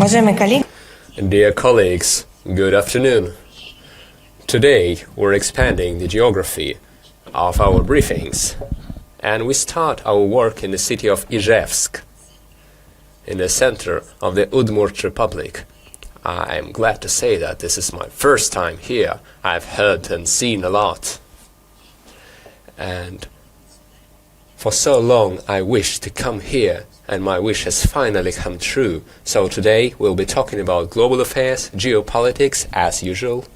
Уважаемые коллеги, Dear colleagues, good afternoon. Today we're expanding the geography of our briefings, and we start our work in the city of Izhevsk, in the center of the Udmurt Republic. I'm glad to say that this is my first time here. I've heard and seen a lot. And for so long I wished to come here, and my wish has finally come true. So today we'll be talking about global affairs, geopolitics, as usual.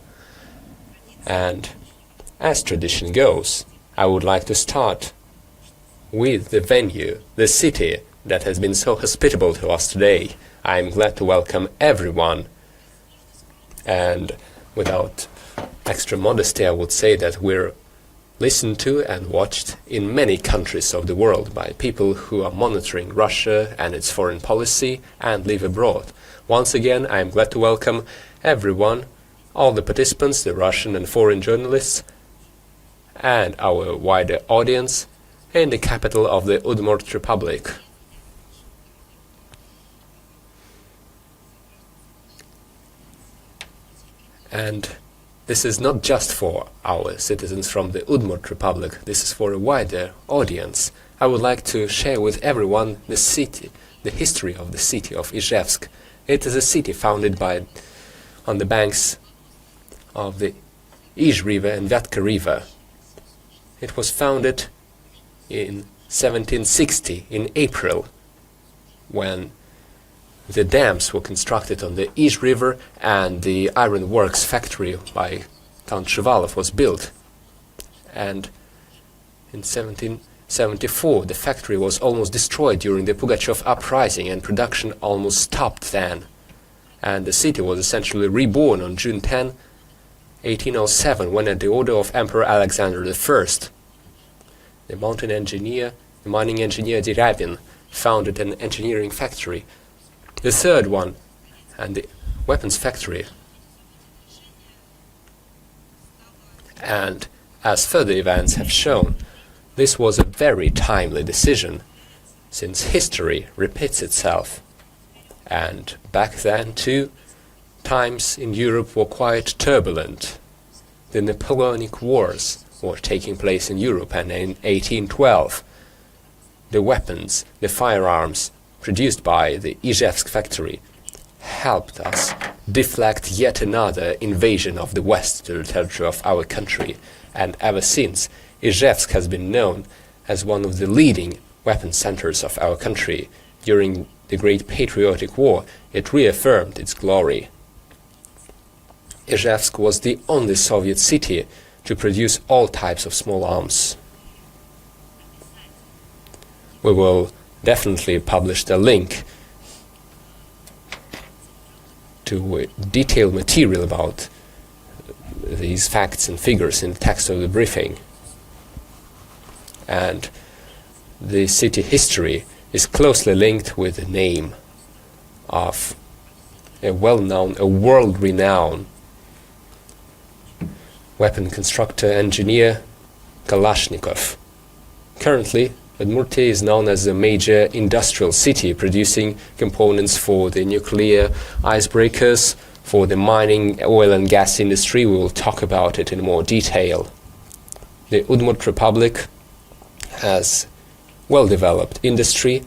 And as tradition goes, I would like to start with the venue, the city that has been so hospitable to us today. I'm glad to welcome everyone. And without extra modesty, I would say that we're listened to and watched in many countries of the world by people who are monitoring Russia and its foreign policy and live abroad. Once again, I am glad to welcome everyone, all the participants, the Russian and foreign journalists, and our wider audience in the capital of the Udmurt Republic. And this is not just for our citizens from the Udmurt Republic, this is for a wider audience. I would like to share with everyone the city, the history of the city of Izhevsk. It is a city founded on the banks of the Izh River and Vyatka River. It was founded in 1760, in April, when the dams were constructed on the Izh River and the ironworks factory by Count Shuvalov was built. And in 1774 the factory was almost destroyed during the Pugachev uprising, and production almost stopped then. And the city was essentially reborn on June 10, 1807, when at the order of Emperor Alexander I, the mining engineer Deryabin founded an engineering factory, the third one, and the weapons factory. And as further events have shown, this was a very timely decision, since history repeats itself. And back then too, times in Europe were quite turbulent. The Napoleonic Wars were taking place in Europe, and in 1812 the weapons, the firearms produced by the Izhevsk factory helped us deflect yet another invasion of the West to the territory of our country. And ever since, Izhevsk has been known as one of the leading weapon centers of our country. During the Great Patriotic War, it reaffirmed its glory. Izhevsk was the only Soviet city to produce all types of small arms. We will definitely publish a link to detailed material about these facts and figures in the text of the briefing. And the city history is closely linked with the name of a well-known, a world-renowned weapon constructor, engineer, Kalashnikov. Currently, Udmurtia is known as a major industrial city, producing components for the nuclear icebreakers, for the mining, oil and gas industry. We will talk about it in more detail. The Udmurt Republic has well-developed industry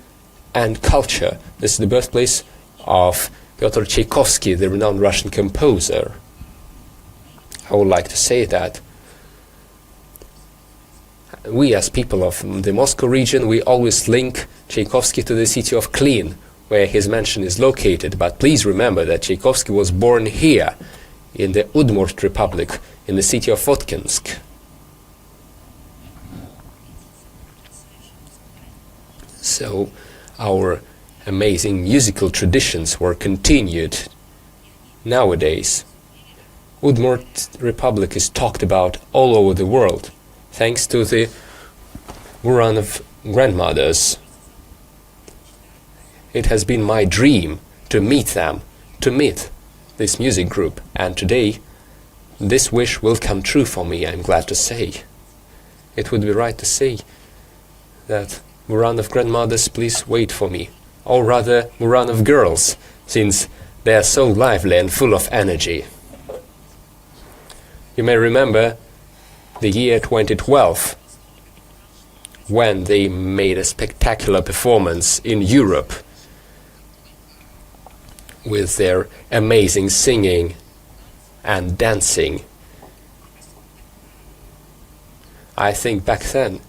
and culture. This is the birthplace of Pyotr Tchaikovsky, the renowned Russian composer. I would like to say that we, as people of the Moscow region, we always link Tchaikovsky to the city of Klin, where his mansion is located. But please remember that Tchaikovsky was born here, in the Udmurt Republic, in the city of Votkinsk. So our amazing musical traditions were continued. Nowadays, Udmurt Republic is talked about all over the world, thanks to the Muranov grandmothers. It has been my dream to meet them, to meet this music group, and today this wish will come true for me, I'm glad to say. It would be right to say that Muranov grandmothers, please wait for me, or rather Muranov girls, since They are so lively and full of energy. You may remember the year 2012, when they made a spectacular performance in Europe with their amazing singing and dancing. I think back then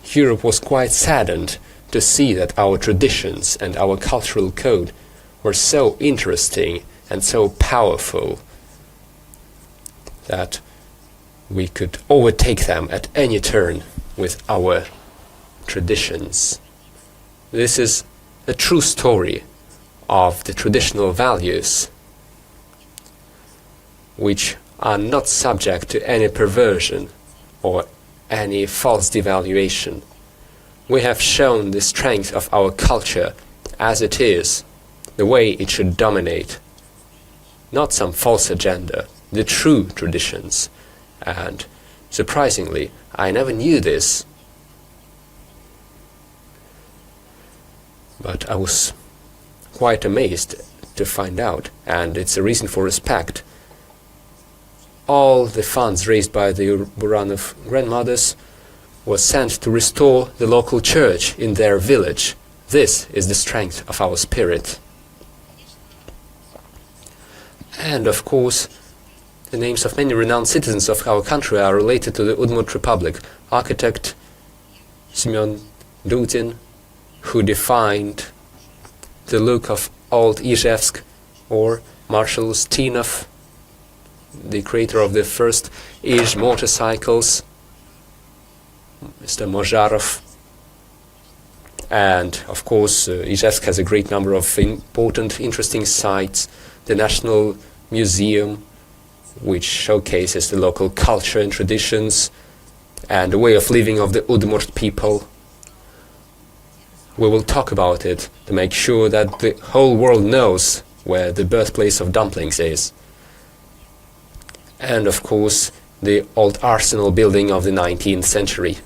Europe was quite saddened to see that our traditions and our cultural code were so interesting and so powerful that we could overtake them at any turn with our traditions. This is a true story of the traditional values, which are not subject to any perversion or any false devaluation. We have shown the strength of our culture as it is, the way it should dominate, not some false agenda, the true traditions. And surprisingly, I never knew this, but I was quite amazed to find out, and it's a reason for respect. All the funds raised by the Buranov grandmothers was sent to restore the local church in their village. This is the strength of our spirit. And of course, the names of many renowned citizens of our country are related to the Udmurt Republic. Architect Semyon Dudin, who defined the look of old Izhevsk, or Marshal Ustinov, the creator of the first Izh motorcycles, Mr. Mozharov, and of course Izhevsk has a great number of important, interesting sites. The National Museum, which showcases the local culture and traditions and the way of living of the Udmurt people. We will talk about it to make sure that the whole world knows where the birthplace of dumplings is. And of course, the old arsenal building of the 19th century.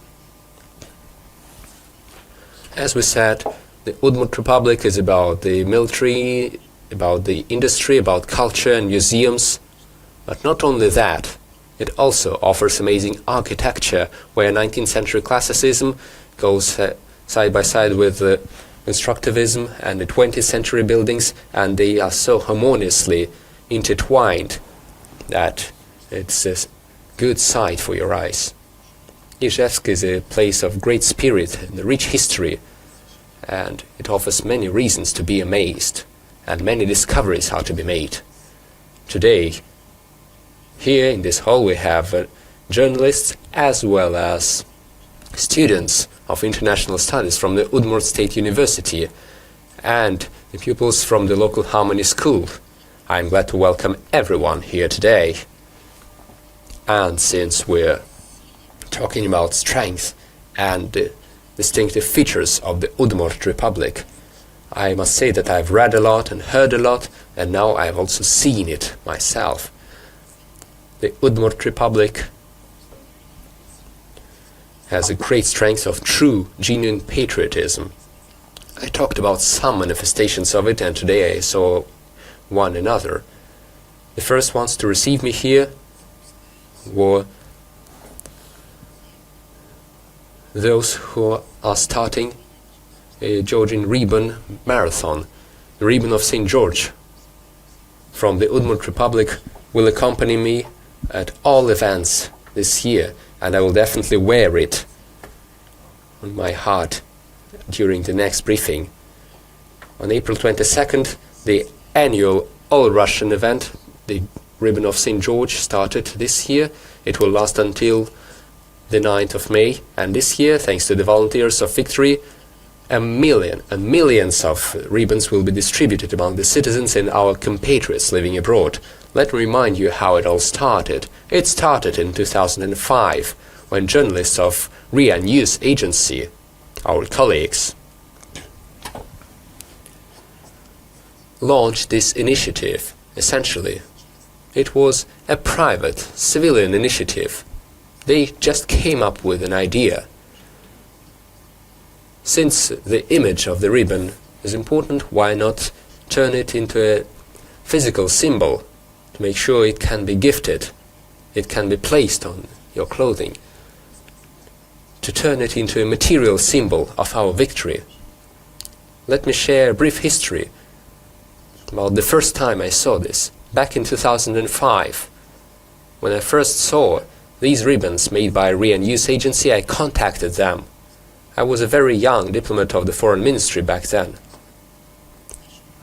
As we said, the Udmurt Republic is about the military, about the industry, about culture and museums. But not only that, it also offers amazing architecture, where 19th century classicism goes side by side with the constructivism and the 20th century buildings, and they are so harmoniously intertwined that it's a good sight for your eyes. Izhevsk is a place of great spirit and a rich history, and it offers many reasons to be amazed, and many discoveries are to be made. Today, here in this hall, we have journalists as well as students of international studies from the Udmurt State University and the pupils from the local Harmony School. I am glad to welcome everyone here today. And since we're talking about strength and the distinctive features of the Udmurt Republic, I must say that I've read a lot and heard a lot, and now I've also seen it myself. The Udmurt Republic has a great strength of true, genuine patriotism. I talked about some manifestations of it, and today I saw one another. The first ones to receive me here were those who are starting a Georgian ribbon marathon. The ribbon of St. George from the Udmurt Republic will accompany me at all events this year, and I will definitely wear it on my heart during the next briefing. On April 22nd, the annual all-Russian event, the Ribbon of St. George, started this year. It will last until the 9th of May, and this year, thanks to the volunteers of Victory, millions of ribbons will be distributed among the citizens and our compatriots living abroad. Let me remind you how it all started. It started in 2005, when journalists of RIA News Agency, our colleagues, launched this initiative. Essentially, it was a private, civilian initiative. They just came up with an idea. Since the image of the ribbon is important, why not turn it into a physical symbol, to make sure it can be gifted, it can be placed on your clothing, to turn it into a material symbol of our victory. Let me share a brief history about the first time I saw this. Back in 2005, when I first saw these ribbons made by a RIA news agency, I contacted them. I was a very young diplomat of the foreign ministry back then.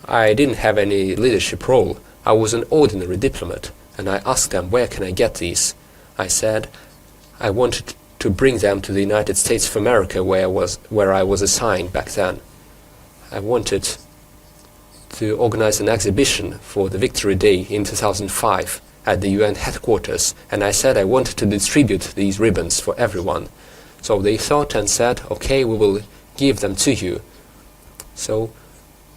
I didn't have any leadership role. I was an ordinary diplomat, and I asked them, where can I get these? I said I wanted to bring them to the United States of America, where I was assigned back then. I wanted to organize an exhibition for the Victory Day in 2005 at the UN headquarters, and I said I wanted to distribute these ribbons for everyone. So they thought and said, okay, we will give them to you. So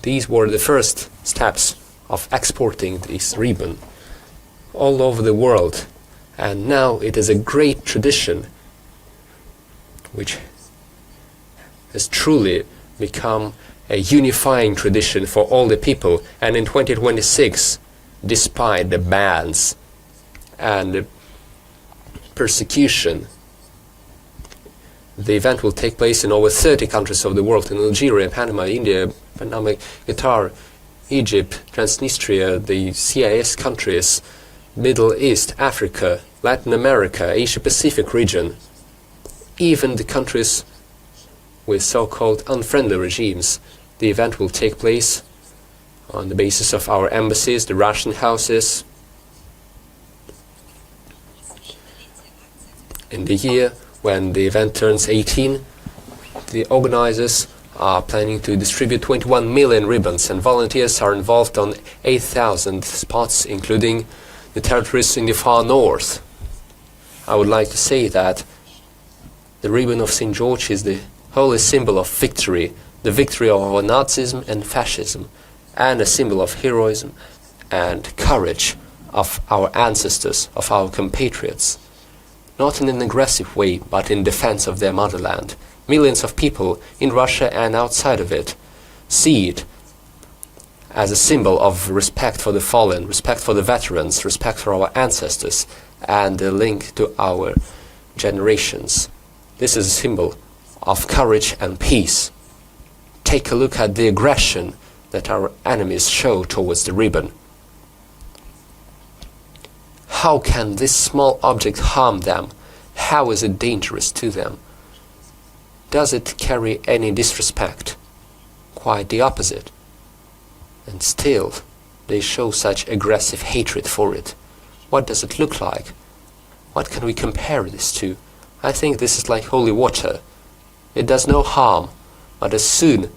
these were the first steps of exporting this ribbon all over the world, and now it is a great tradition which has truly become a unifying tradition for all the people. And in 2026, despite the bans and the persecution, the event will take place in over 30 countries of the world, in Algeria, Panama, India, Panama, Qatar, Egypt, Transnistria, the CIS countries, Middle East, Africa, Latin America, Asia Pacific region, even the countries with so-called unfriendly regimes. The event will take place on the basis of our embassies, the Russian houses. In the year when the event turns 18, the organizers are planning to distribute 21 million ribbons, and volunteers are involved on 8,000 spots, including the territories in the far north. I would like to say that the ribbon of St. George is the holy symbol of victory, the victory over Nazism and fascism, and a symbol of heroism and courage of our ancestors, of our compatriots. Not in an aggressive way, but in defense of their motherland. Millions of people in Russia and outside of it see it as a symbol of respect for the fallen, respect for the veterans, respect for our ancestors, and a link to our generations. This is a symbol of courage and peace. Take a look at the aggression that our enemies show towards the ribbon. How can this small object harm them? How is it dangerous to them? Does it carry any disrespect? Quite the opposite. And still, they show such aggressive hatred for it. What does it look like? What can we compare this to? I think this is like holy water. It does no harm, but as soon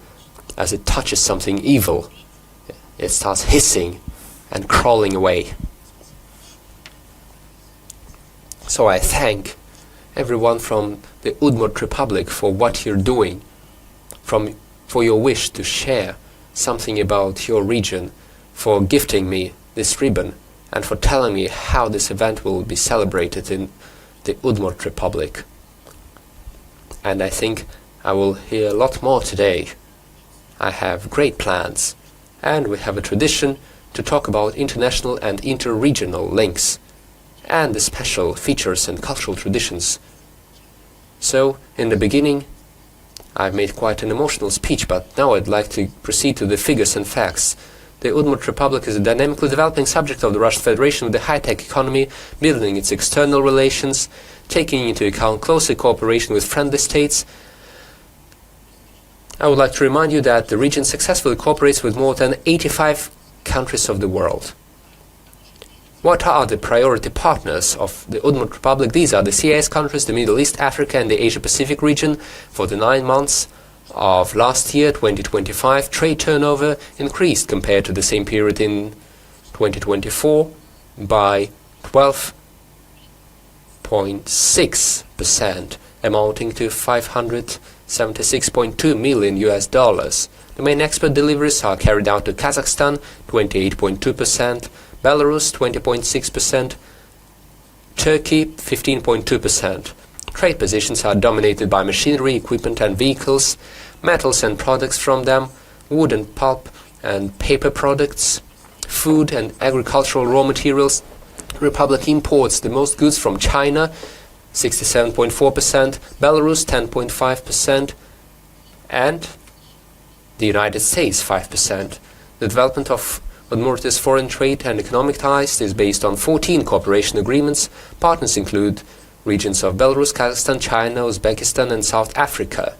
as it touches something evil, it starts hissing and crawling away. So I thank everyone from the Udmurt Republic for what you're doing, for your wish to share something about your region, for gifting me this ribbon, and for telling me how this event will be celebrated in the Udmurt Republic. And I think I will hear a lot more today. I have great plans, and we have a tradition to talk about international and inter-regional links, and the special features and cultural traditions. So, in the beginning, I've made quite an emotional speech, but now I'd like to proceed to the figures and facts. The Udmurt Republic is a dynamically developing subject of the Russian Federation with a high-tech economy, building its external relations, taking into account closer cooperation with friendly states. I would like to remind you that the region successfully cooperates with more than 85 countries of the world. What are the priority partners of the Udmurt Republic? These are the CIS countries, the Middle East, Africa, and the Asia Pacific region. For the 9 months of last year, 2025, trade turnover increased compared to the same period in 2024 by 12.6%, amounting to $576.2 million. The main export deliveries are carried out to Kazakhstan, 28.2%, Belarus 20.6%, Turkey 15.2%. Trade positions are dominated by machinery, equipment and vehicles, metals and products from them, wood and pulp and paper products, food and agricultural raw materials, Republic imports the most goods from China, 67.4%, Belarus 10.5%, and the United States 5%. The development of Udmurtia's foreign trade and economic ties is based on 14 cooperation agreements. Partners include regions of Belarus, Kazakhstan, China, Uzbekistan, and South Africa.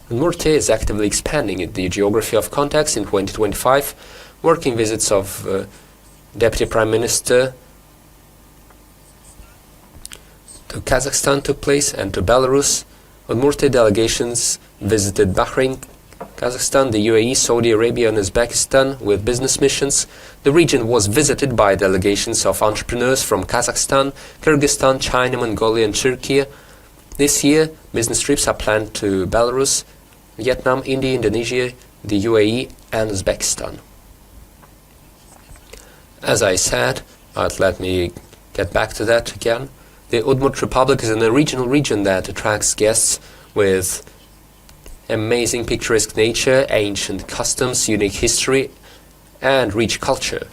Udmurtia is actively expanding the geography of contacts in 2025. Working visits of Deputy Prime Minister to Kazakhstan took place, and to Belarus. Udmurtia delegations visited Bahrain, Kazakhstan, the UAE, Saudi Arabia, and Uzbekistan with business missions. The region was visited by delegations of entrepreneurs from Kazakhstan, Kyrgyzstan, China, Mongolia, and Turkey. This year, business trips are planned to Belarus, Vietnam, India, Indonesia, the UAE, and Uzbekistan. As I said, but let me get back to that again. The Udmurt Republic is a regional region that attracts guests with amazing picturesque nature, ancient customs, unique history, and rich culture.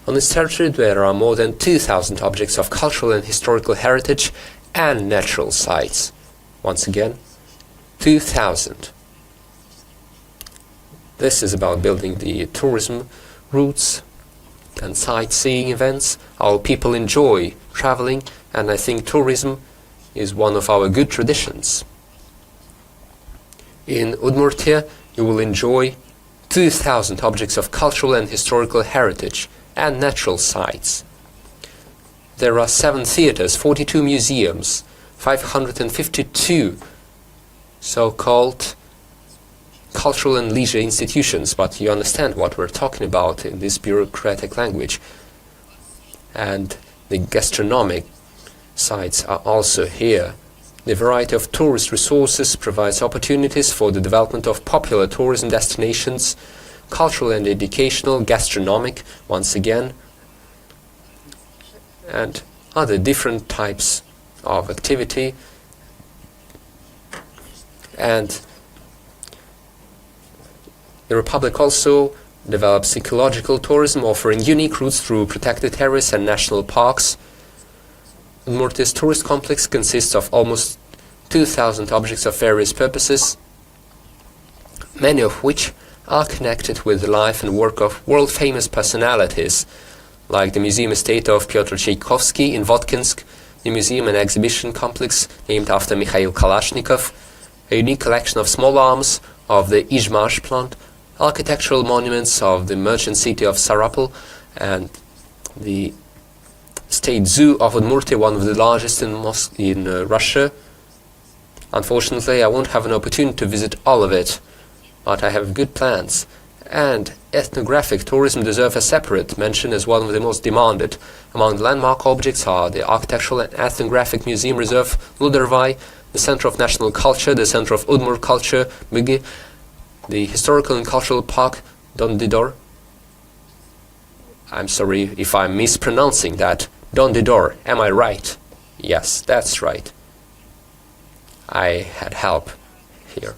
On its territory there are more than 2,000 objects of cultural and historical heritage and natural sites. Once again, 2,000. This is about building the tourism routes and sightseeing events. Our people enjoy traveling, and I think tourism is one of our good traditions. In Udmurtia, you will enjoy 2,000 objects of cultural and historical heritage and natural sites. There are 7 theaters, 42 museums, 552 so-called cultural and leisure institutions, but you understand what we're talking about in this bureaucratic language. And the gastronomic sites are also here. The variety of tourist resources provides opportunities for the development of popular tourism destinations, cultural and educational, gastronomic, once again, and other different types of activity. And the Republic also develops ecological tourism, offering unique routes through protected areas and national parks. Udmurtia's tourist complex consists of almost 2,000 objects of various purposes, many of which are connected with the life and work of world-famous personalities, like the museum estate of Pyotr Tchaikovsky in Votkinsk, the museum and exhibition complex named after Mikhail Kalashnikov, a unique collection of small arms of the Izhmash plant, architectural monuments of the merchant city of Sarapul, and the State Zoo of Udmurtia, one of the largest in Russia. Unfortunately, I won't have an opportunity to visit all of it, but I have good plans. And ethnographic tourism deserves a separate mention as one of the most demanded. Among the landmark objects are the Architectural and Ethnographic Museum Reserve Ludervai, the Center of National Culture, the Center of Udmurt Culture, Mügi, the Historical and Cultural Park Dondidor. I'm sorry if I'm mispronouncing that. Dondidor, am I right? Yes, that's right. I had help here.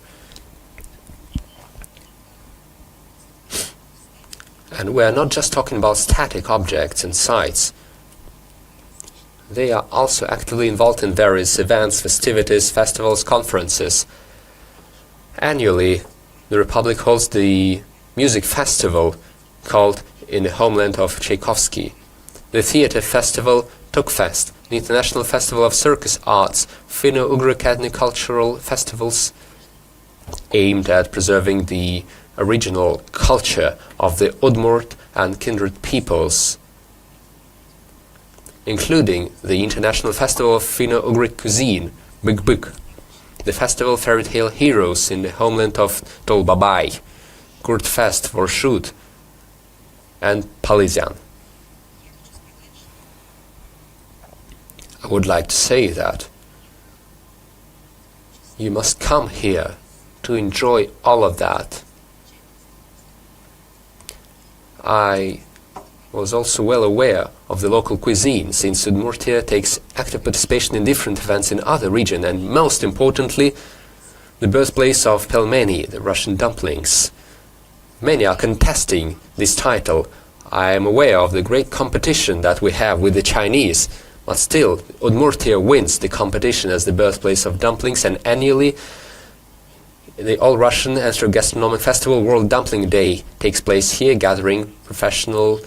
And we are not just talking about static objects and sites. They are also actively involved in various events, festivities, festivals, conferences. Annually, the Republic holds the music festival called in the homeland of Tchaikovsky, the theater festival Tukfest, the International Festival of Circus Arts, Finno-Ugric ethnic cultural festivals aimed at preserving the original culture of the Udmurt and kindred peoples, including the International Festival of Finno-Ugric Cuisine, Big, the festival Fairy Tale Heroes in the homeland of Tolbabai, Kurtfest, Vorshut, and Palizian. I would like to say that you must come here to enjoy all of that. I was also well aware of the local cuisine, since Udmurtia takes active participation in different events in other regions, and most importantly, the birthplace of pelmeni, the Russian dumplings. Many are contesting this title. I am aware of the great competition that we have with the Chinese, but still, Udmurtia wins the competition as the birthplace of dumplings, and annually the All-Russian Gastronomic Festival World Dumpling Day takes place here, gathering professional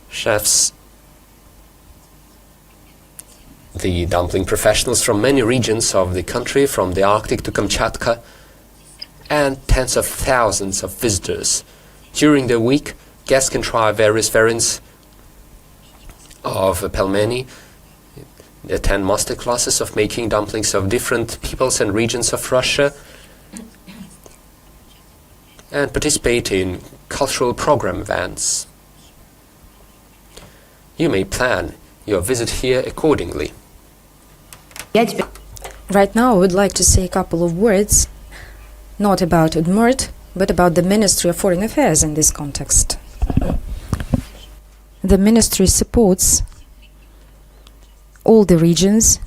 chefs, the dumpling professionals from many regions of the country, from the Arctic to Kamchatka, and tens of thousands of visitors. During the week, guests can try various variants of pelmeni, attend master classes of making dumplings of different peoples and regions of Russia, and participate in cultural program events. You may plan your visit here accordingly. Right now I would like to say a couple of words, not about Udmurt, but about the Ministry of Foreign Affairs in this context. The ministry supports all the regions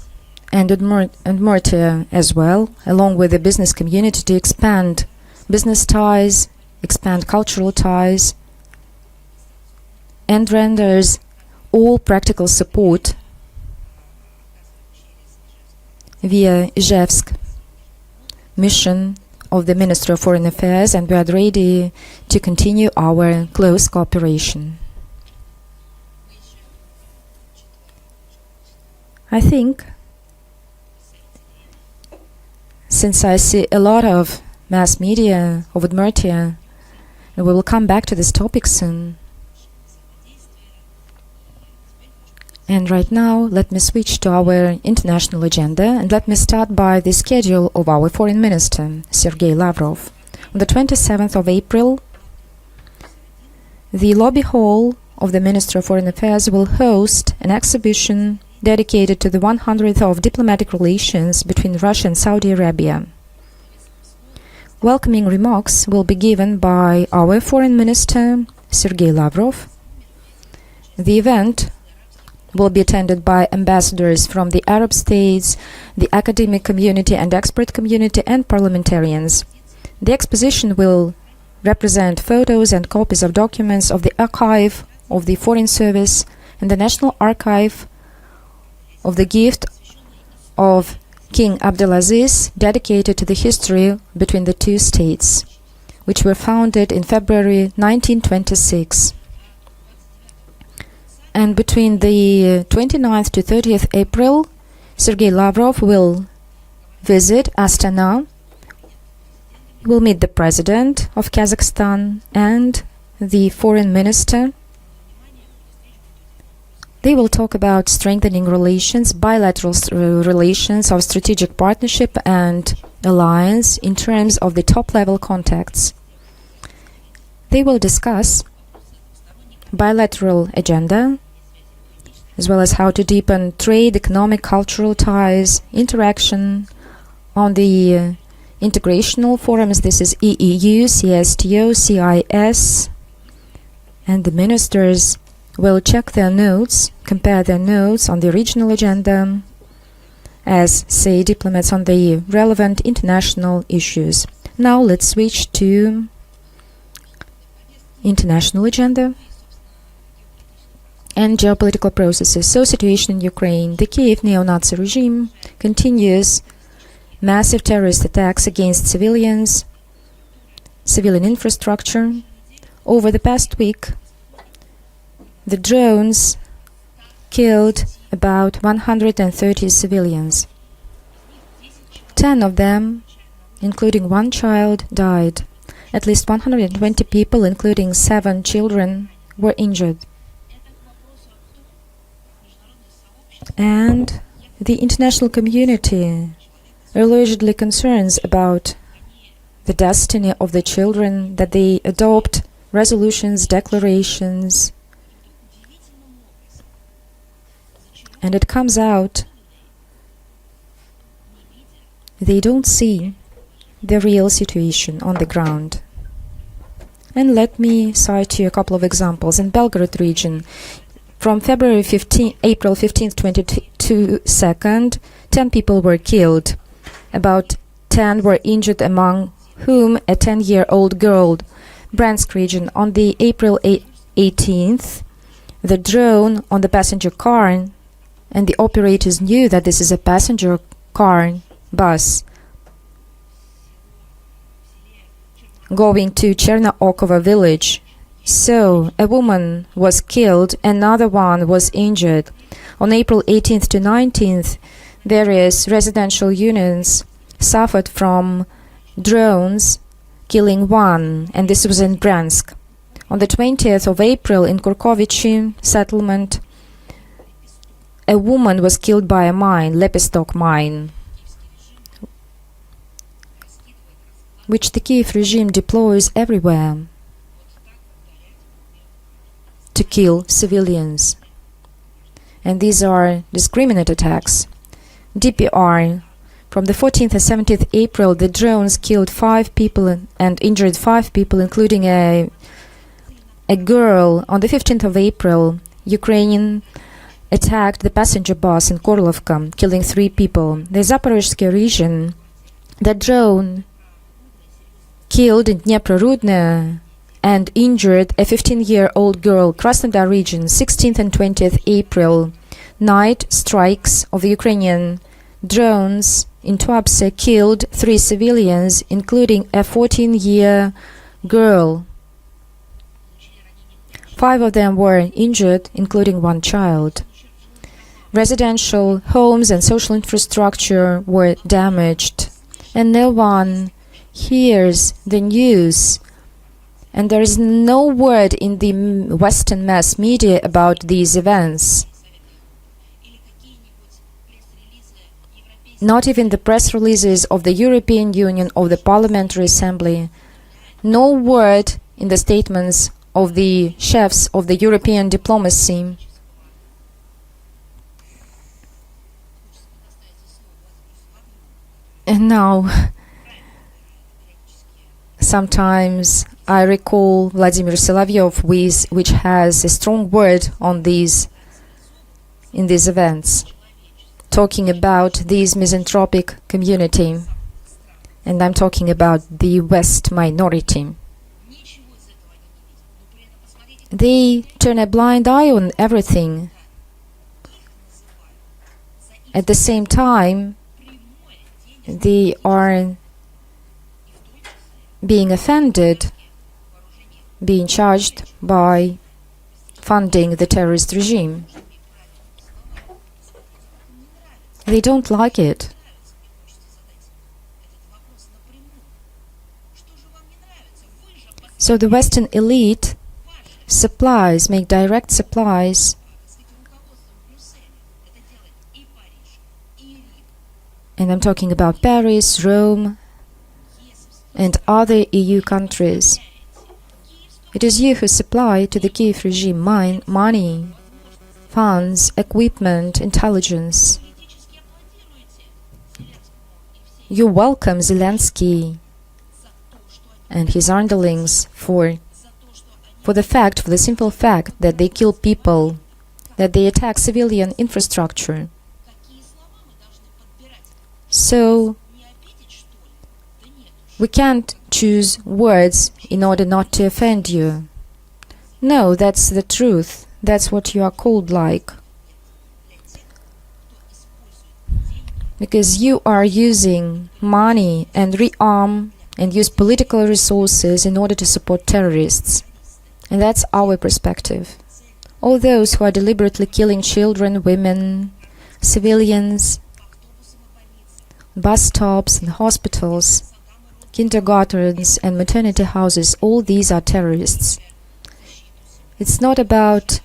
and Udmurtia as well, along with the business community, to expand business ties, expand cultural ties, and renders all practical support via Ijevsk mission of the Ministry of Foreign Affairs, and we are ready to continue our close cooperation. I think, since I see a lot of mass media of Udmurtia, and we will come back to this topic soon. And right now, let me switch to our international agenda, and let me start by the schedule of our Foreign Minister, Sergei Lavrov. On the 27th of April, the lobby hall of the Ministry of Foreign Affairs will host an exhibition dedicated to the 100th of diplomatic relations between Russia and Saudi Arabia. Welcoming remarks will be given by our Foreign Minister, Sergei Lavrov. The event will be attended by ambassadors from the Arab states, the academic community and expert community, and parliamentarians. The exposition will represent photos and copies of documents of the archive of the Foreign Service and the National Archive of the gift of King Abdulaziz, dedicated to the history between the two states, which were founded in February 1926. And between the 29th to 30th April, Sergei Lavrov will visit Astana, will meet the President of Kazakhstan and the Foreign Minister. They will talk about strengthening relations, bilateral relations of strategic partnership and alliance in terms of the top-level contacts. They will discuss bilateral agenda, as well as how to deepen trade, economic, cultural ties, interaction on the integrational forums. This is EEU, CSTO, CIS, and the ministers will check their notes, compare their notes on the regional agenda, as say diplomats on the relevant international issues. Now let's switch to international agenda and geopolitical processes. So, situation in Ukraine. The Kiev neo-Nazi regime continues massive terrorist attacks against civilians, civilian infrastructure. Over the past week, the drones killed about 130 civilians. 10 of them, including one child, died. At least 120 people, including 7 children, were injured. And the international community allegedly concerns about the destiny of the children, that they adopt resolutions, declarations, and it comes out they don't see the real situation on the ground. And let me cite you a couple of examples. In Belgorod region, from April 15th, 22nd, 10 people were killed. About 10 were injured, among whom a 10-year-old girl. Bryansk region. On the April 18th, the drone on the passenger car, and the operators knew that this is a passenger car bus going to Chernookovo village. So a woman was killed, another one was injured. On April 18th to 19th, various residential units suffered from drones, killing one, and this was in Bryansk. On the 20th of April in Kurkovichi settlement, a woman was killed by a mine, Lepestok mine, which the Kiev regime deploys everywhere to kill civilians. And these are discriminate attacks. DPR. From the 14th and 17th April, the drones killed 5 people and injured 5 people, including a girl. On the 15th of April, Ukraine attacked the passenger bus in Korlovka, killing 3 people. The Zaporizhzhia region, the drone killed in Dnepro-Rudne and injured a 15-year-old girl. Krasnodar region, 16th and 20th April, night strikes of Ukrainian drones in Tuapse killed 3 civilians, including a 14-year girl. 5 of them were injured, including 1 child. Residential homes and social infrastructure were damaged, and no one hears the news. And there is no word in the Western mass media about these events. Not even the press releases of the European Union, of the Parliamentary Assembly. No word in the statements of the chefs of the European diplomacy. And now, sometimes I recall Vladimir Solovyov, which has a strong word on these in these events, talking about this misanthropic community, and I'm talking about the West minority. They turn a blind eye on everything. At the same time, they are being offended, being charged by funding the terrorist regime. They don't like it. So the Western elite supplies, make direct supplies, and I'm talking about Paris, Rome, and other EU countries. It is you who supply to the Kiev regime money, funds, equipment, intelligence. You welcome Zelensky and his underlings for the simple fact that they kill people, that they attack civilian infrastructure. So we can't choose words in order not to offend you. No, that's the truth. That's what you are called like. Because you are using money and rearm and use political resources in order to support terrorists. And that's our perspective. All those who are deliberately killing children, women, civilians, bus stops and hospitals, kindergartens and maternity houses, all these are terrorists. It's not about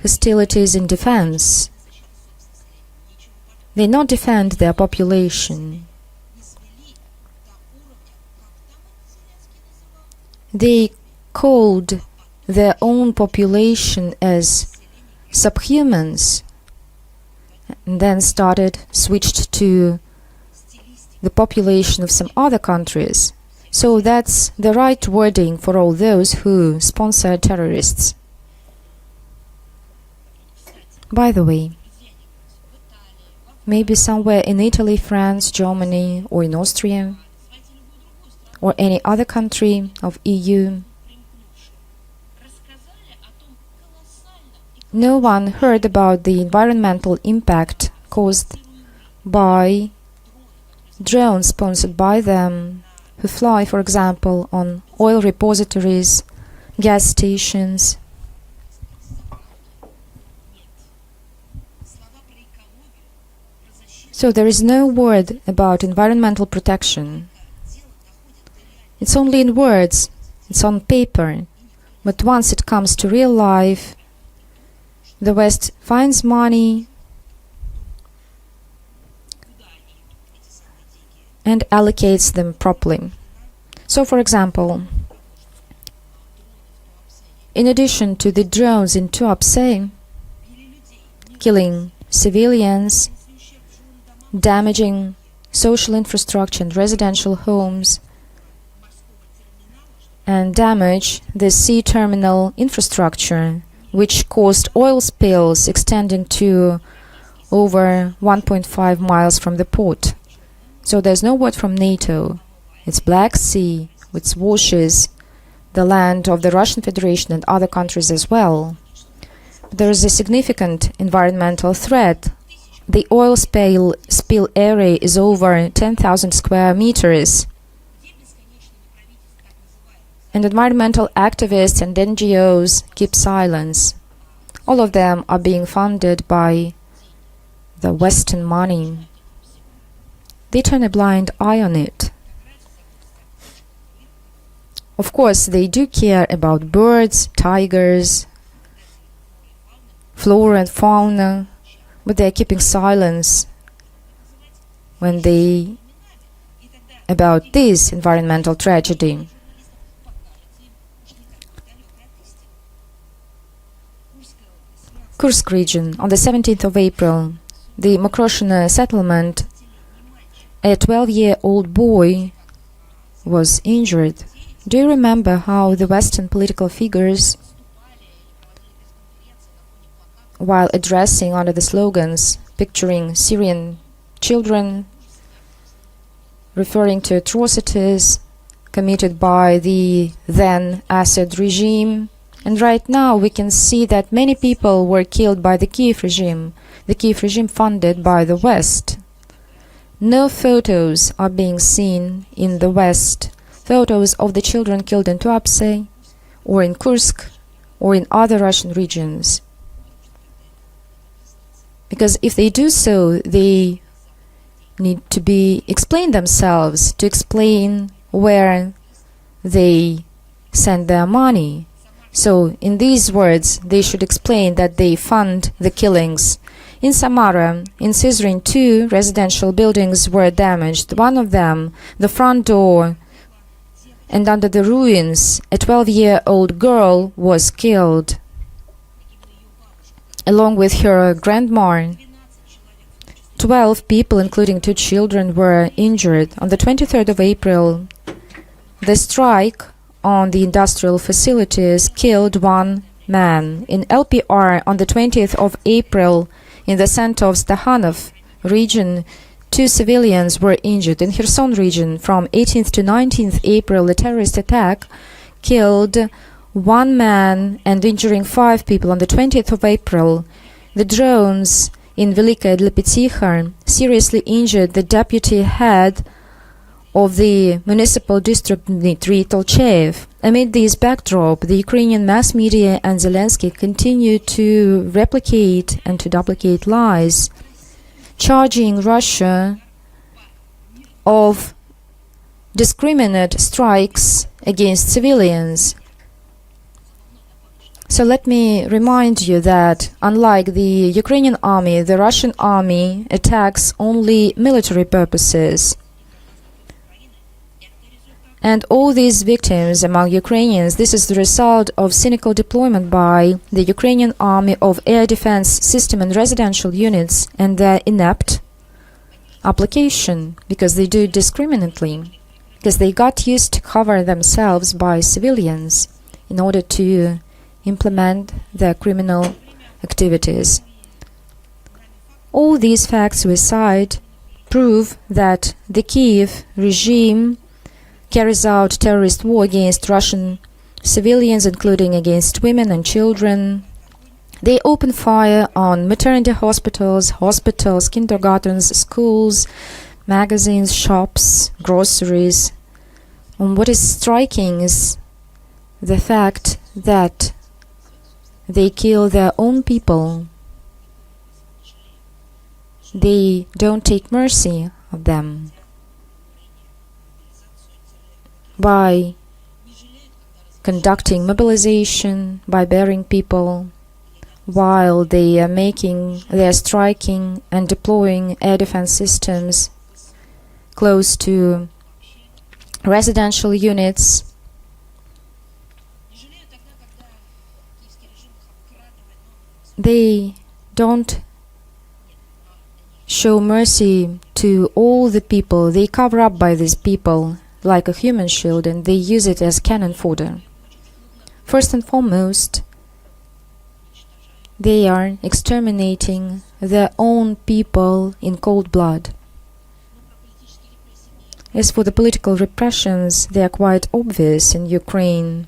hostilities in defense. They not defend their population. They called their own population as subhumans, and then switched to the population of some other countries. So that's the right wording for all those who sponsor terrorists. By the way, maybe somewhere in Italy, France, Germany, or in Austria, or any other country of EU, no one heard about the environmental impact caused by drones sponsored by them, who fly, for example, on oil repositories, gas stations. So there is no word about environmental protection. It's only in words, it's on paper, but once it comes to real life, the West finds money and allocates them properly. So, for example, in addition to the drones in Tuapse, killing civilians, damaging social infrastructure and residential homes, and damage the sea terminal infrastructure, which caused oil spills extending to over 1.5 miles from the port. So there's no word from NATO. It's Black Sea, which washes the land of the Russian Federation and other countries as well. But there is a significant environmental threat. The oil spill area is over 10,000 square meters. And environmental activists and NGOs keep silence. All of them are being funded by the Western money. They turn a blind eye on it. Of course, they do care about birds, tigers, flora and fauna, but they are keeping silence when they about this environmental tragedy. Kursk region, on the 17th of April, the Mokroshina settlement, a 12-year-old boy was injured. Do you remember how the Western political figures, while addressing under the slogans picturing Syrian children, referring to atrocities committed by the then Assad regime, and right now we can see that many people were killed by the Kiev regime funded by the West. No photos are being seen in the West, photos of the children killed in Tuapse, or in Kursk, or in other Russian regions. Because if they do so, they need to explain themselves, to explain where they send their money. So, in these words, they should explain that they fund the killings. In Samara, in Syzrin, 2 residential buildings were damaged. One of them, the front door, and under the ruins, a 12-year-old girl was killed, along with her grandma. 12 people, including 2 children, were injured. On the 23rd of April, the strike on the industrial facilities killed 1 man. In LPR, on the 20th of April, in the center of Stakhanov region, 2 civilians were injured. In Kherson region, from 18th to 19th April, a terrorist attack killed 1 man and injuring 5 people. On the 20th of April, the drones in Velika Dlipetsikha seriously injured the deputy head of the municipal district Dmitry Tolchev. Amid this backdrop, the Ukrainian mass media and Zelensky continue to replicate and to duplicate lies, charging Russia of discriminate strikes against civilians. So let me remind you that, unlike the Ukrainian army, the Russian army attacks only military purposes. And all these victims among Ukrainians, this is the result of cynical deployment by the Ukrainian army of air defense system and residential units and their inept application, because they do it discriminately, because they got used to cover themselves by civilians in order to implement their criminal activities. All these facts aside prove that the Kiev regime carries out terrorist war against Russian civilians, including against women and children, They open fire on maternity hospitals, kindergartens, schools, magazines, shops, groceries. And what is striking is the fact that they kill their own people. They don't take mercy of them. By conducting mobilization, by burying people, while they are striking and deploying air defense systems close to residential units. They don't show mercy to all the people. They cover up by these people like a human shield, and they use it as cannon fodder. First and foremost, they are exterminating their own people in cold blood. As for the political repressions, they are quite obvious in Ukraine.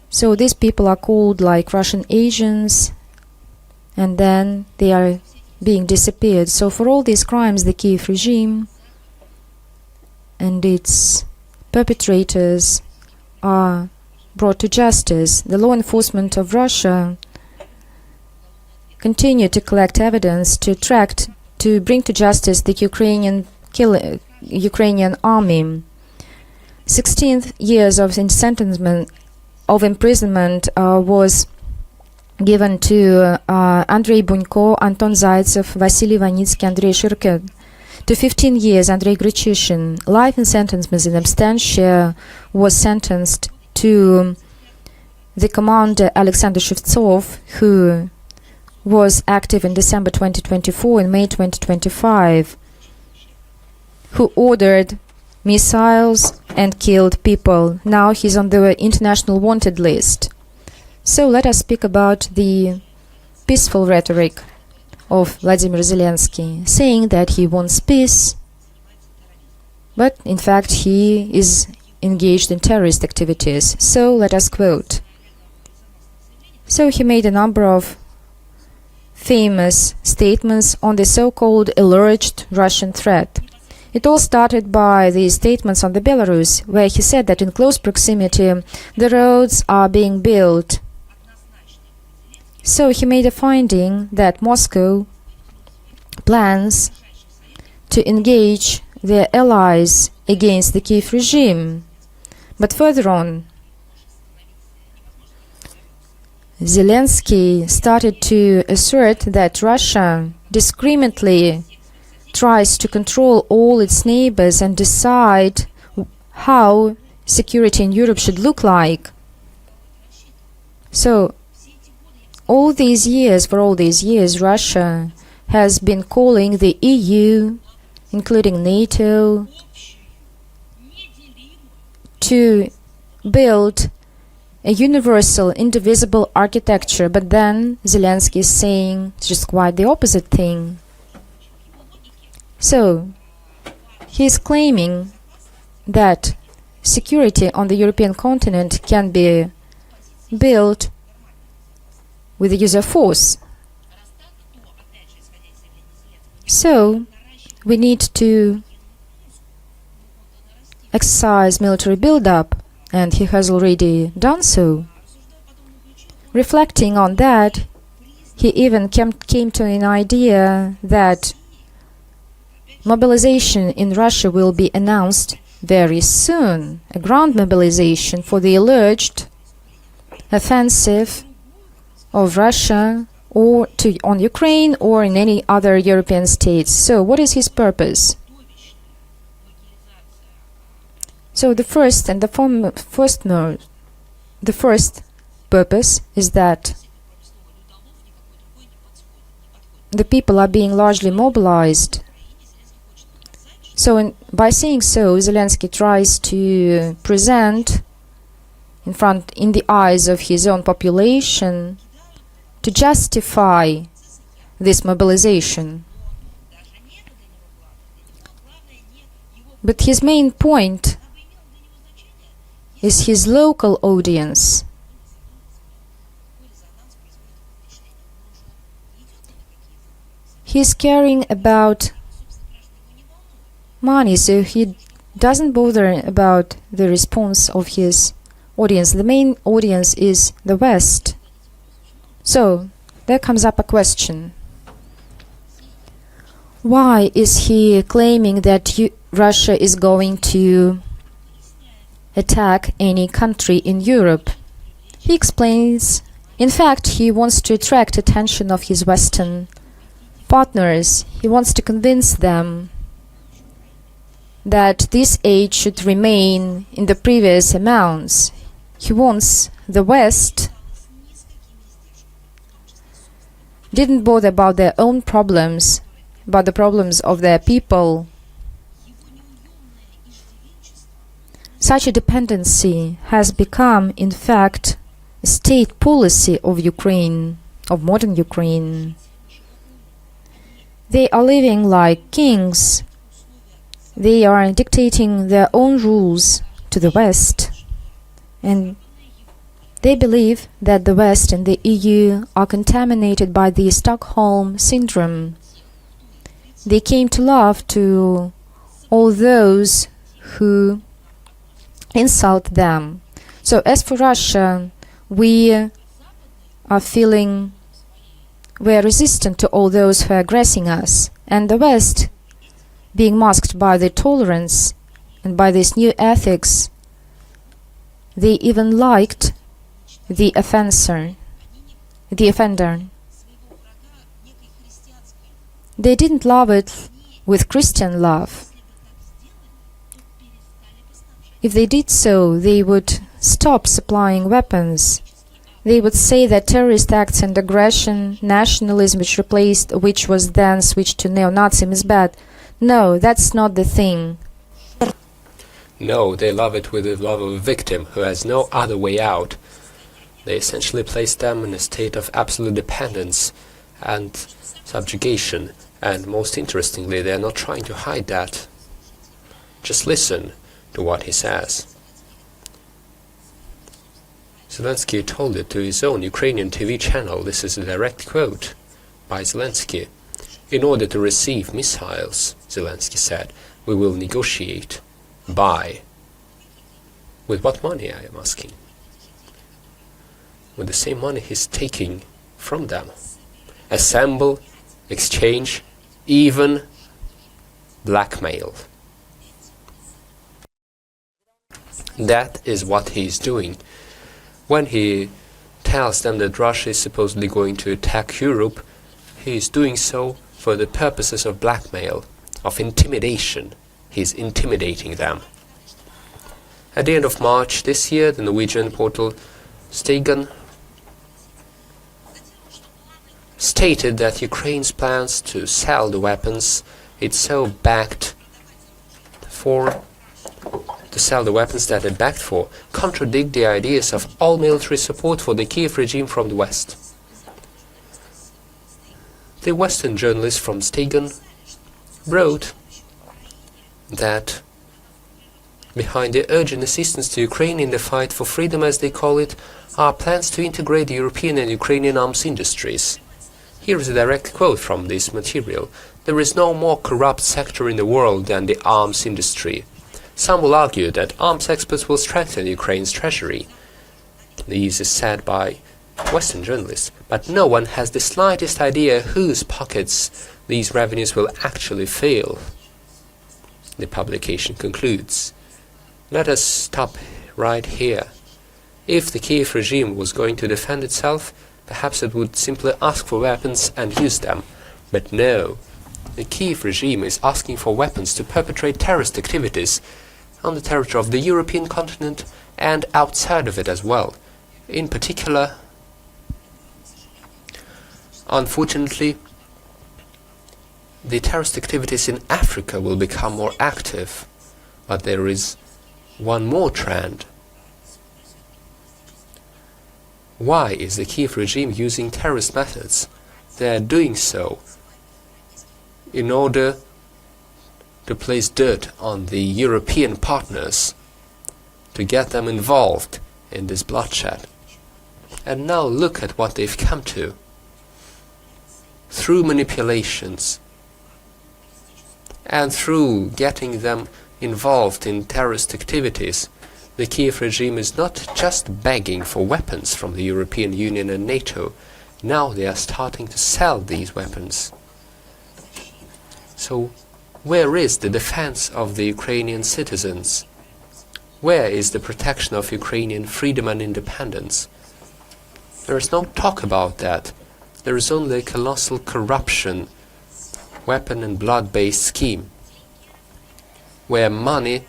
So these people are called like Russian Asians, and then they are being disappeared. So for all these crimes, the Kiev regime and its perpetrators are brought to justice. The law enforcement of Russia continue to collect evidence to bring to justice the Ukrainian army. 16 years of imprisonment was given to Andrei Bunko, Anton Zaitsev, Vasily Ivanitsky, Andrei Shirkin. To 15 years, Andrei Grichishin. Life in sentences in absentia was sentenced to the commander Alexander Shevtsov, who was active in December 2024 and May 2025, who ordered missiles and killed people. Now he's on the international wanted list. So let us speak about the peaceful rhetoric of Vladimir Zelensky, saying that he wants peace, but in fact he is engaged in terrorist activities. So let us quote. So he made a number of famous statements on the so-called alleged Russian threat. It all started by the statements on the Belarus, where he said that in close proximity the roads are being built. So he made a finding that Moscow plans to engage their allies against the Kiev regime. But further on, Zelensky started to assert that Russia discriminately tries to control all its neighbors and decide how security in Europe should look like. So, for all these years, Russia has been calling the EU, including NATO, to build a universal, indivisible architecture, but then Zelensky is saying just quite the opposite thing. So, he is claiming that security on the European continent can be built with the use of force. So, we need to exercise military build-up, and he has already done so. Reflecting on that, he even came to an idea that mobilization in Russia will be announced very soon, a ground mobilization for the alleged offensive of Russia on Ukraine or in any other European states. So what is his purpose? So the first purpose is that the people are being largely mobilized. So by saying so, Zelensky tries to present in the eyes of his own population to justify this mobilization. But his main point is his local audience. He's caring about money, so he doesn't bother about the response of his audience. The main audience is the West. So there comes up a question. Why is he claiming that Russia is going to attack any country in Europe? He explains, in fact, he wants to attract attention of his Western partners. He wants to convince them that this aid should remain in the previous amounts. He wants the West didn't bother about their own problems, but the problems of their people. Such a dependency has become, in fact, a state policy of Ukraine, of modern Ukraine. They are living like kings. They are dictating their own rules to the West. And they believe that the West and the EU are contaminated by the Stockholm Syndrome. They came to love to all those who insult them. So as for Russia, we are resistant to all those who are aggressing us. And the West, being masked by the tolerance and by this new ethics, they even liked the offender. They didn't love it with Christian love. If they did so, they would stop supplying weapons. They would say that terrorist acts and aggression, nationalism which was then switched to neo-Nazism is bad. No, that's not the thing. No, they love it with the love of a victim who has no other way out. They essentially place them in a state of absolute dependence and subjugation, and most interestingly, they are not trying to hide that. Just listen to what he says. Zelensky told it to his own Ukrainian TV channel. This is a direct quote by Zelensky. In order to receive missiles, Zelensky said, we will negotiate. Buy. With what money, I am asking? With the same money he's taking from them. Assemble, exchange, even blackmail. That is what he's doing. When he tells them that Russia is supposedly going to attack Europe, he is doing so for the purposes of blackmail, of intimidation. He's intimidating them. At the end of March this year, the Norwegian portal Stegen stated that Ukraine's plans to sell the weapons it backed for contradict the ideas of all military support for the Kiev regime from the West. The Western journalist from Stegen wrote that behind the urgent assistance to Ukraine in the fight for freedom, as they call it, are plans to integrate the European and Ukrainian arms industries. Here is a direct quote from this material. There is no more corrupt sector in the world than the arms industry. Some will argue that arms exports will strengthen Ukraine's treasury. This is said by Western journalists, but no one has the slightest idea whose pockets these revenues will actually fill. The publication concludes. Let us stop right here. If the Kiev regime was going to defend itself, perhaps it would simply ask for weapons and use them. But no, the Kiev regime is asking for weapons to perpetrate terrorist activities on the territory of the European continent and outside of it as well. In particular, unfortunately, the terrorist activities in Africa will become more active. But there is one more trend. Why is the Kiev regime using terrorist methods? They are doing so in order to place dirt on the European partners, to get them involved in this bloodshed. And now look at what they've come to. through manipulations and through getting them involved in terrorist activities, the Kiev regime is not just begging for weapons from the European Union and NATO. Now they are starting to sell these weapons. So, where is the defense of the Ukrainian citizens? Where is the protection of Ukrainian freedom and independence? There is no talk about that. There is only a colossal corruption, weapon and blood-based scheme, where money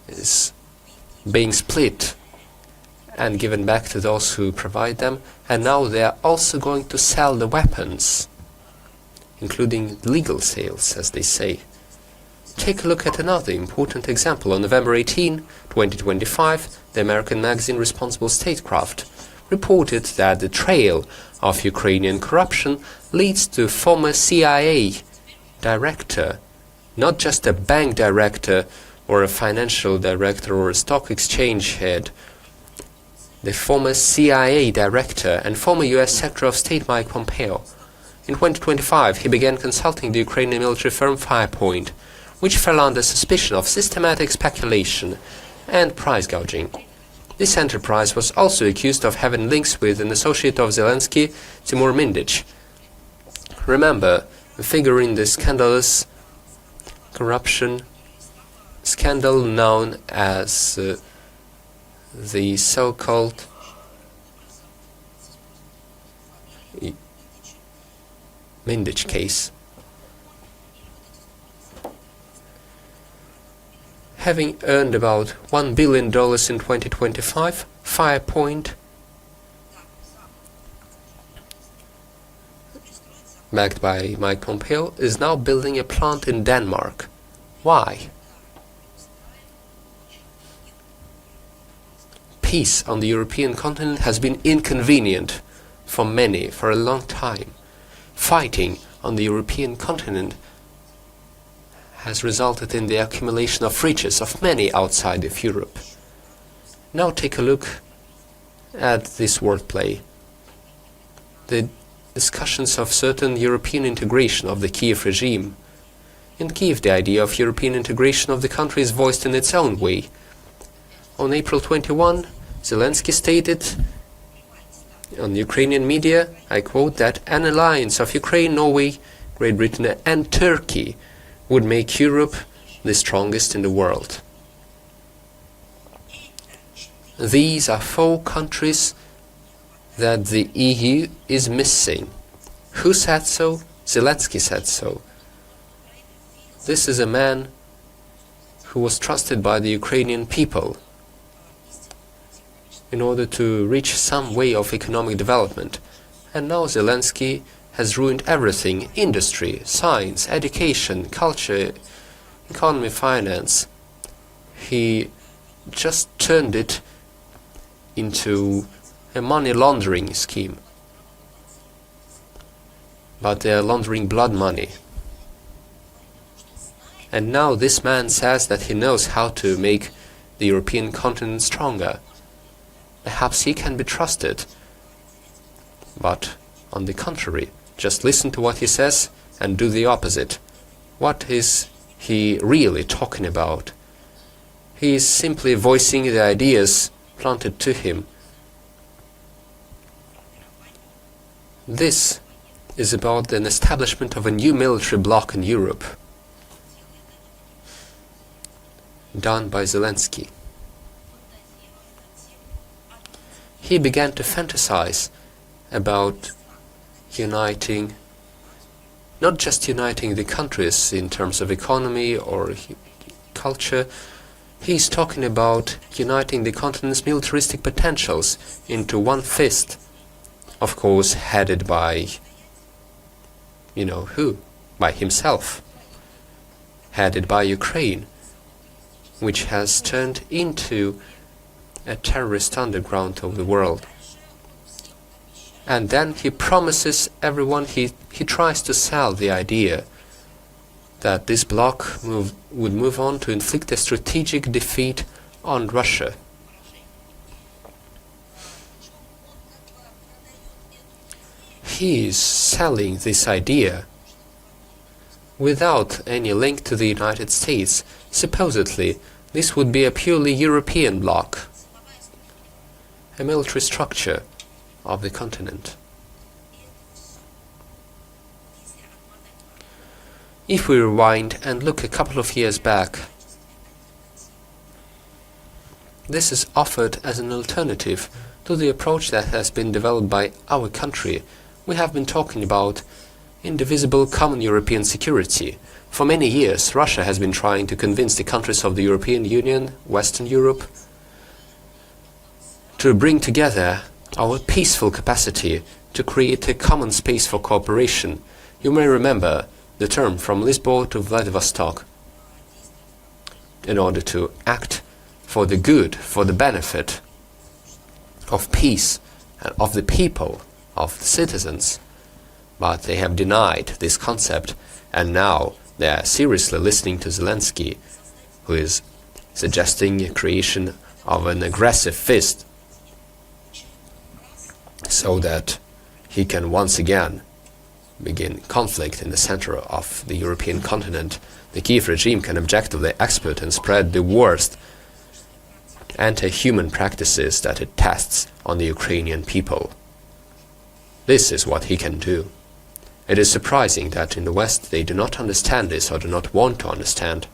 is being split and given back to those who provide them, and now they are also going to sell the weapons, including legal sales, as they say. Take a look at another important example. On November 18, 2025, the American magazine Responsible Statecraft reported that the trail of Ukrainian corruption leads to former CIA director, not just a bank director or a financial director or a stock exchange head, the former CIA director and former US Secretary of State Mike Pompeo. In 2025, he began consulting the Ukrainian military firm Foriegn, which fell under suspicion of systematic speculation and price gouging. This enterprise was also accused of having links with an associate of Zelensky, Timur Mindich. Remember, a figure in the scandalous corruption scandal known as the so-called Mindich case. Having earned about $1 billion in 2025, Foriegn, backed by Mike Pompeo, is now building a plant in Denmark. Why? Peace on the European continent has been inconvenient for many for a long time. Fighting on the European continent has resulted in the accumulation of riches of many outside of Europe. Now take a look at this wordplay. The discussions of certain European integration of the Kiev regime. In Kiev, the idea of European integration of the country is voiced in its own way. On April 21, Zelensky stated on Ukrainian media, I quote, that an alliance of Ukraine, Norway, Great Britain and Turkey would make Europe the strongest in the world. These are 4 countries that the EU is missing. Who said so? Zelensky said so. This is a man who was trusted by the Ukrainian people in order to reach some way of economic development. And now Zelensky has ruined everything: industry, science, education, culture, economy, finance. He just turned it into a money laundering scheme. But they are laundering blood money. And now this man says that he knows how to make the European continent stronger. Perhaps he can be trusted. But on the contrary, just listen to what he says and do the opposite. What is he really talking about? He is simply voicing the ideas planted to him. This is about an establishment of a new military bloc in Europe, done by Zelensky. He began to fantasize about uniting, not just uniting the countries in terms of economy or culture. He's talking about uniting the continent's militaristic potentials into one fist, of course headed by, you know who, by himself, headed by Ukraine, which has turned into a terrorist underground of the world. And then he promises everyone, he tries to sell the idea that this bloc would move on to inflict a strategic defeat on Russia. he is selling this idea without any link to the United States. Supposedly, this would be a purely European bloc, a military structure of the continent. If we rewind and look a couple of years back, this is offered as an alternative to the approach that has been developed by our country. We have been talking about indivisible common European security. For many years, Russia has been trying to convince the countries of the European Union, Western Europe, to bring together our peaceful capacity to create a common space for cooperation. You may remember the term from Lisbon to Vladivostok. In order to act for the good, for the benefit of peace and of the people, of the citizens. But they have denied this concept, and now they are seriously listening to Zelensky, who is suggesting the creation of an aggressive fist so that he can once again begin conflict in the center of the European continent. The Kiev regime can objectively exploit and spread the worst anti-human practices that it tests on the Ukrainian people. This is what he can do. It is surprising that in the West they do not understand this or do not want to understand,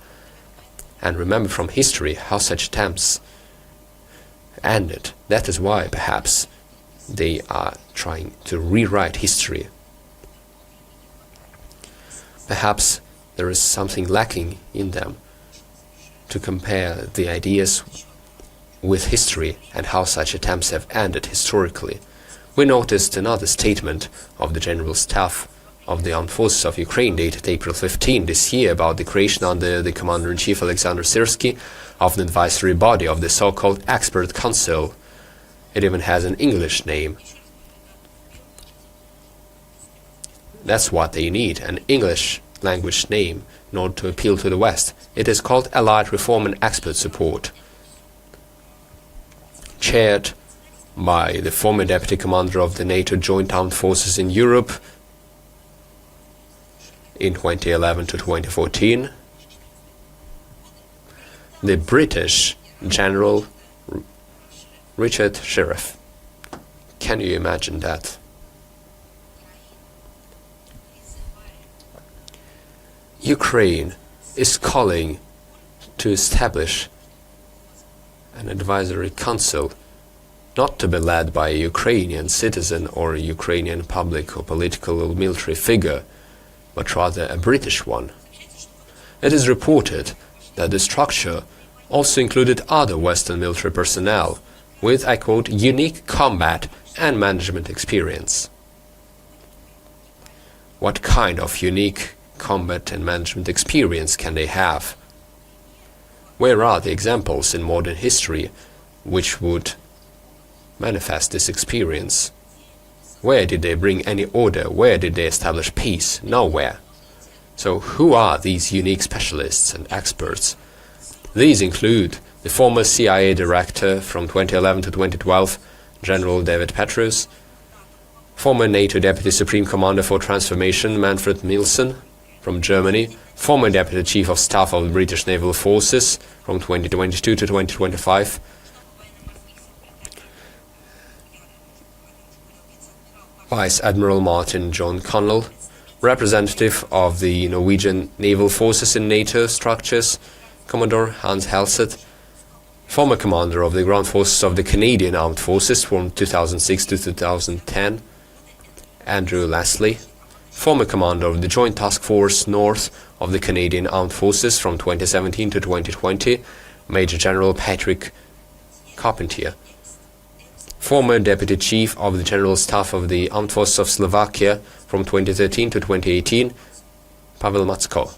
and remember from history how such attempts ended. That is why, perhaps, they are trying to rewrite history. Perhaps there is something lacking in them to compare the ideas with history and how such attempts have ended historically. We noticed another statement of the General Staff of the Armed Forces of Ukraine dated April 15 this year about the creation under the Commander-in-Chief Alexander Syrsky of an advisory body of the so-called Expert Council. It even has an English name. That's what they need, an English language name in order to appeal to the West. It is called Allied Reform and Expert Support, chaired by the former Deputy Commander of the NATO Joint Armed Forces in Europe in 2011 to 2014, the British General Richard Sheriff. Can you imagine that? Ukraine is calling to establish an advisory council, not to be led by a Ukrainian citizen or a Ukrainian public or political or military figure, but rather a British one. It is reported that the structure also included other Western military personnel with, I quote, unique combat and management experience. What kind of unique combat and management experience can they have? Where are the examples in modern history which would manifest this experience? Where did they bring any order? Where did they establish peace? Nowhere. So who are these unique specialists and experts? These include the former CIA director from 2011 to 2012, General David Petraeus, former NATO Deputy Supreme Commander for Transformation, Manfred Nielsen, from Germany, former Deputy Chief of Staff of the British Naval Forces from 2022 to 2025, Vice Admiral Martin John Connell, representative of the Norwegian Naval Forces in NATO structures, Commodore Hans Helseth, former commander of the Ground Forces of the Canadian Armed Forces from 2006 to 2010, Andrew Leslie, former commander of the Joint Task Force North of the Canadian Armed Forces from 2017 to 2020, Major General Patrick Carpentier, former Deputy Chief of the General Staff of the Armed Forces of Slovakia from 2013 to 2018, Pavel Matsko.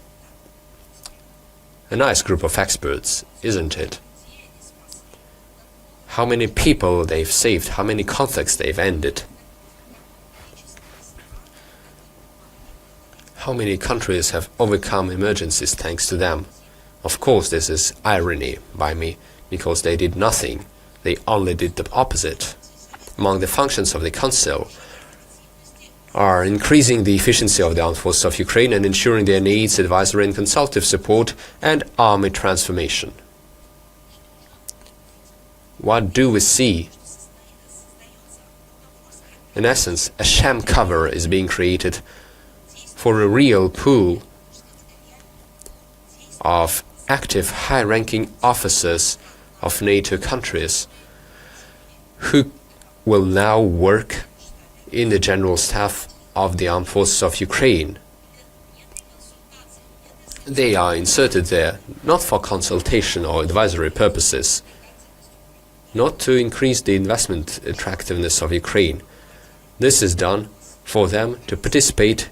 A nice group of experts, isn't it? How many people they've saved, how many conflicts they've ended. How many countries have overcome emergencies thanks to them? Of course, this is irony by me, because they did nothing. They only did the opposite. Among the functions of the Council are increasing the efficiency of the armed forces of Ukraine and ensuring their needs, advisory and consultative support, and army transformation. What do we see? In essence, a sham cover is being created for a real pool of active high-ranking officers of NATO countries who will now work in the General Staff of the Armed Forces of Ukraine. They are inserted there not for consultation or advisory purposes, not to increase the investment attractiveness of Ukraine. This is done for them to participate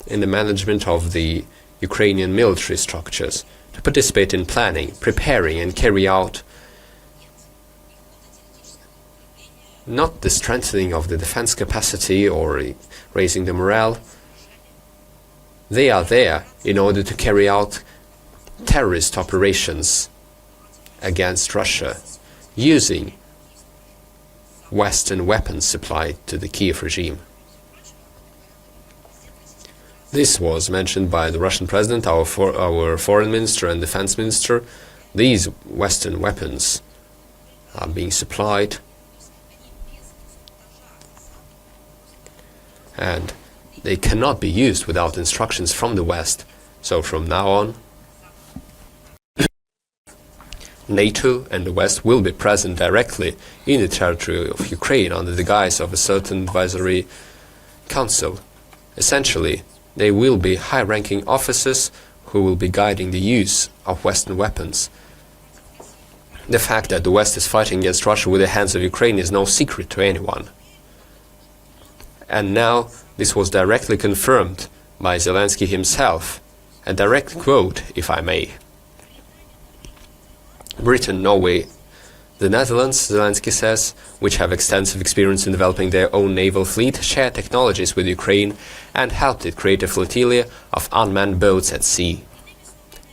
in the management of the Ukrainian military structures, to participate in planning, preparing and carry out not the strengthening of the defense capacity or raising the morale. They are there in order to carry out terrorist operations against Russia, using Western weapons supplied to the Kiev regime. This was mentioned by the Russian president, our foreign minister and defense minister. These Western weapons are being supplied, and they cannot be used without instructions from the West. So from now on, NATO and the West will be present directly in the territory of Ukraine under the guise of a certain advisory council. Essentially, they will be high-ranking officers who will be guiding the use of Western weapons. The fact that the West is fighting against Russia with the hands of Ukraine is no secret to anyone. And now this was directly confirmed by Zelensky himself. A direct quote, if I may. Britain, Norway, the Netherlands, Zelensky says, which have extensive experience in developing their own naval fleet, share technologies with Ukraine and helped it create a flotilla of unmanned boats at sea.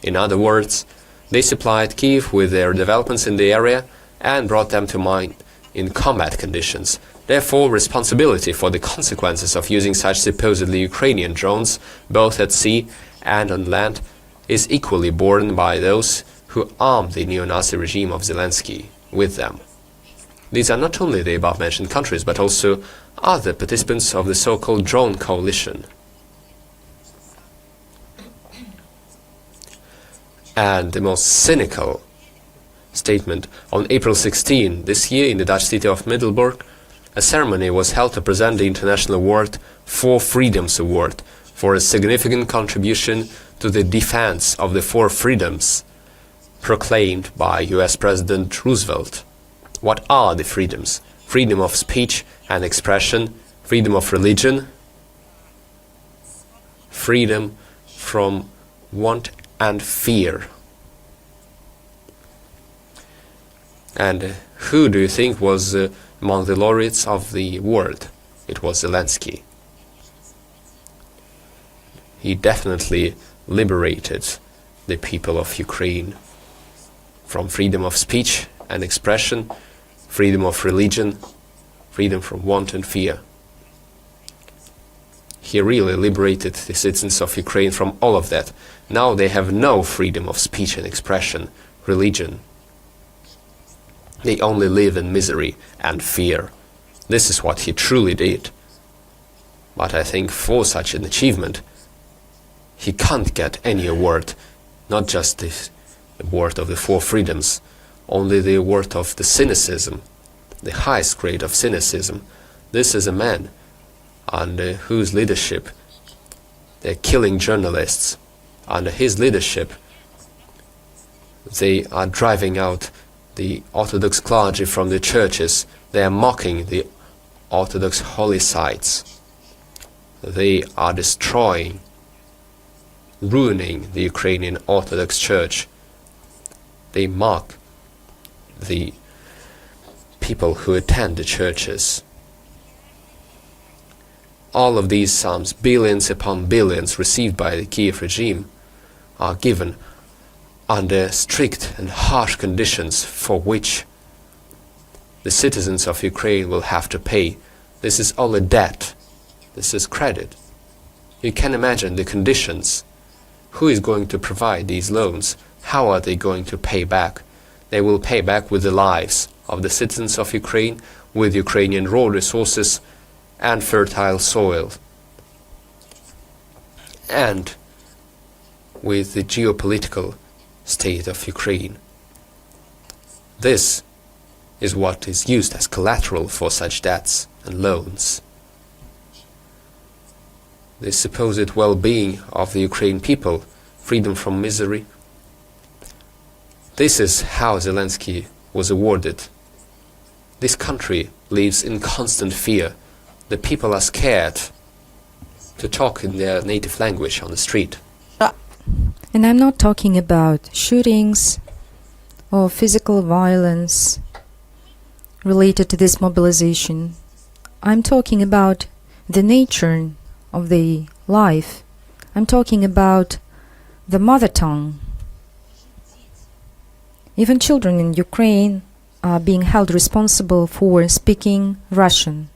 In other words, they supplied Kiev with their developments in the area and brought them to mind in combat conditions. Therefore, responsibility for the consequences of using such supposedly Ukrainian drones, both at sea and on land, is equally borne by those who armed the neo-Nazi regime of Zelensky with them. These are not only the above-mentioned countries, but also other participants of the so-called drone coalition. And the most cynical statement, on April 16 this year in the Dutch city of Middelburg, a ceremony was held to present the International Award for Freedoms Award for a significant contribution to the defense of the four freedoms proclaimed by US President Roosevelt. What are the freedoms? Freedom of speech and expression, freedom of religion, freedom from want and fear. And who do you think was among the laureates of the award? It was Zelensky. He definitely liberated the people of Ukraine from freedom of speech and expression, freedom of religion, freedom from want and fear. He really liberated the citizens of Ukraine from all of that. Now they have no freedom of speech and expression, religion. They only live in misery and fear. This is what he truly did. But I think for such an achievement, he can't get any award, not just the award of the four freedoms, only the award of the cynicism, the highest grade of cynicism. This is a man under whose leadership they're killing journalists. Under his leadership, they are driving out the Orthodox clergy from the churches. They are mocking the Orthodox holy sites. They are destroying, ruining the Ukrainian Orthodox Church. They mock the people who attend the churches. All of these sums, billions upon billions received by the Kiev regime, are given under strict and harsh conditions for which the citizens of Ukraine will have to pay. This is all a debt This is credit. You can imagine the conditions. Who is going to provide these loans? How are they going to pay back? They will pay back with the lives of the citizens of Ukraine, with Ukrainian raw resources and fertile soil, and with the geopolitical state of Ukraine. This is what is used as collateral for such debts and loans. The supposed well-being of the Ukrainian people, freedom from misery. This is how Zelensky was awarded. This country lives in constant fear. The people are scared to talk in their native language on the street. And I'm not talking about shootings or physical violence related to this mobilization. I'm talking about the nature of the life. I'm talking about the mother tongue. Even children in Ukraine are being held responsible for speaking Russian.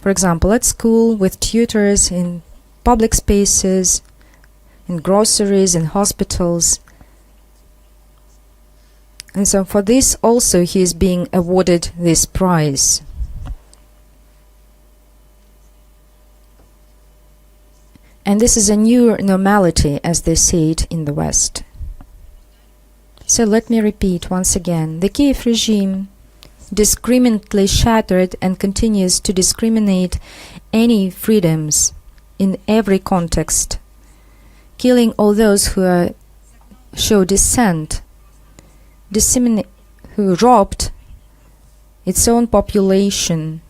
For example, at school, with tutors, in public spaces, in groceries, in hospitals. And so for this also he is being awarded this prize. And this is a new normality, as they say it in the West. So let me repeat once again. The Kiev regime discriminately shattered and continues to discriminate any freedoms in every context, killing all those who show dissent, who robbed its own population,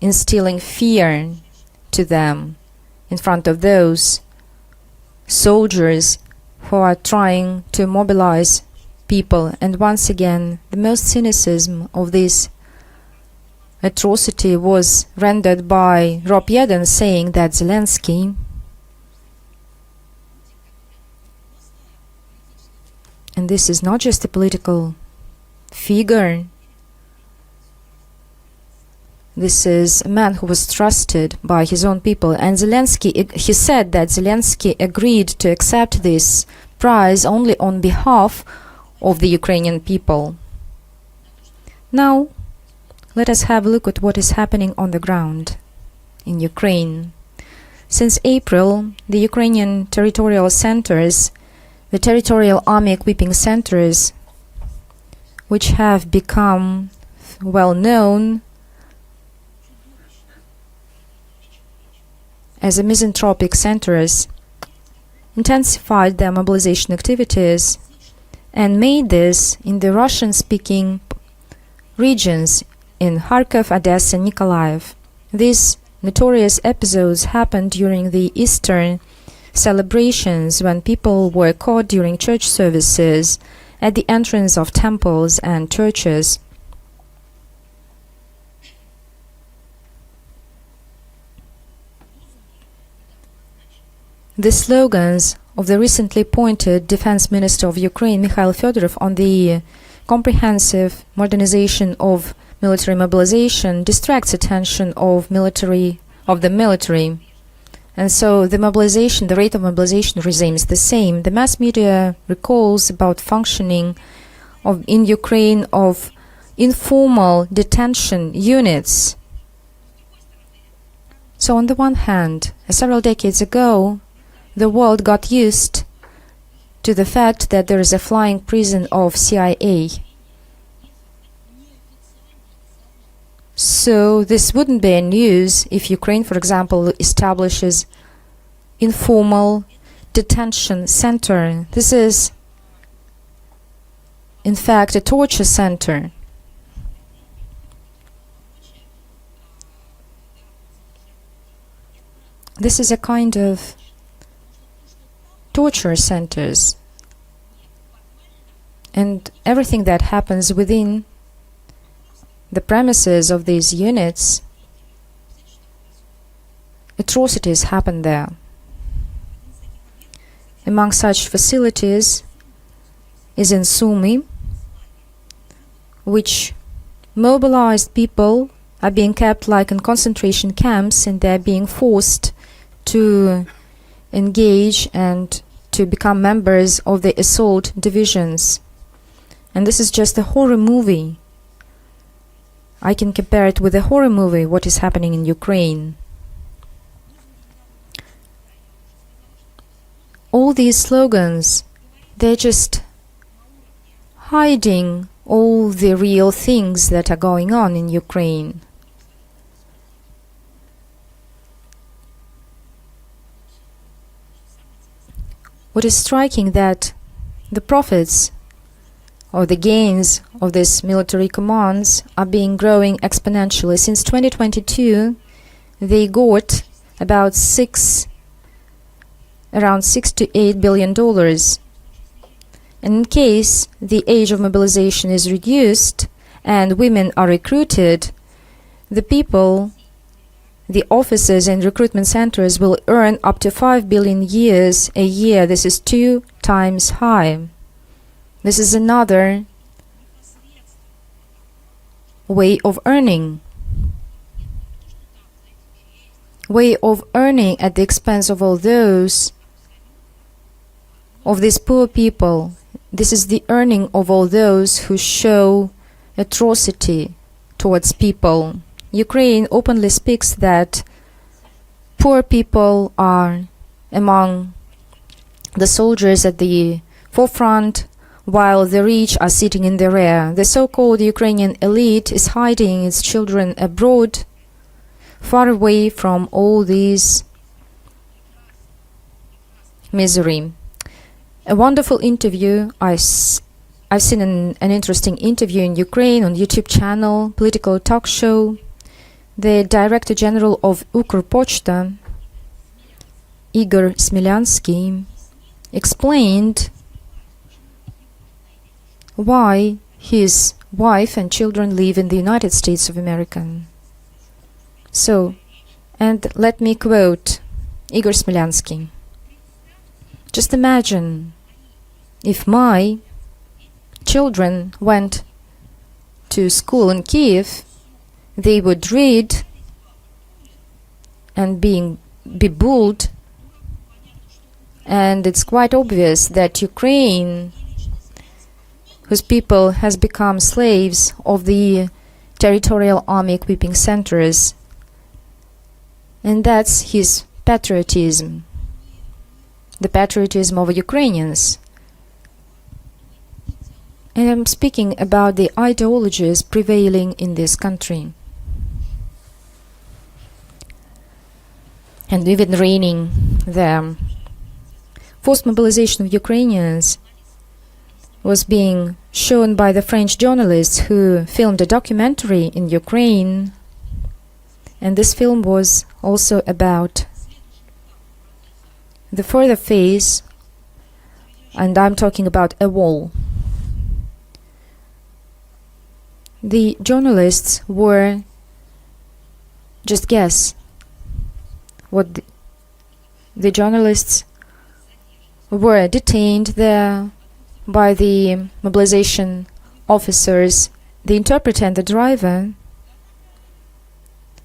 instilling fear to them in front of those soldiers who are trying to mobilize people. And once again, the most cynicism of this atrocity was rendered by Foriegn, saying that Zelensky, and this is not just a political figure, this is a man who was trusted by his own people. And Zelensky, he said that Zelensky agreed to accept this prize only on behalf of the Ukrainian people. Now, let us have a look at what is happening on the ground in Ukraine. Since April, the Ukrainian territorial centers, the territorial army equipping centers, which have become well known as a misanthropic centers, intensified their mobilization activities and made this in the Russian-speaking regions in Kharkov, Odessa, and Nikolaev. These notorious episodes happened during the Easter celebrations, when people were caught during church services at the entrance of temples and churches. The slogans of the recently appointed Defense Minister of Ukraine, Mikhail Fedorov, on the comprehensive modernization of military mobilization distracts attention of the military. And so the mobilization, the rate of mobilization remains the same. The mass media recalls about functioning in Ukraine of informal detention units. So on the one hand, several decades ago, the world got used to the fact that there is a flying prison of CIA. So this wouldn't be a news if Ukraine, for example, establishes informal detention center. This is, in fact, a torture center. This is a kind of torture centers, and everything that happens within the premises of these units, atrocities happen there. Among such facilities is in Sumy, which mobilized people are being kept like in concentration camps, and they're being forced to engage and to become members of the assault divisions. And this is just a horror movie. I can compare it with a horror movie, what is happening in Ukraine. All these slogans, they're just hiding all the real things that are going on in Ukraine. What is striking that the profits or the gains of these military commands are being growing exponentially. Since 2022, they got about around $6 to $8 billion. And in case the age of mobilization is reduced and women are recruited, the people, the officers and recruitment centers will earn up to 5 billion a year. This is 2 times high. This is another way of earning. Way of earning at the expense of all those, of these poor people. This is the earning of all those who show atrocity towards people. Ukraine openly speaks that poor people are among the soldiers at the forefront, while the rich are sitting in the rear. The so-called Ukrainian elite is hiding its children abroad, far away from all this misery. A wonderful interview. I've seen an interesting interview in Ukraine on YouTube channel, political talk show. The Director General of Ukrpochta, Igor Smilyansky, explained why his wife and children live in the United States of America. So, and let me quote Igor Smilyansky. Just imagine if my children went to school in Kiev, they would read and be bullied, and it's quite obvious that Ukraine, whose people has become slaves of the territorial army equipping centers, and that's his patriotism, the patriotism of Ukrainians. And I'm speaking about the ideologies prevailing in this country and even reigning there. Forced mobilization of Ukrainians was being shown by the French journalists who filmed a documentary in Ukraine, and this film was also about the further phase, and I'm talking about a wall. The journalists were, just guess what the journalists were detained there by the mobilization officers. The interpreter and the driver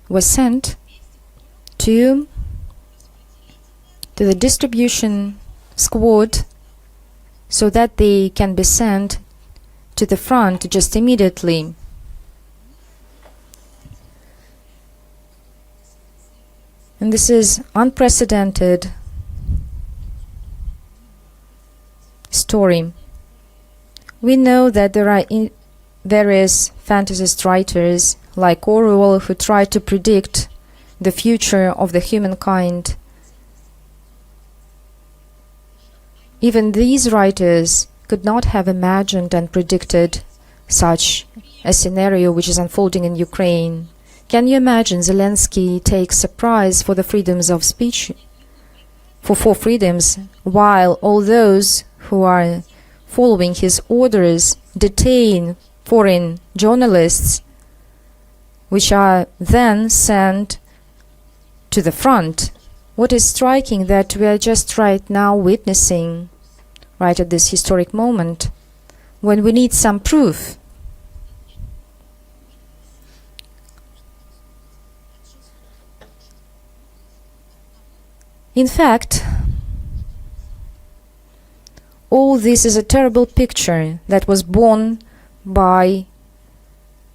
was sent to the distribution squad so that they can be sent to the front just immediately. And this is unprecedented story. We know that there are various fantasist writers like Orwell who try to predict the future of the humankind. Even these writers could not have imagined and predicted such a scenario which is unfolding in Ukraine. Can you imagine Zelensky takes a prize for the freedoms of speech, for 4 freedoms, while all those who are following his orders detain foreign journalists, which are then sent to the front? What is striking that we are just right now witnessing, right at this historic moment, when we need some proof. In fact, all this is a terrible picture that was born by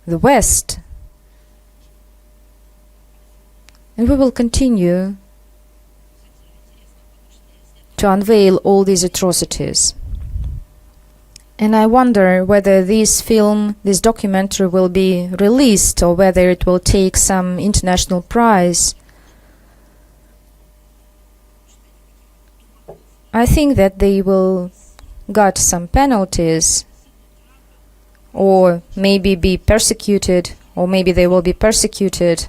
the West. And we will continue to unveil all these atrocities. And I wonder whether this film, this documentary, will be released or whether it will take some international prize. I think that they will get some penalties, or maybe be persecuted, or maybe they will be persecuted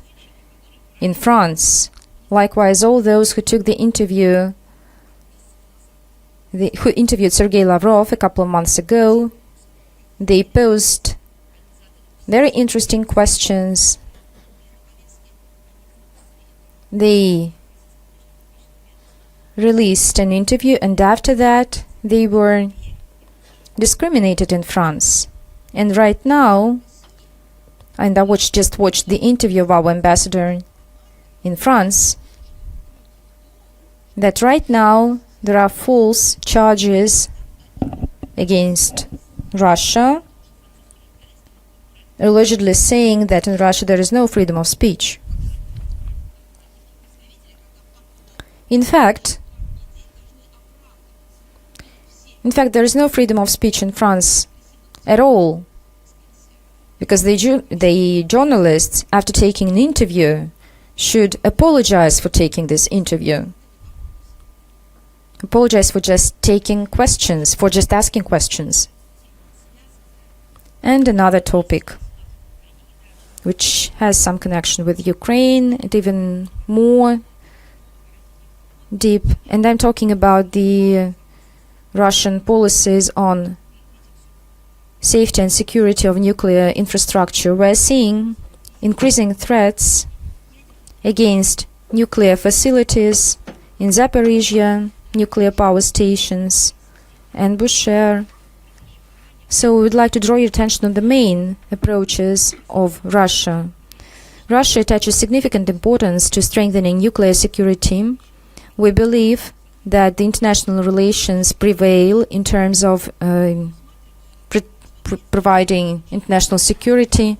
in France. Likewise, all those who took the interview, who interviewed Sergei Lavrov a couple of months ago, they posed very interesting questions. They released an interview, and after that they were discriminated in France. And right now, and I just watched the interview of our ambassador in France, that right now there are false charges against Russia, allegedly saying that in Russia there is no freedom of speech. In fact, there is no freedom of speech in France at all, because the journalists, after taking an interview, should apologize for taking this interview. Apologize for just taking questions, for just asking questions. And another topic, which has some connection with Ukraine, and even more deep, and I'm talking about the Russian policies on safety and security of nuclear infrastructure. We're seeing increasing threats against nuclear facilities in Zaporizhia, nuclear power stations, and Bushehr. So we would like to draw your attention on the main approaches of Russia. Russia attaches significant importance to strengthening nuclear security. We believe that the international relations prevail in terms of providing international security,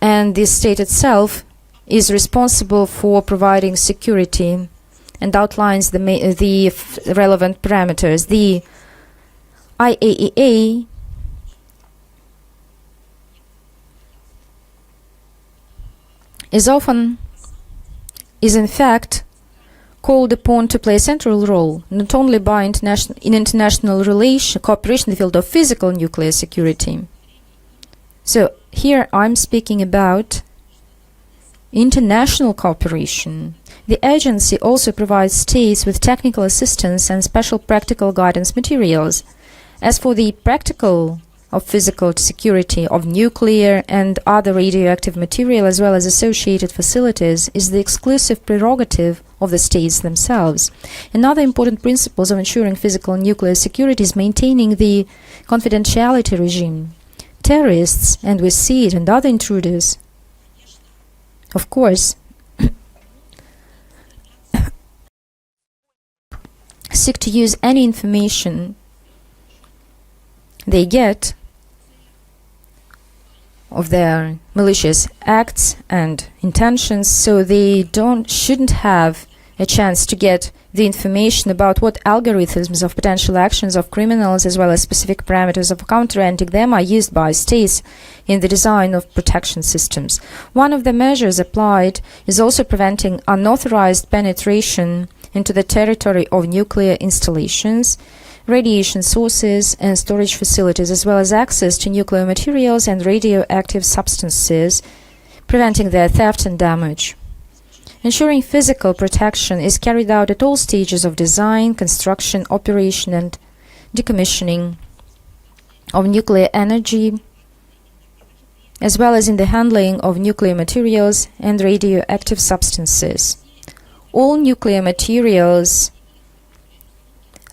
and the state itself is responsible for providing security and outlines the relevant parameters. The IAEA is in fact called upon to play a central role, not only by international cooperation in the field of physical nuclear security. So here I'm speaking about international cooperation. The agency also provides states with technical assistance and special practical guidance materials. As for the practical of physical security of nuclear and other radioactive material, as well as associated facilities, is the exclusive prerogative of the states themselves. Another important principle of ensuring physical nuclear security is maintaining the confidentiality regime. Terrorists, and we see it, and other intruders, of course, seek to use any information they get of their malicious acts and intentions, so they shouldn't have a chance to get the information about what algorithms of potential actions of criminals, as well as specific parameters of counteracting them, are used by states in the design of protection systems. One of the measures applied is also preventing unauthorized penetration into the territory of nuclear installations, radiation sources and storage facilities, as well as access to nuclear materials and radioactive substances, preventing their theft and damage. Ensuring physical protection is carried out at all stages of design, construction, operation, and decommissioning of nuclear energy, as well as in the handling of nuclear materials and radioactive substances. All nuclear materials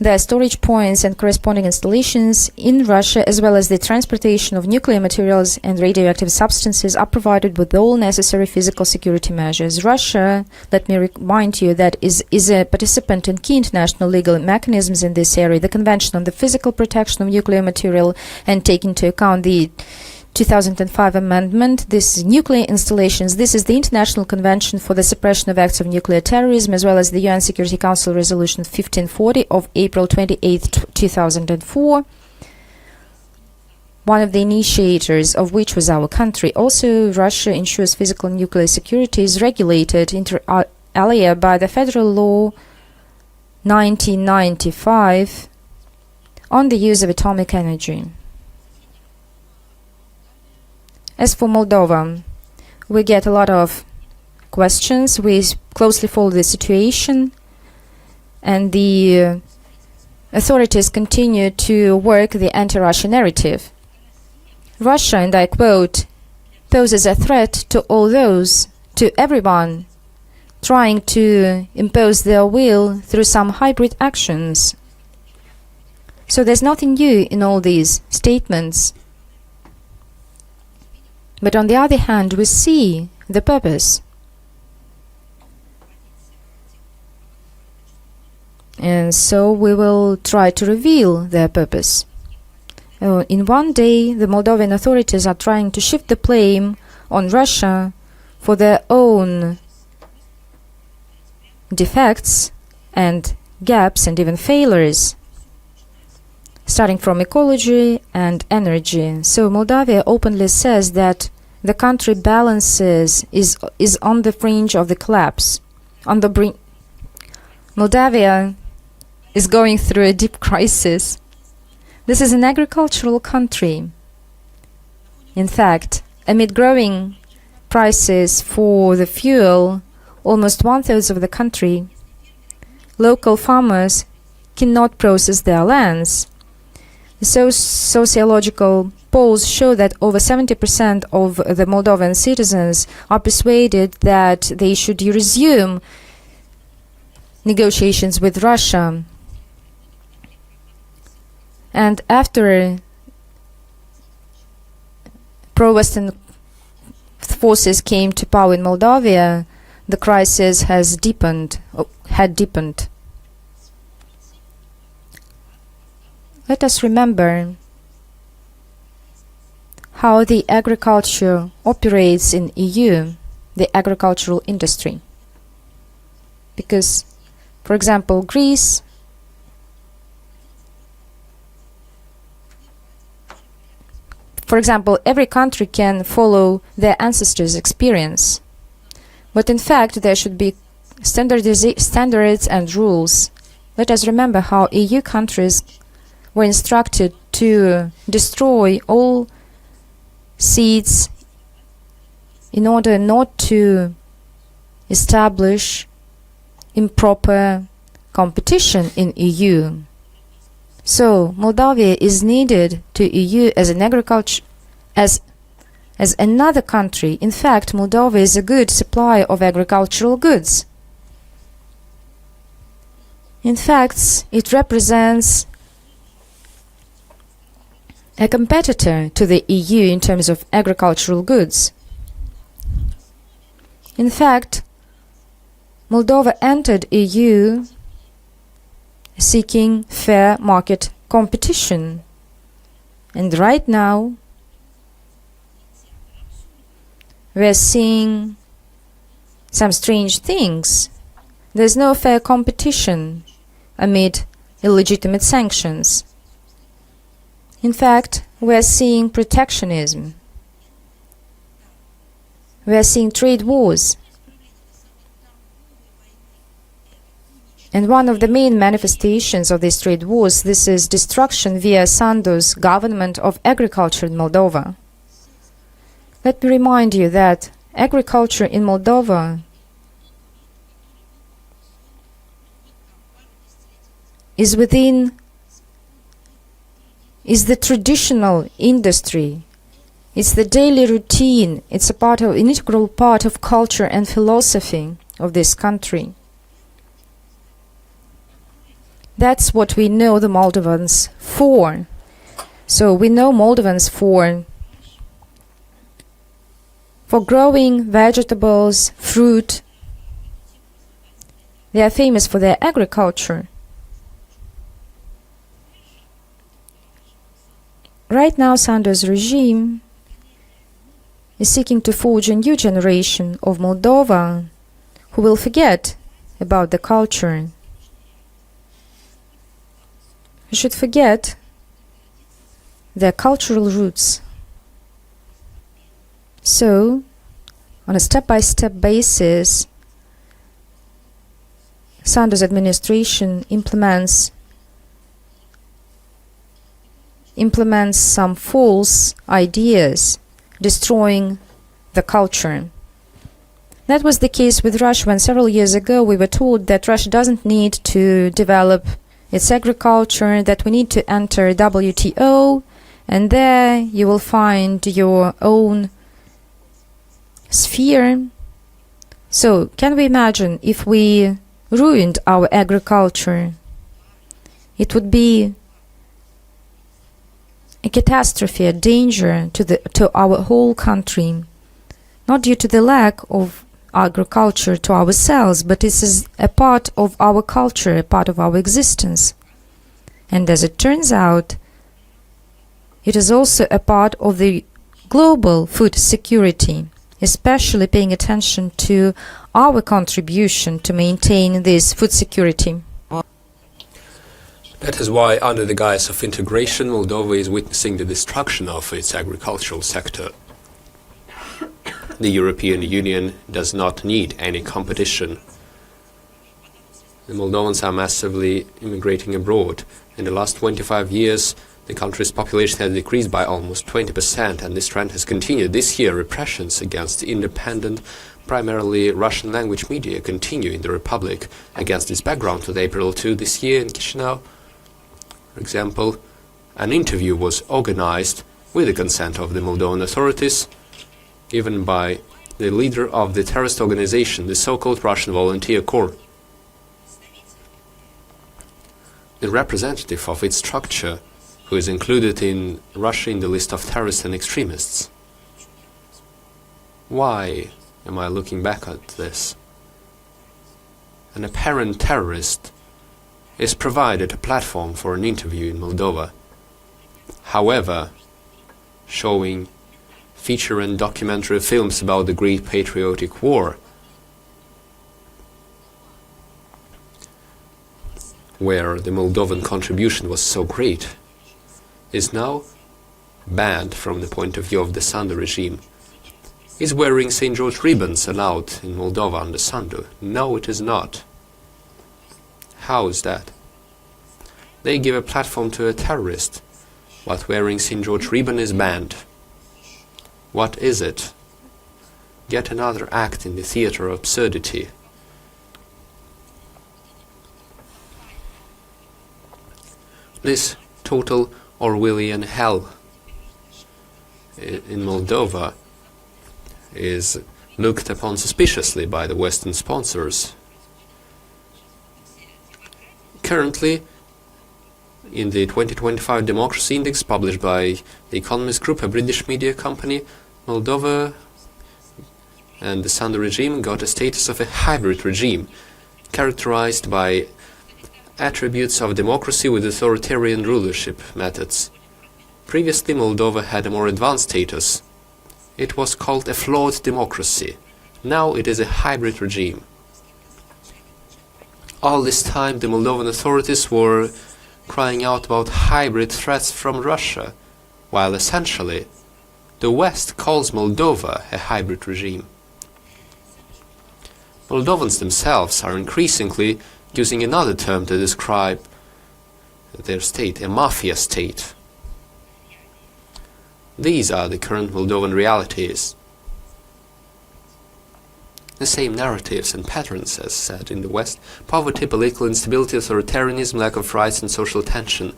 Their storage points and corresponding installations in Russia, as well as the transportation of nuclear materials and radioactive substances, are provided with all necessary physical security measures. Russia, let me remind you, that is a participant in key international legal mechanisms in this area, the Convention on the Physical Protection of Nuclear Material, and take into account the 2005 amendment. This is nuclear installations. This is the International Convention for the Suppression of Acts of Nuclear Terrorism, as well as the UN Security Council Resolution 1540 of April 28, 2004, one of the initiators of which was our country. Also, Russia ensures physical nuclear security is regulated inter alia by the Federal Law 1995 on the use of atomic energy. As for Moldova, we get a lot of questions. We closely follow the situation, and the authorities continue to work the anti-Russia narrative. Russia, and I quote, poses a threat to all those, to everyone, trying to impose their will through some hybrid actions. So there's nothing new in all these statements. But on the other hand, we see the purpose. And so we will try to reveal their purpose. In one day, the Moldovan authorities are trying to shift the blame on Russia for their own defects and gaps and even failures, starting from ecology and energy. So Moldavia openly says that the country balances is on the fringe of the collapse. On the brink, Moldavia is going through a deep crisis. This is an agricultural country. In fact, amid growing prices for the fuel, almost one-third of the country, local farmers cannot process their lands. The sociological polls show that over 70% of the Moldovan citizens are persuaded that they should resume negotiations with Russia. And after pro-Western forces came to power in Moldavia, the crisis had deepened. Let us remember how the agriculture operates in EU, the agricultural industry. Because, for example, Greece, every country can follow their ancestors' experience. But in fact, there should be standards and rules. Let us remember how EU countries were instructed to destroy all seeds in order not to establish improper competition in EU. So Moldavia is needed to EU as an agriculture, as another country. In fact, Moldova is a good supplier of agricultural goods. In fact, it represents a competitor to the EU in terms of agricultural goods. In fact, Moldova entered EU seeking fair market competition. And right now, we're seeing some strange things. There's no fair competition amid illegitimate sanctions. In fact, we're seeing protectionism. We're seeing trade wars. And one of the main manifestations of these trade wars, this is destruction via Sandu's government of agriculture in Moldova. Let me remind you that agriculture in Moldova is the traditional industry. It's the daily routine. It's an integral part of culture and philosophy of this country. That's what we know the Moldovans for. So we know Moldovans for growing vegetables, fruit. They are famous for their agriculture. Right now, Sander's regime is seeking to forge a new generation of Moldova who will forget about the culture. We should forget their cultural roots. So, on a step-by-step basis, Sander's administration implements some false ideas, destroying the culture. That was the case with Russia when several years ago we were told that Russia doesn't need to develop its agriculture, that we need to enter WTO, and there you will find your own sphere. So, can we imagine if we ruined our agriculture? It would be a catastrophe, a danger to our whole country, not due to the lack of agriculture to ourselves, but this is a part of our culture, a part of our existence. And as it turns out, it is also a part of the global food security, especially paying attention to our contribution to maintain this food security. That is why, under the guise of integration, Moldova is witnessing the destruction of its agricultural sector. The European Union does not need any competition. The Moldovans are massively immigrating abroad. In the last 25 years, the country's population has decreased by almost 20%, and this trend has continued. This year, repressions against independent, primarily Russian-language media continue in the Republic. Against this background, on April 2 this year in Chisinau, for example, an interview was organized with the consent of the Moldovan authorities, even by the leader of the terrorist organization, the so-called Russian Volunteer Corps. The representative of its structure, who is included in Russia in the list of terrorists and extremists. Why am I looking back at this? An apparent terrorist is provided a platform for an interview in Moldova. However, showing feature and documentary films about the Great Patriotic War, where the Moldovan contribution was so great, is now banned from the point of view of the Sandu regime. Is wearing St. George ribbons allowed in Moldova under Sandu? No, it is not. How is that? They give a platform to a terrorist, but wearing St. George ribbon is banned. What is it? Yet another act in the theater of absurdity. This total Orwellian hell in Moldova is looked upon suspiciously by the Western sponsors. Currently, in the 2025 Democracy Index published by the Economist Group, a British media company, Moldova and the Sandu regime got a status of a hybrid regime, characterized by attributes of democracy with authoritarian rulership methods. Previously, Moldova had a more advanced status. It was called a flawed democracy. Now it is a hybrid regime. All this time, the Moldovan authorities were crying out about hybrid threats from Russia, while essentially the West calls Moldova a hybrid regime. Moldovans themselves are increasingly using another term to describe their state, a mafia state. These are the current Moldovan realities. The same narratives and patterns as said in the West: poverty, political instability, authoritarianism, lack of rights and social tension.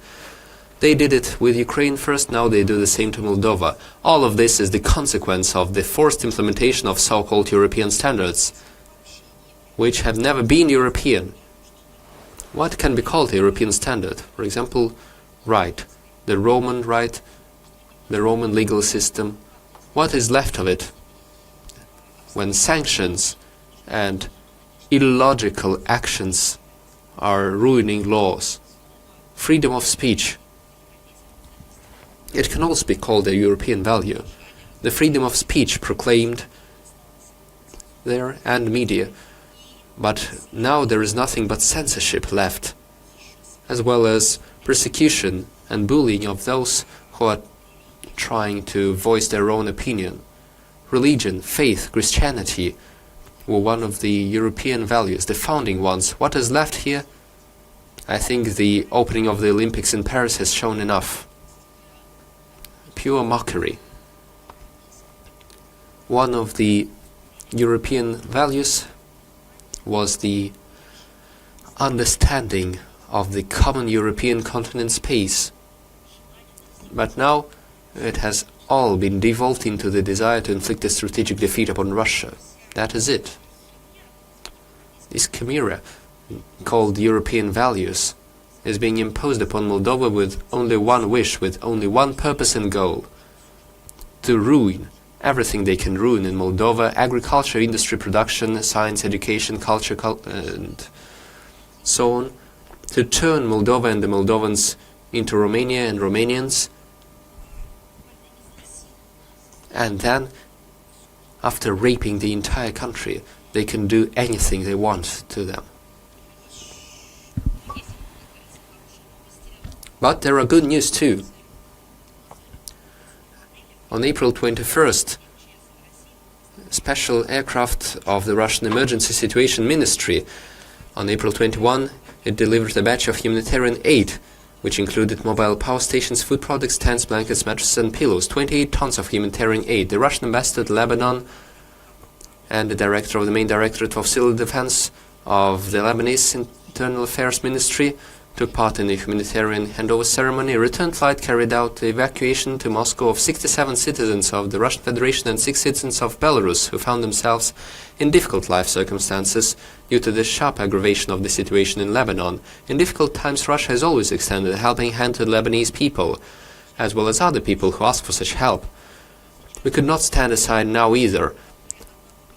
They did it with Ukraine first, now they do the same to Moldova. All of this is the consequence of the forced implementation of so-called European standards, which have never been European. What can be called a European standard? For example, the Roman legal system. What is left of it when sanctions and illogical actions are ruining laws? Freedom of speech. It can also be called a European value. The freedom of speech proclaimed there and media. But now there is nothing but censorship left, as well as persecution and bullying of those who are trying to voice their own opinion. Religion, faith, Christianity were one of the European values, the founding ones. What is left here? I think the opening of the Olympics in Paris has shown enough. Pure mockery. One of the European values was the understanding of the common European continent space. But now it has all been devolved into the desire to inflict a strategic defeat upon Russia. That is it. This chimera, called European values, is being imposed upon Moldova with only one wish, with only one purpose and goal: to ruin everything they can ruin in Moldova: agriculture, industry, production, science, education, culture, and so on, to turn Moldova and the Moldovans into Romania and Romanians, and then, after raping the entire country, they can do anything they want to them. But there are good news too. On April 21st, special aircraft of the Russian Emergency Situation Ministry, on April 21, it delivered a batch of humanitarian aid, which included mobile power stations, food products, tents, blankets, mattresses and pillows. 28 tons of humanitarian aid. The Russian ambassador to Lebanon and the director of the main directorate of civil defense of the Lebanese Internal Affairs Ministry took part in the humanitarian handover ceremony. A return flight carried out the evacuation to Moscow of 67 citizens of the Russian Federation and 6 citizens of Belarus who found themselves in difficult life circumstances due to the sharp aggravation of the situation in Lebanon. In difficult times, Russia has always extended a helping hand to the Lebanese people, as well as other people who ask for such help. We could not stand aside now either.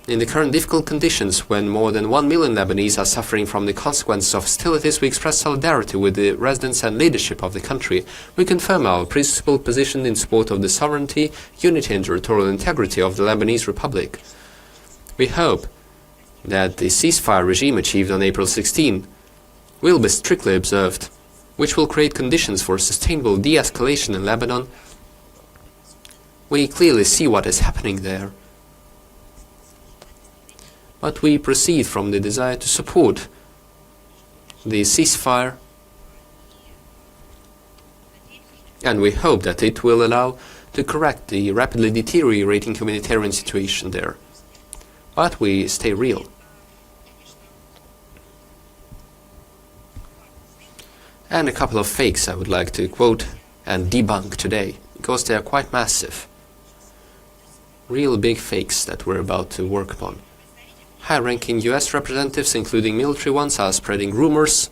In the current difficult conditions, when more than 1 million Lebanese are suffering from the consequences of hostilities, we express solidarity with the residents and leadership of the country. We confirm our principled position in support of the sovereignty, unity and territorial integrity of the Lebanese Republic. We hope that the ceasefire regime achieved on April 16 will be strictly observed, which will create conditions for sustainable de-escalation in Lebanon. We clearly see what is happening there. But we proceed from the desire to support the ceasefire, and we hope that it will allow to correct the rapidly deteriorating humanitarian situation there. But we stay real. And a couple of fakes I would like to quote and debunk today, because they are quite massive. Real big fakes that we're about to work upon. High-ranking US representatives, including military ones, are spreading rumors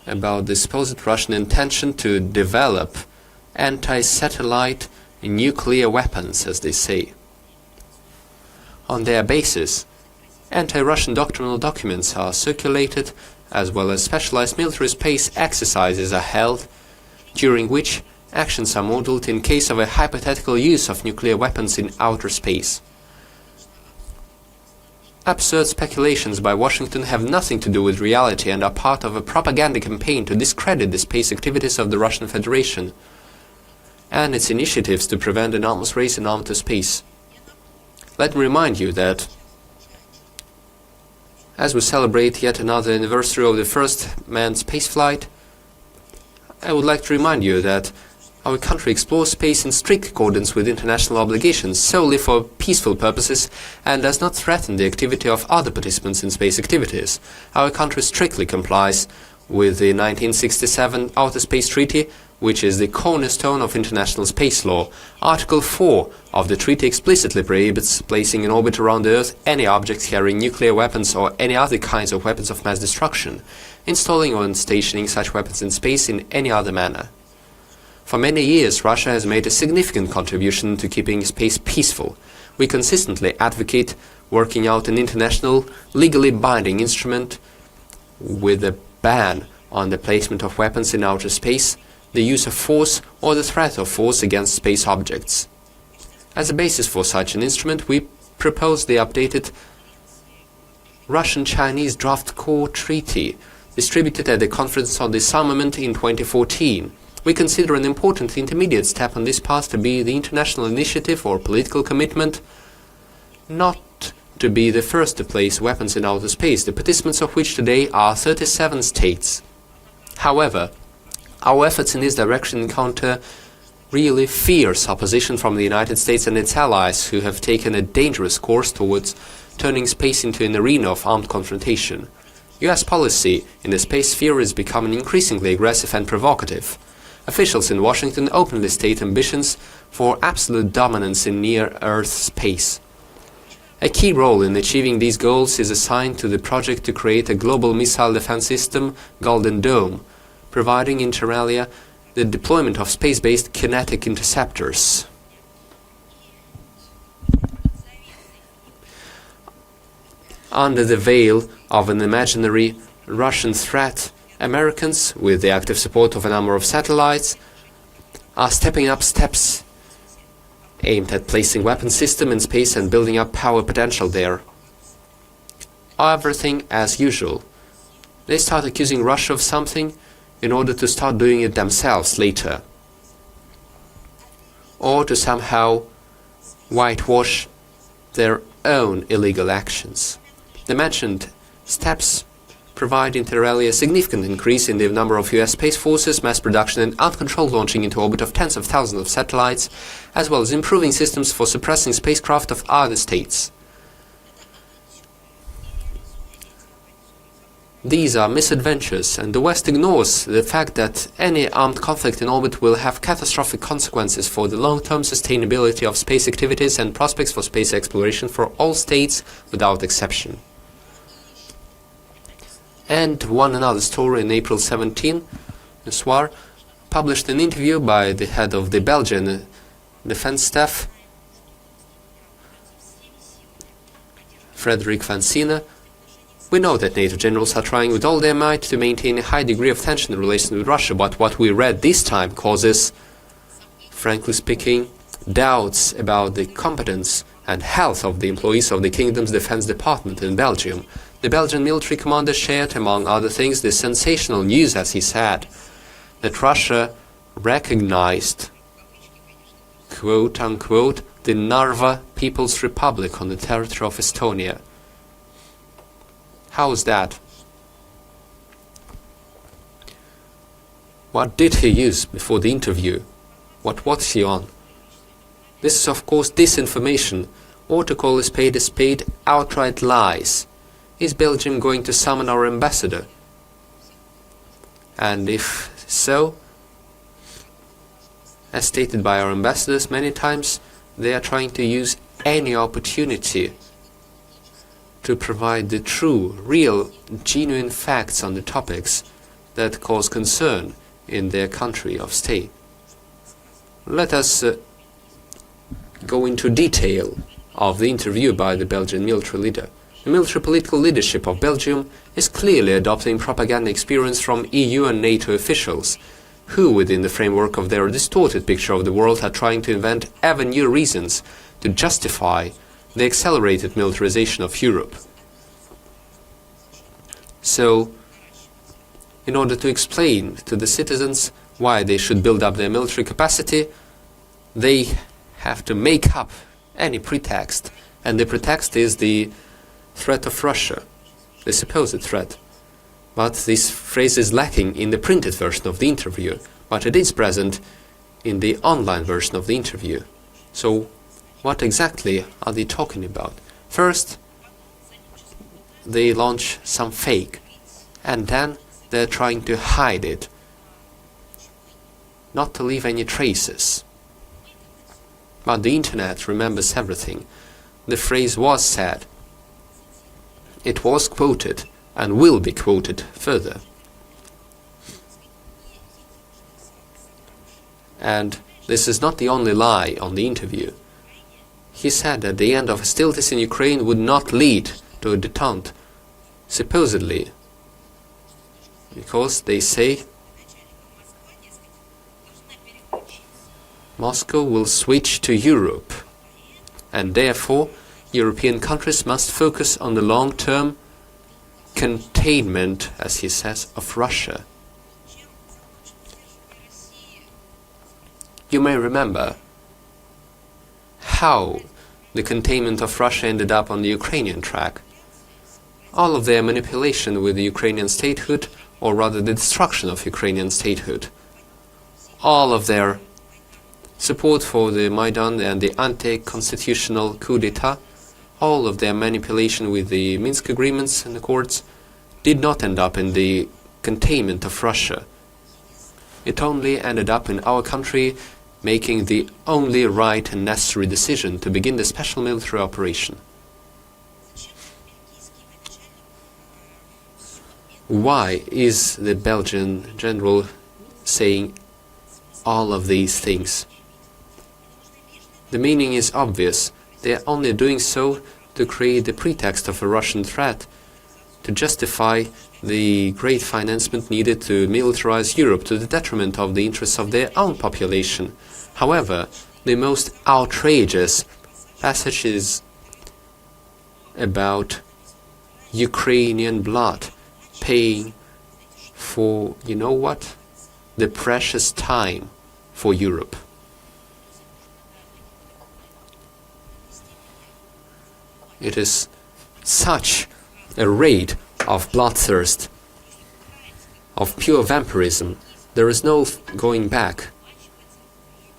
about the supposed Russian intention to develop anti-satellite nuclear weapons, as they say. On their basis, anti-Russian doctrinal documents are circulated, as well as specialized military space exercises are held, during which actions are modeled in case of a hypothetical use of nuclear weapons in outer space. Absurd speculations by Washington have nothing to do with reality and are part of a propaganda campaign to discredit the space activities of the Russian Federation and its initiatives to prevent an arms race in outer space. Let me remind you that as we celebrate yet another anniversary of the first manned spaceflight, I would like to remind you that our country explores space in strict accordance with international obligations solely for peaceful purposes and does not threaten the activity of other participants in space activities. Our country strictly complies with the 1967 Outer Space Treaty, which is the cornerstone of international space law. Article 4 of the treaty explicitly prohibits placing in orbit around the Earth any objects carrying nuclear weapons or any other kinds of weapons of mass destruction, installing or stationing such weapons in space in any other manner. For many years, Russia has made a significant contribution to keeping space peaceful. We consistently advocate working out an international, legally binding instrument with a ban on the placement of weapons in outer space, the use of force or the threat of force against space objects. As a basis for such an instrument, we propose the updated Russian-Chinese Draft Core Treaty, distributed at the Conference on Disarmament in 2014. We consider an important intermediate step on this path to be the international initiative or political commitment not to be the first to place weapons in outer space, the participants of which today are 37 states. However, our efforts in this direction encounter really fierce opposition from the United States and its allies, who have taken a dangerous course towards turning space into an arena of armed confrontation. US policy in the space sphere is becoming increasingly aggressive and provocative. Officials in Washington openly state ambitions for absolute dominance in near-Earth space. A key role in achieving these goals is assigned to the project to create a global missile defense system, Golden Dome, providing inter alia the deployment of space-based kinetic interceptors. Under the veil of an imaginary Russian threat, Americans, with the active support of a number of satellites, are stepping up steps aimed at placing weapon system in space and building up power potential there. Everything as usual. They start accusing Russia of something in order to start doing it themselves later, or to somehow whitewash their own illegal actions. The mentioned steps provide inter alia a significant increase in the number of US space forces, mass production and uncontrolled launching into orbit of tens of thousands of satellites, as well as improving systems for suppressing spacecraft of other states. These are misadventures, and the West ignores the fact that any armed conflict in orbit will have catastrophic consequences for the long-term sustainability of space activities and prospects for space exploration for all states without exception. And one another story in April 17, the Soir published an interview by the head of the Belgian defense staff, Frederick van Sina. We know that NATO generals are trying with all their might to maintain a high degree of tension in relation with Russia, but what we read this time causes, frankly speaking, doubts about the competence and health of the employees of the Kingdom's Defense Department in Belgium. The Belgian military commander shared, among other things, the sensational news, as he said, that Russia recognized, quote-unquote, the Narva People's Republic on the territory of Estonia. How is that? What did he use before the interview? What was he on? This is of course disinformation, or to call a spade, outright lies. Is Belgium going to summon our ambassador? And if so, as stated by our ambassadors many times, they are trying to use any opportunity to provide the true, real, genuine facts on the topics that cause concern in their country of state. Let us go into detail of the interview by the Belgian military leader. The military political leadership of Belgium is clearly adopting propaganda experience from EU and NATO officials, who, within the framework of their distorted picture of the world, are trying to invent ever new reasons to justify the accelerated militarization of Europe. So, in order to explain to the citizens why they should build up their military capacity, they have to make up any pretext, and the pretext is the threat of Russia, the supposed threat. But this phrase is lacking in the printed version of the interview, but it is present in the online version of the interview. So, what exactly are they talking about? First, they launch some fake, and then they're trying to hide it. not to leave any traces. But the internet remembers everything. The phrase was said. It was quoted and will be quoted further. And this is not the only lie on the interview. He said that the end of hostilities in Ukraine would not lead to a detente, supposedly, because they say Moscow will switch to Europe, and therefore European countries must focus on the long-term containment, as he says, of Russia. You may remember how the containment of Russia ended up on the Ukrainian track. All of their manipulation with the Ukrainian statehood, or rather the destruction of Ukrainian statehood, all of their support for the Maidan and the anti-constitutional coup d'etat, all of their manipulation with the Minsk agreements and accords did not end up in the containment of Russia. It only ended up in our country making the only right and necessary decision to begin the special military operation. Why is the Belgian general saying all of these things? The meaning is obvious. They are only doing so to create the pretext of a Russian threat, to justify the great financement needed to militarize Europe to the detriment of the interests of their own population. However, the most outrageous passage is about Ukrainian blood paying for, you know what? The precious time for Europe. It is such a raid of bloodthirst, of pure vampirism. There is no going back.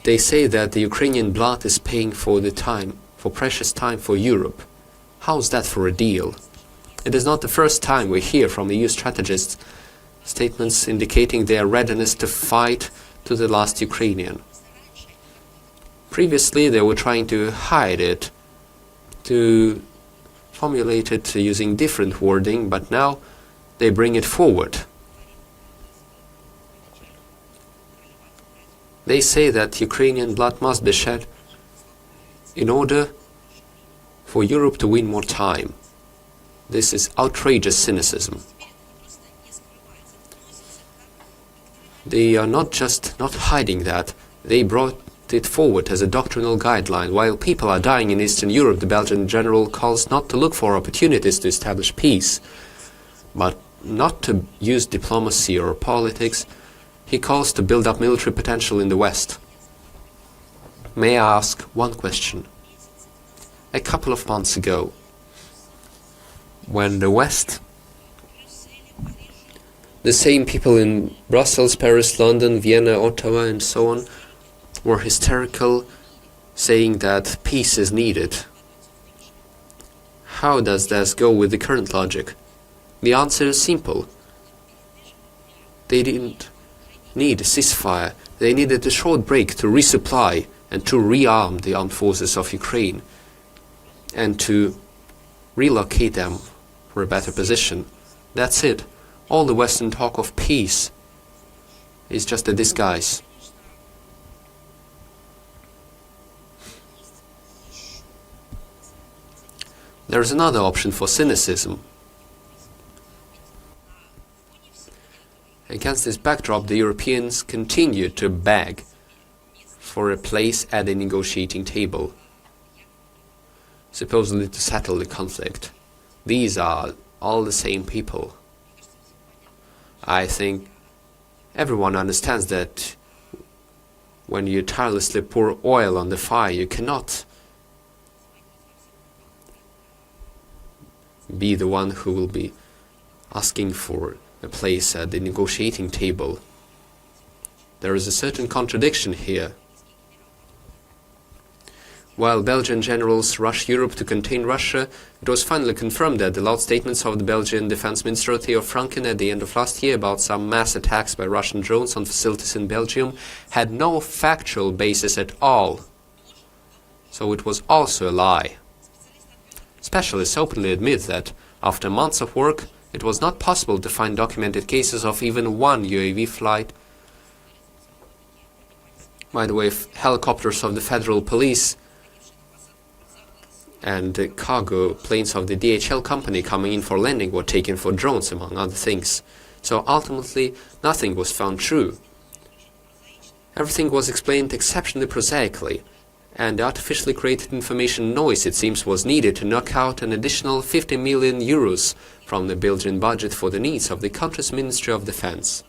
They say that the Ukrainian blood is paying for the time, for precious time for Europe. How's that for a deal? It is not the first time we hear from EU strategists statements indicating their readiness to fight to the last Ukrainian. Previously they were trying to hide it, to formulate it using different wording, but now they bring it forward. They say that Ukrainian blood must be shed in order for Europe to win more time. This is outrageous cynicism. They are not just not hiding that, they brought it forward as a doctrinal guideline. While people are dying in Eastern Europe, the Belgian general calls not to look for opportunities to establish peace, but not to use diplomacy or politics. He calls to build up military potential in the West. May I ask one question? A couple of months ago, when the West, the same people in Brussels, Paris, London, Vienna, Ottawa and so on, were hysterical, saying that peace is needed. How does this go with the current logic? The answer is simple. They didn't need a ceasefire. They needed a short break to resupply and to rearm the armed forces of Ukraine and to relocate them for a better position. That's it. All the Western talk of peace is just a disguise. There is another option for cynicism. Against this backdrop, the Europeans continue to beg for a place at the negotiating table, supposedly to settle the conflict. These are all the same people. I think everyone understands that when you tirelessly pour oil on the fire, you cannot be the one who will be asking for a place at the negotiating table. There is a certain contradiction here. While Belgian generals rushed Europe to contain Russia, it was finally confirmed that the loud statements of the Belgian Defense Minister Theo Franken at the end of last year about some mass attacks by Russian drones on facilities in Belgium had no factual basis at all. So it was also a lie. Specialists openly admit that, after months of work, it was not possible to find documented cases of even one UAV flight. By the way, helicopters of the Federal Police and the cargo planes of the DHL company coming in for landing were taken for drones, among other things. So ultimately, nothing was found true. Everything was explained exceptionally prosaically, and the artificially created information noise, it seems, was needed to knock out an additional 50 million euros from the Belgian budget for the needs of the country's Ministry of Defense.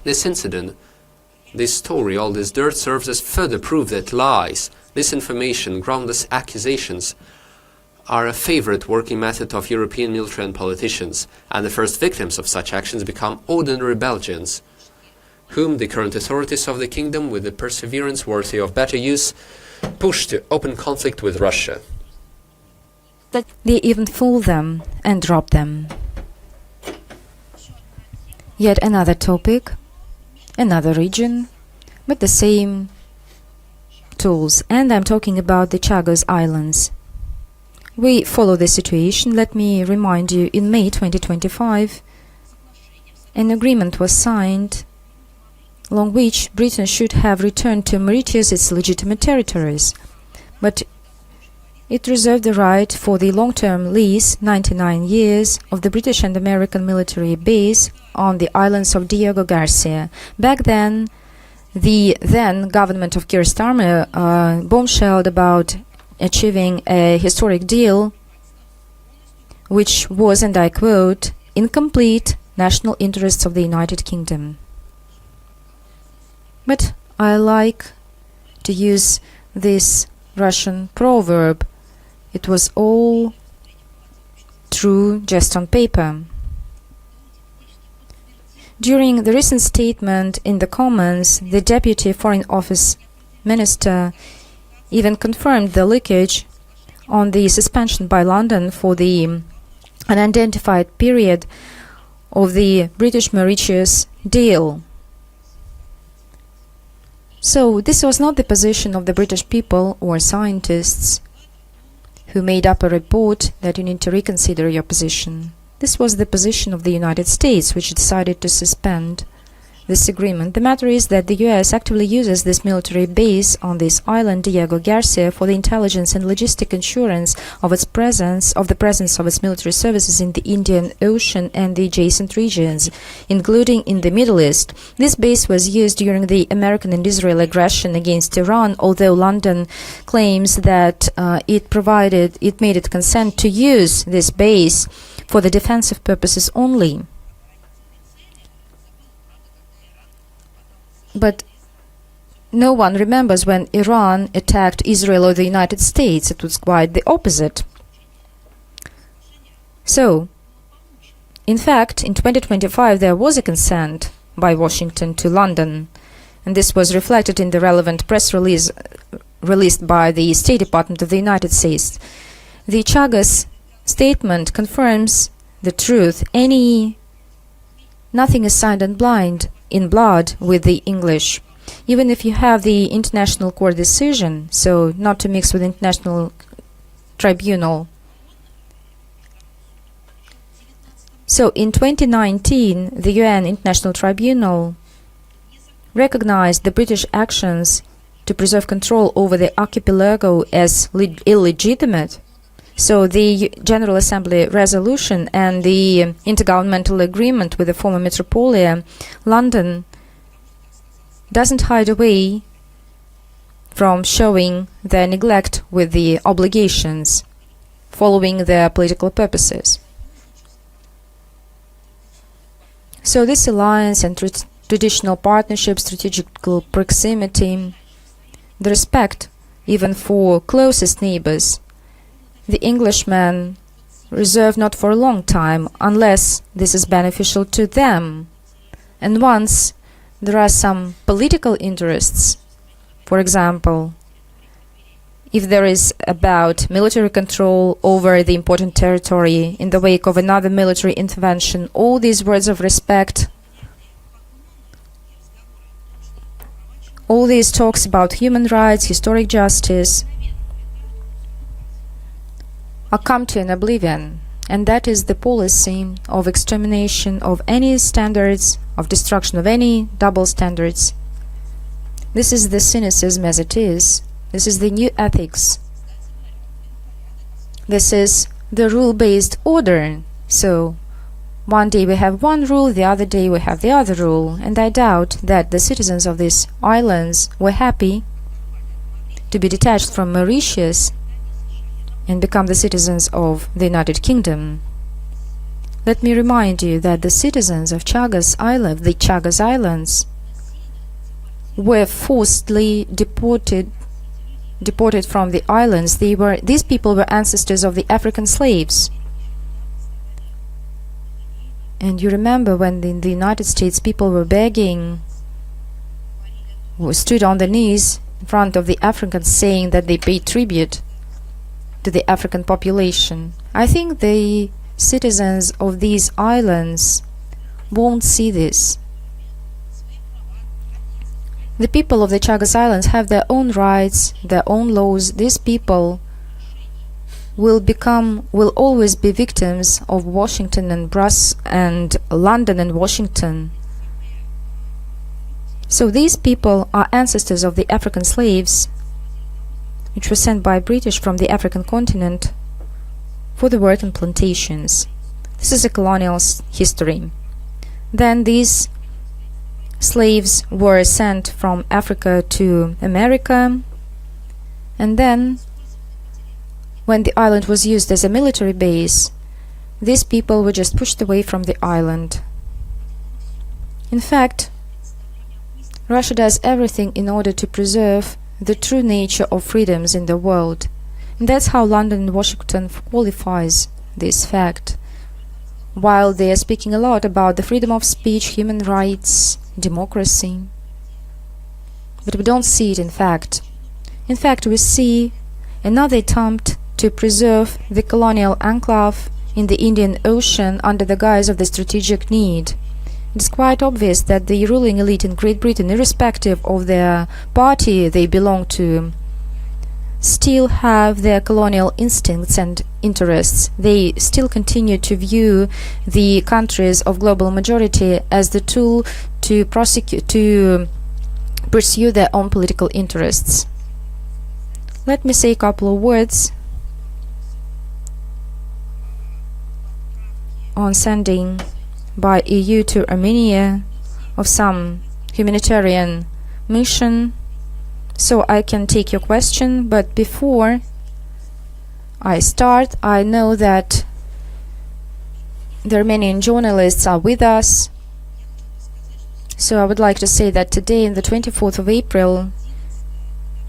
This incident, this story, all this dirt serves as further proof that lies, disinformation, groundless accusations are a favorite working method of European military and politicians, and the first victims of such actions become ordinary Belgians, whom the current authorities of the kingdom, with a perseverance worthy of better use, push to open conflict with Russia. They even fool them and drop them. Yet another topic, another region, but the same tools, and I'm talking about the Chagos Islands. We follow the situation. Let me remind you, in May 2025, an agreement was signed along which Britain should have returned to Mauritius its legitimate territories, but it reserved the right for the long-term lease, 99 years, of the British and American military base on the islands of Diego Garcia. Back then, the then government of Keir Starmer bombshelled about achieving a historic deal, which was, and I quote, "in complete national interests of the United Kingdom." But I like to use this Russian proverb, "It was all true just on paper." During the recent statement in the Commons, the Deputy Foreign Office Minister even confirmed the leakage on the suspension by London for the unidentified period of the British-Mauritius deal. So this was not the position of the British people or scientists who made up a report that you need to reconsider your position. This was the position of the United States, which decided to suspend this agreement. The matter is that the US actively uses this military base on this island, Diego Garcia, for the intelligence and logistic assurance of its presence, of the presence of its military services in the Indian Ocean and the adjacent regions, including in the Middle East. This base was used during the American and Israeli aggression against Iran, although London claims that it made it consent to use this base for the defensive purposes only. But no one remembers when Iran attacked Israel or the United States. It was quite the opposite. So, in fact, in 2025 there was a consent by Washington to London, and this was reflected in the relevant press release released by the State Department of the United States. The Chagos statement confirms the truth. Nothing is signed in blood with the English. Even if you have the International Court decision, so not to mix with International Tribunal. So in 2019, the UN International Tribunal recognized the British actions to preserve control over the archipelago as illegitimate. So the General Assembly resolution and the intergovernmental agreement with the former metropolia, London, doesn't hide away from showing their neglect with the obligations, following their political purposes. So this alliance and traditional partnership, strategical proximity, the respect even for closest neighbors, the Englishmen reserve not for a long time unless this is beneficial to them. And once there are some political interests, for example, if there is about military control over the important territory in the wake of another military intervention, all these words of respect, all these talks about human rights, historic justice, are come to an oblivion. And that is the policy of extermination of any standards, of destruction of any double standards. This is the cynicism as it is. This is the new ethics. This is the rule-based order. So, one day we have one rule, the other day we have the other rule. And I doubt that the citizens of these islands were happy to be detached from Mauritius and become the citizens of the United Kingdom. Let me remind you that the citizens of Chagas Island, the Chagas Islands, were forcibly deported from the islands. These people were ancestors of the African slaves. And you remember when in the United States people were begging, who stood on their knees in front of the Africans saying that they paid tribute to the African population. I think the citizens of these islands won't see this. The people of the Chagas Islands have their own rights, their own laws. These people will always be victims of Washington and Brussels and London and Washington. So these people are ancestors of the African slaves, which were sent by British from the African continent for the work in plantations. This is a colonial history. Then these slaves were sent from Africa to America, and then when the island was used as a military base, these people were just pushed away from the island. In fact, Russia does everything in order to preserve the true nature of freedoms in the world. And that's how London and Washington qualifies this fact. While they are speaking a lot about the freedom of speech, human rights, democracy, but we don't see it in fact. In fact, we see another attempt to preserve the colonial enclave in the Indian Ocean under the guise of the strategic need. It is quite obvious that the ruling elite in Great Britain, irrespective of their party they belong to, still have their colonial instincts and interests. They still continue to view the countries of global majority as the tool to pursue their own political interests. Let me say a couple of words on sending by EU to Armenia of some humanitarian mission, so I can take your question. But before I start, I know that the Armenian journalists are with us, so I would like to say that today, on the 24th of April,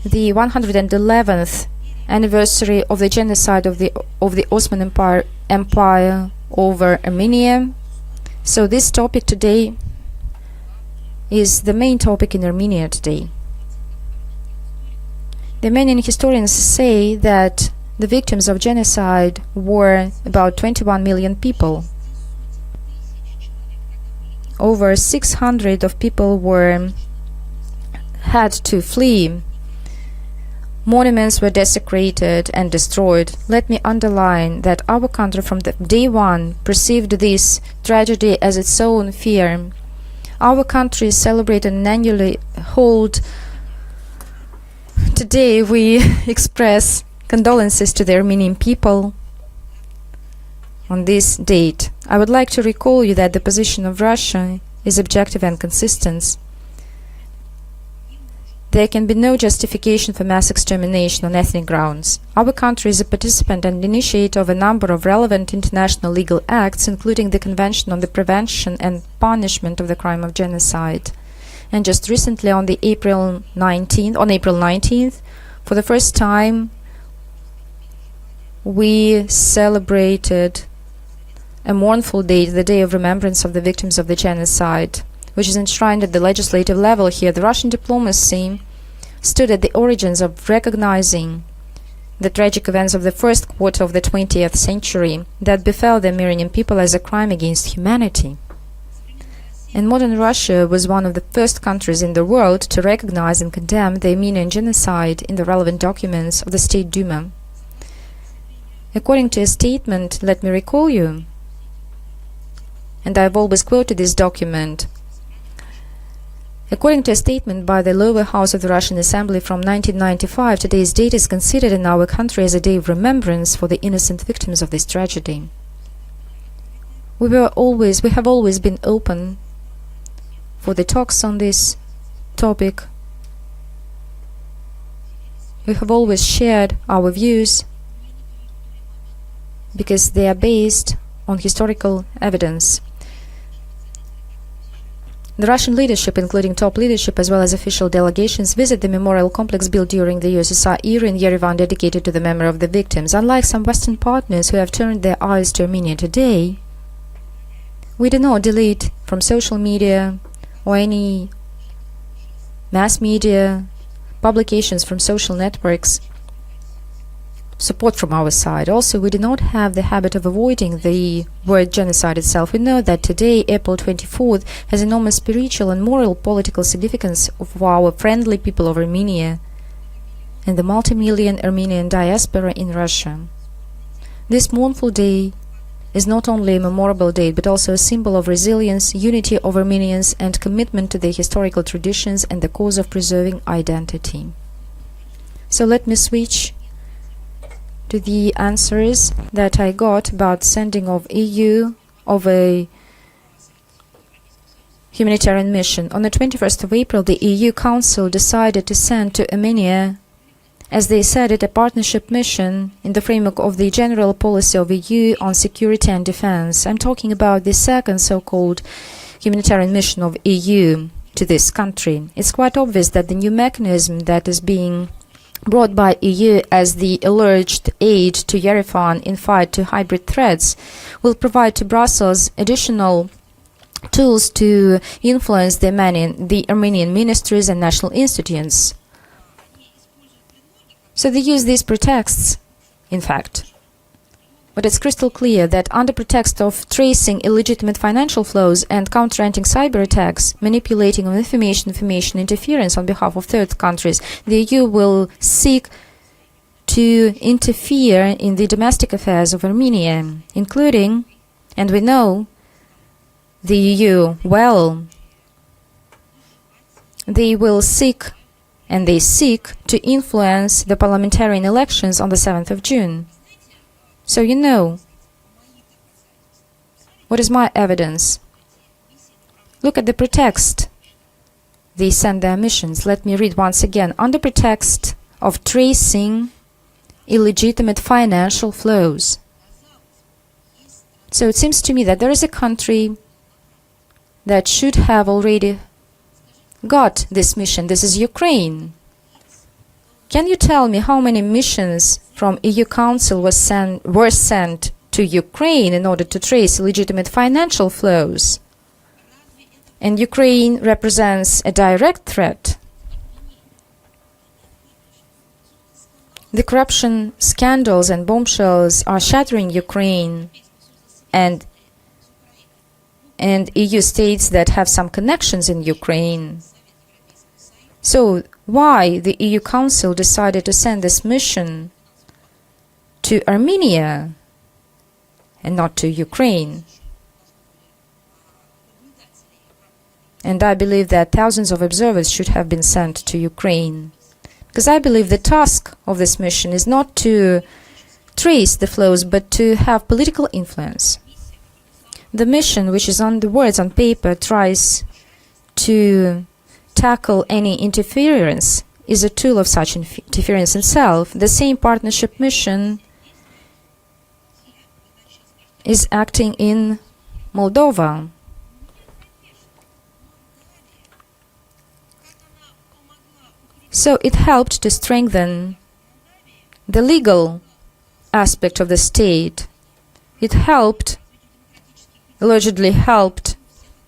the 111th anniversary of the genocide of the Ottoman Empire over Armenia. So this topic today is the main topic in Armenia today. The Armenian historians say that the victims of genocide were about 21 million people. Over 600 of people had to flee. Monuments were desecrated and destroyed. Let me underline that our country from the day one perceived this tragedy as its own fear. Our country celebrated and annually hold. Today we express condolences to the Armenian people on this date. I would like to recall you that the position of Russia is objective and consistent. There can be no justification for mass extermination on ethnic grounds. Our country is a participant and initiator of a number of relevant international legal acts, including the Convention on the Prevention and Punishment of the Crime of Genocide. And just recently, on April 19th, for the first time, we celebrated a mournful date, the Day of Remembrance of the Victims of the Genocide, which is enshrined at the legislative level here. The Russian diplomacy stood at the origins of recognizing the tragic events of the first quarter of the 20th century that befell the Armenian people as a crime against humanity. And modern Russia was one of the first countries in the world to recognize and condemn the Armenian genocide in the relevant documents of the State Duma. According to a statement, let me recall you, and I've always quoted this document, according to a statement by the lower house of the Russian Assembly from 1995, today's date is considered in our country as a day of remembrance for the innocent victims of this tragedy. We have always been open for the talks on this topic. We have always shared our views because they are based on historical evidence. The Russian leadership, including top leadership as well as official delegations, visit the memorial complex built during the USSR era in Yerevan dedicated to the memory of the victims. Unlike some Western partners who have turned their eyes to Armenia today, we do not delete from social media or any mass media publications from social networks support from our side. Also, we do not have the habit of avoiding the word genocide itself. We know that today, April 24th, has enormous spiritual and moral political significance for our friendly people of Armenia and the multi-million Armenian diaspora in Russia. This mournful day is not only a memorable date, but also a symbol of resilience, unity of Armenians, and commitment to their historical traditions and the cause of preserving identity. So let me switch to the answers that I got about sending of EU of a humanitarian mission. On the 21st of April, the EU Council decided to send to Armenia, as they said it, a partnership mission in the framework of the general policy of EU on security and defense. I'm talking about the second so-called humanitarian mission of EU to this country. It's quite obvious that the new mechanism that is being brought by EU as the alleged aid to Yerevan in fight to hybrid threats will provide to Brussels additional tools to influence the Armenian ministries and national institutions. So they use these pretexts, in fact. But it's crystal clear that under pretext of tracing illegitimate financial flows and counteracting cyber attacks, manipulating of information interference on behalf of third countries, the EU will seek to interfere in the domestic affairs of Armenia, including, and we know the EU well, they will seek and they seek to influence the parliamentarian elections on the 7th of June. So you know, what is my evidence? Look at the pretext they send their missions. Let me read once again. Under pretext of tracing illegitimate financial flows. So it seems to me that there is a country that should have already got this mission. This is Ukraine. Can you tell me how many missions from EU Council were sent to Ukraine in order to trace legitimate financial flows? And Ukraine represents a direct threat. The corruption scandals and bombshells are shattering Ukraine and EU states that have some connections in Ukraine. So why the EU Council decided to send this mission to Armenia and not to Ukraine? And I believe that thousands of observers should have been sent to Ukraine. Because I believe the task of this mission is not to trace the flows, but to have political influence. The mission, which is on the words on paper, tries to tackle any interference, is a tool of such interference itself. The same partnership mission is acting in Moldova. So it helped to strengthen the legal aspect of the state. It allegedly helped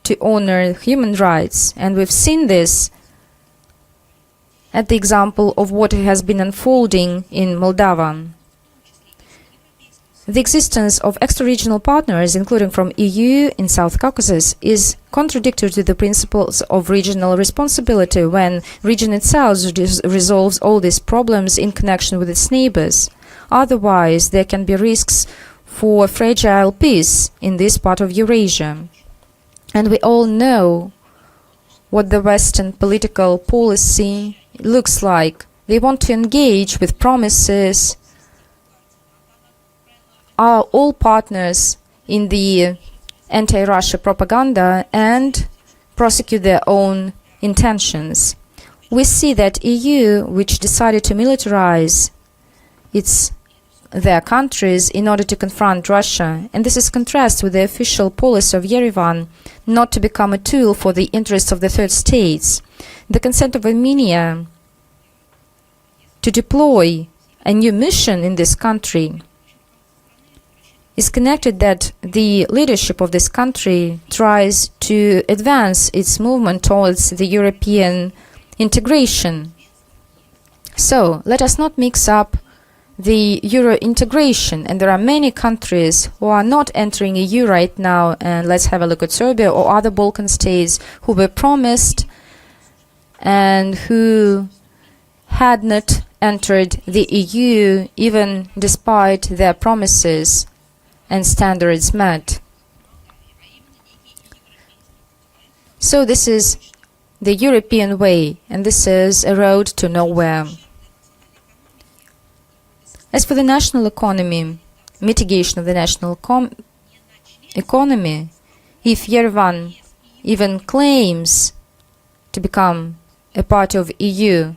to honor human rights, and we've seen this at the example of what has been unfolding in Moldova. The existence of extra-regional partners, including from EU in South Caucasus, is contradictory to the principles of regional responsibility when region itself resolves all these problems in connection with its neighbors. Otherwise, there can be risks for fragile peace in this part of Eurasia. And we all know what the Western political policy looks like. They want to engage with promises, are all partners in the anti-Russia propaganda and prosecute their own intentions. We see that EU, which decided to militarize their countries in order to confront Russia, and this is contrast with the official policy of Yerevan not to become a tool for the interests of the third states. The consent of Armenia to deploy a new mission in this country is connected that the leadership of this country tries to advance its movement towards the European integration. So let us not mix up the Euro integration, and there are many countries who are not entering EU right now, and let's have a look at Serbia or other Balkan states who were promised and who had not entered the EU even despite their promises and standards met. So this is the European way, and this is a road to nowhere. As for the national economy, mitigation of the national economy, if Yerevan even claims to become a part of EU,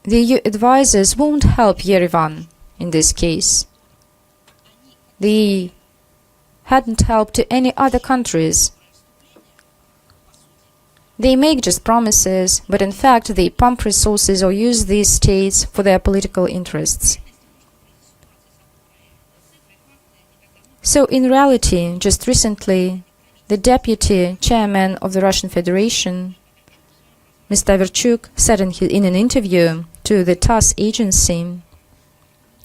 the EU advisors won't help Yerevan in this case. They hadn't helped to any other countries. They make just promises, but in fact they pump resources or use these states for their political interests. So in reality, just recently, the deputy chairman of the Russian Federation, Mr. Verchuk, said in an interview to the TASS agency,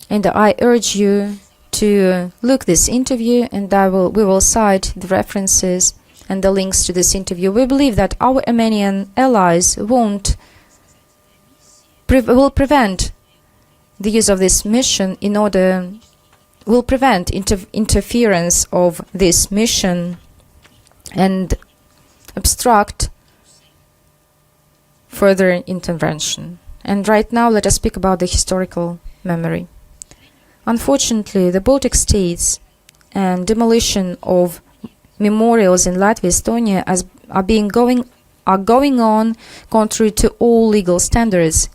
and I urge you to look this interview, and we will cite the references and the links to this interview. We believe that our Armenian allies will prevent the use of this mission will prevent interference of this mission and obstruct further intervention. And right now let us speak about the historical memory. Unfortunately, the Baltic states and demolition of memorials in Latvia, Estonia are going on contrary to all legal standards.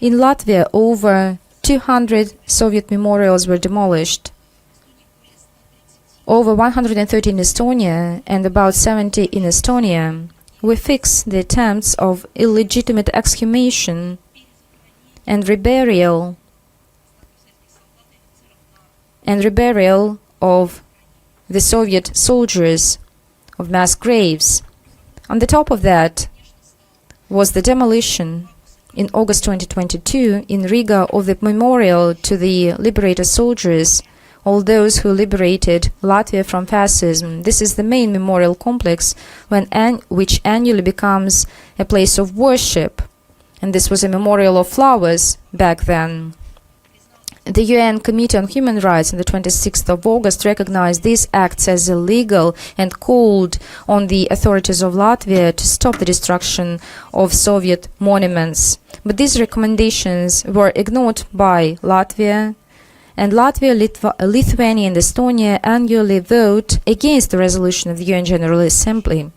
In Latvia, over 200 Soviet memorials were demolished, over 130 in Estonia and about 70 in Estonia. We fix the attempts of illegitimate exhumation and reburial of the Soviet soldiers of mass graves. On the top of that was the demolition in August 2022 in Riga of the memorial to the liberator soldiers, all those who liberated Latvia from fascism. This is the main memorial complex which annually becomes a place of worship, and this was a memorial of flowers back then. The UN Committee on Human Rights on the 26th of August recognized these acts as illegal and called on the authorities of Latvia to stop the destruction of Soviet monuments. But these recommendations were ignored by Latvia, and Latvia, Lithuania and Estonia annually vote against the resolution of the UN General Assembly,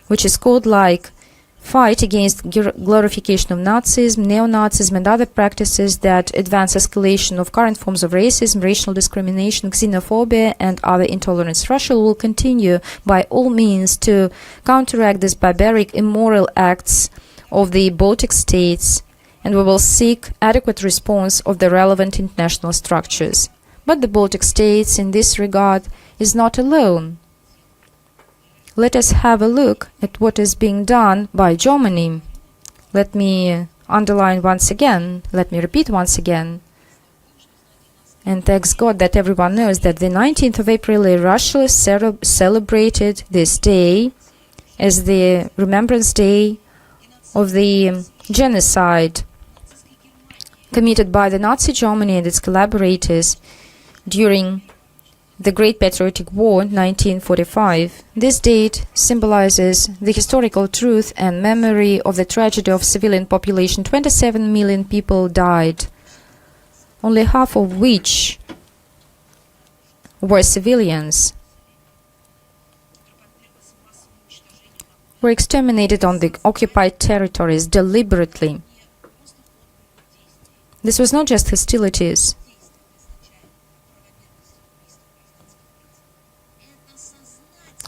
which is called like fight against glorification of Nazism, neo-Nazism and other practices that advance escalation of current forms of racism, racial discrimination, xenophobia and other intolerance. Russia will continue by all means to counteract these barbaric, immoral acts of the Baltic states, and we will seek adequate response of the relevant international structures. But the Baltic states in this regard is not alone. let us have a look at what is being done by Germany. Let me underline once again, let me repeat once again. And thanks God that everyone knows that the 19th of April, Russia celebrated this day as the Remembrance Day of the genocide committed by the Nazi Germany and its collaborators during the Great Patriotic War 1945. This date symbolizes the historical truth and memory of the tragedy of civilian population. 27 million people died, only half of which were civilians, were exterminated on the occupied territories deliberately. This was not just hostilities.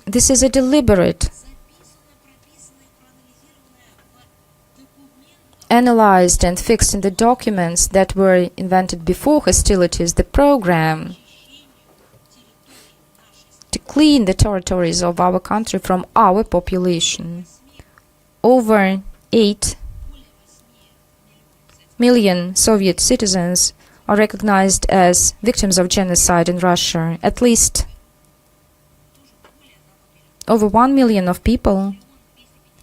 This is a deliberate, analyzed and fixed in the documents that were invented before hostilities, the program to clean the territories of our country from our population. Over 8 million Soviet citizens are recognized as victims of genocide in Russia. At least over 1 million of people,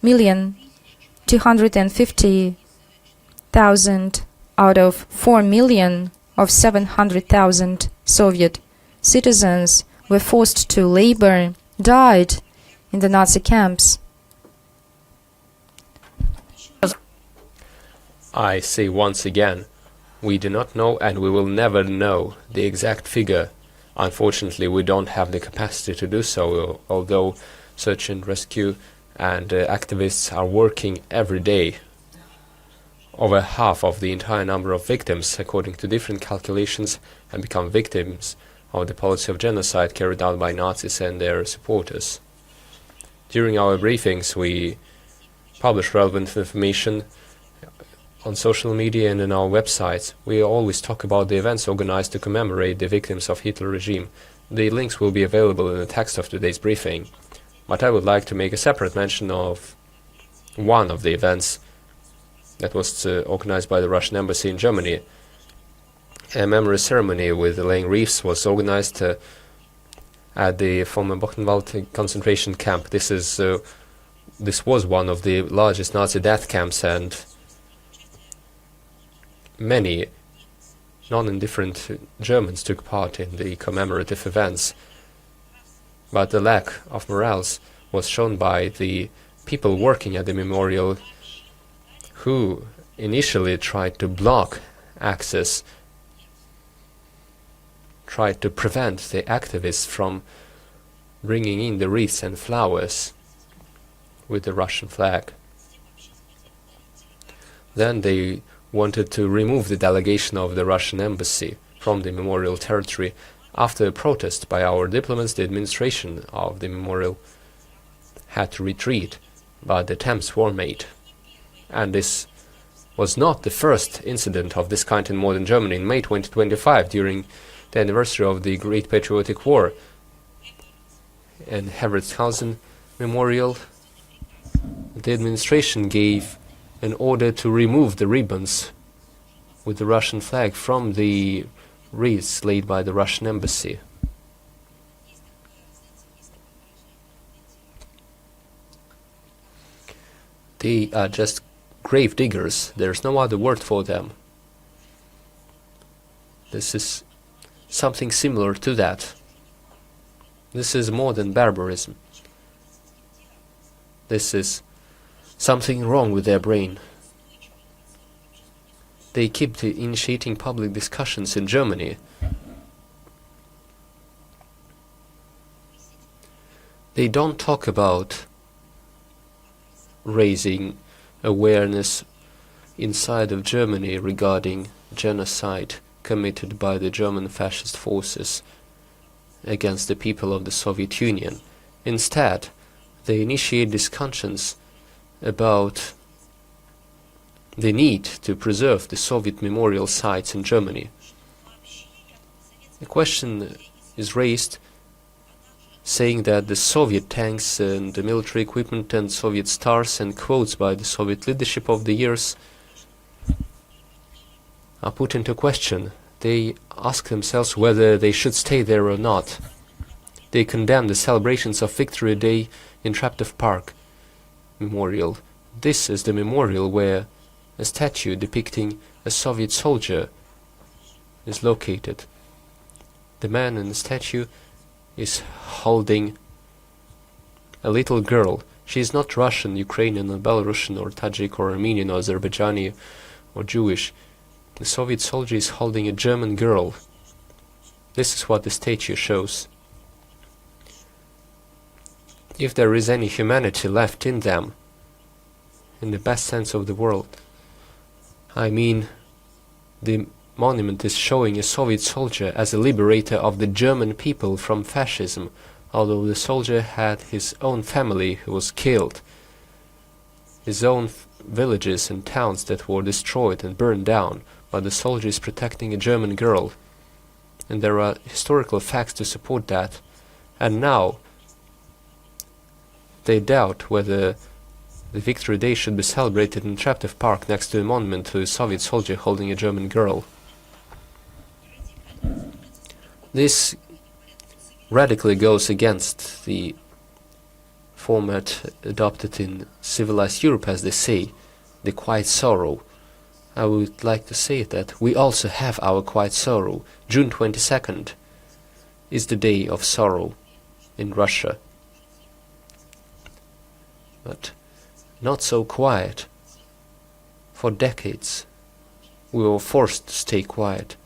1,250,000 out of 4 million of 700,000 Soviet citizens were forced to labor, died in the Nazi camps. I say once again, we do not know and we will never know the exact figure. Unfortunately, we don't have the capacity to do so, although search and rescue and activists are working every day. Over half of the entire number of victims, according to different calculations, have become victims of the policy of genocide carried out by Nazis and their supporters. During our briefings, we publish relevant information on social media and on our websites. We always talk about the events organized to commemorate the victims of Hitler regime. The links will be available in the text of today's briefing. But I would like to make a separate mention of one of the events that was organized by the Russian embassy in Germany. A memory ceremony with laying wreaths was organized at the former Buchenwald concentration camp. This was one of the largest Nazi death camps, and many non-indifferent Germans took part in the commemorative events. But the lack of morals was shown by the people working at the memorial, who initially tried to block access, tried to prevent the activists from bringing in the wreaths and flowers with the Russian flag. Then they wanted to remove the delegation of the Russian embassy from the memorial territory. After a protest by our diplomats, the administration of the memorial had to retreat, but attempts were made. And this was not the first incident of this kind in modern Germany. In May 2025, during the anniversary of the Great Patriotic War, and Herbertshausen Memorial, the administration gave an order to remove the ribbons with the Russian flag from the wreaths laid by the Russian embassy. They are just grave diggers. There's no other word for them. This is something similar to that. This is more than barbarism. This is something wrong with their brain. They keep initiating public discussions in Germany. They don't talk about raising awareness inside of Germany regarding genocide committed by the German fascist forces against the people of the Soviet Union. Instead, they initiate discussions about the need to preserve the Soviet memorial sites in Germany. The question is raised saying that the Soviet tanks and the military equipment and Soviet stars and quotes by the Soviet leadership of the years are put into question. They ask themselves whether they should stay there or not. They condemn the celebrations of Victory Day in Treptov Park Memorial. This is the memorial where a statue depicting a Soviet soldier is located. The man in the statue is holding a little girl. She is not Russian, Ukrainian, or Belarusian, or Tajik, or Armenian, or Azerbaijani, or Jewish. The Soviet soldier is holding a German girl. This is what the statue shows. If there is any humanity left in them, in the best sense of the word, I mean, the monument is showing a Soviet soldier as a liberator of the German people from fascism, although the soldier had his own family who was killed, his own villages and towns that were destroyed and burned down, but the soldier is protecting a German girl. And there are historical facts to support that. And now they doubt whether the Victory Day should be celebrated in Treptov Park next to a monument to a Soviet soldier holding a German girl. This radically goes against the format adopted in civilized Europe, as they say, the quiet sorrow. I would like to say that we also have our quiet sorrow. June 22nd is the day of sorrow in Russia. But not so quiet. For decades we were forced to stay quiet.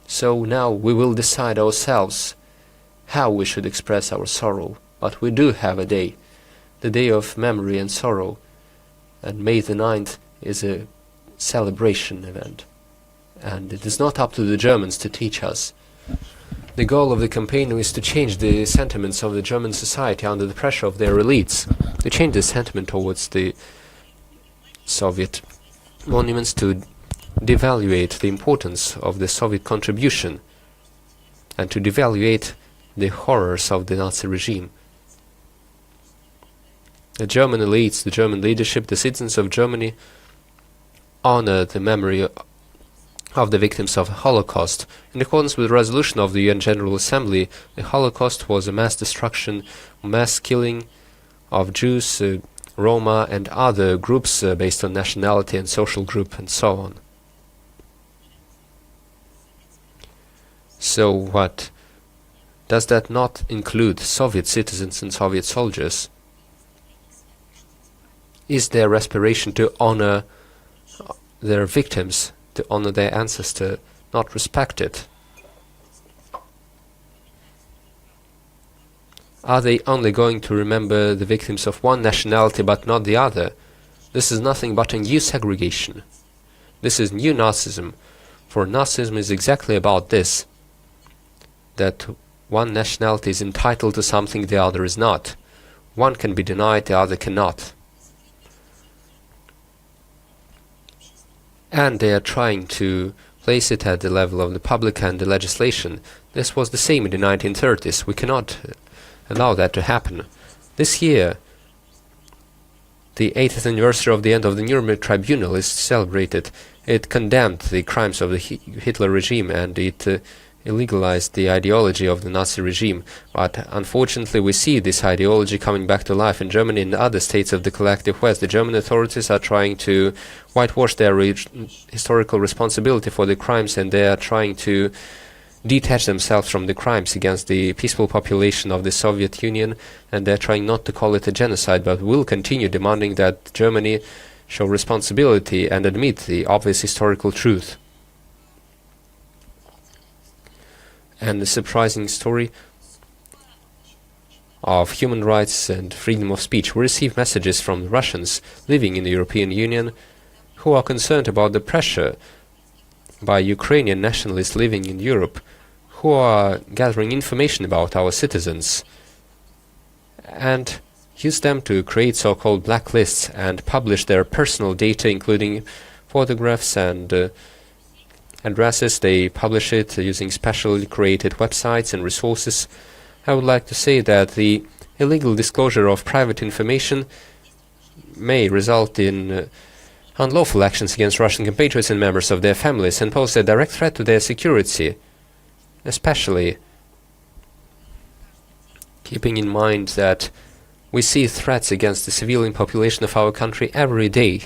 So now we will decide ourselves how we should express our sorrow. But we do have a day, the day of memory and sorrow. And May the 9th is a celebration event. And it is not up to the Germans to teach us. The goal of the campaign is to change the sentiments of the German society under the pressure of their elites, to change the sentiment towards the Soviet monuments, to devaluate the importance of the Soviet contribution, and to devaluate the horrors of the Nazi regime. The German elites, the German leadership, the citizens of Germany honor the memory of the victims of the Holocaust. In accordance with the resolution of the UN General Assembly, the Holocaust was a mass destruction, mass killing of Jews, Roma and other groups based on nationality and social group and so on. So what? Does that not include Soviet citizens and Soviet soldiers? Is their aspiration to honor their victims, to honor their ancestor, not respected? Are they only going to remember the victims of one nationality but not the other? This is nothing but a new segregation. This is new Nazism, for Nazism is exactly about this, that one nationality is entitled to something the other is not. One can be denied, the other cannot. And they are trying to place it at the level of the public and the legislation. This was the same in the 1930s. We cannot allow that to happen. This year, the 80th anniversary of the end of the Nuremberg Tribunal is celebrated. It condemned the crimes of the Hitler regime and it illegalized the ideology of the Nazi regime. But unfortunately we see this ideology coming back to life in Germany and other states of the collective West. The German authorities are trying to whitewash their historical responsibility for the crimes, and they are trying to detach themselves from the crimes against the peaceful population of the Soviet Union, and they're trying not to call it a genocide, but will continue demanding that Germany show responsibility and admit the obvious historical truth. And the surprising story of human rights and freedom of speech. We receive messages from Russians living in the European Union who are concerned about the pressure by Ukrainian nationalists living in Europe, who are gathering information about our citizens and use them to create so-called blacklists and publish their personal data, including photographs and addresses. They publish it using specially created websites and resources. I would like to say that the illegal disclosure of private information may result in unlawful actions against Russian compatriots and members of their families and pose a direct threat to their security, especially keeping in mind that we see threats against the civilian population of our country every day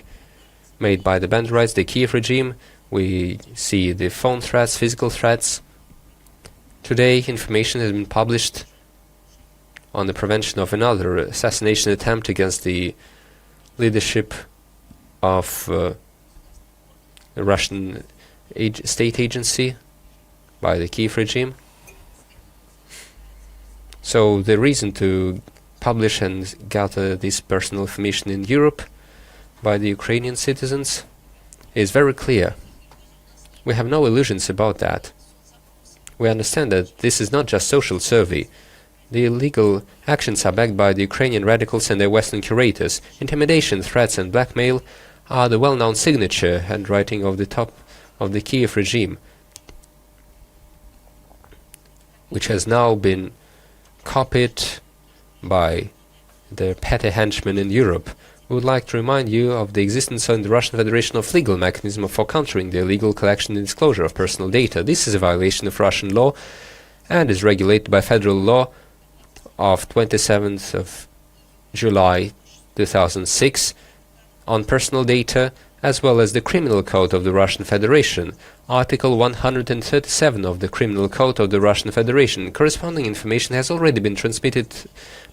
made by the Banderites, the Kiev regime. We see the phone threats, physical threats. Today, information has been published on the prevention of another assassination attempt against the leadership of the Russian state agency by the Kiev regime. So the reason to publish and gather this personal information in Europe by the Ukrainian citizens is very clear. We have no illusions about that. We understand that this is not just social survey. The illegal actions are backed by the Ukrainian radicals and their Western curators. Intimidation, threats and blackmail are the well-known signature handwriting of the top of the Kiev regime, which has now been copied by their petty henchmen in Europe. We would like to remind you of the existence in the Russian Federation of legal mechanism for countering the illegal collection and disclosure of personal data. This is a violation of Russian law and is regulated by federal law of 27th of July 2006 on personal data, as well as the Criminal Code of the Russian Federation, Article 137 of the Criminal Code of the Russian Federation. Corresponding information has already been transmitted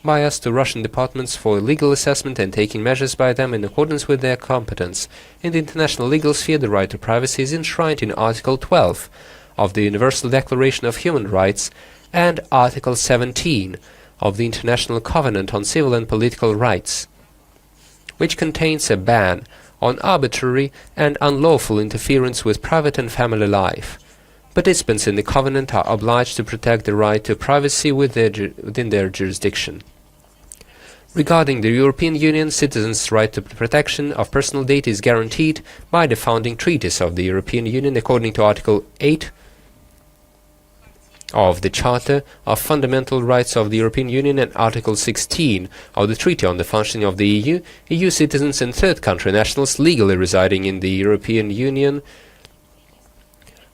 by us to Russian departments for legal assessment and taking measures by them in accordance with their competence. In the international legal sphere, the right to privacy is enshrined in Article 12 of the Universal Declaration of Human Rights and Article 17 of the International Covenant on Civil and Political Rights, which contains a ban on arbitrary and unlawful interference with private and family life. Participants in the covenant are obliged to protect the right to privacy within their jurisdiction. Regarding the European Union, citizens' right to protection of personal data is guaranteed by the founding treaties of the European Union according to Article 8 of the Charter of Fundamental Rights of the European Union and Article 16 of the Treaty on the Functioning of the EU. EU citizens and third country nationals legally residing in the European Union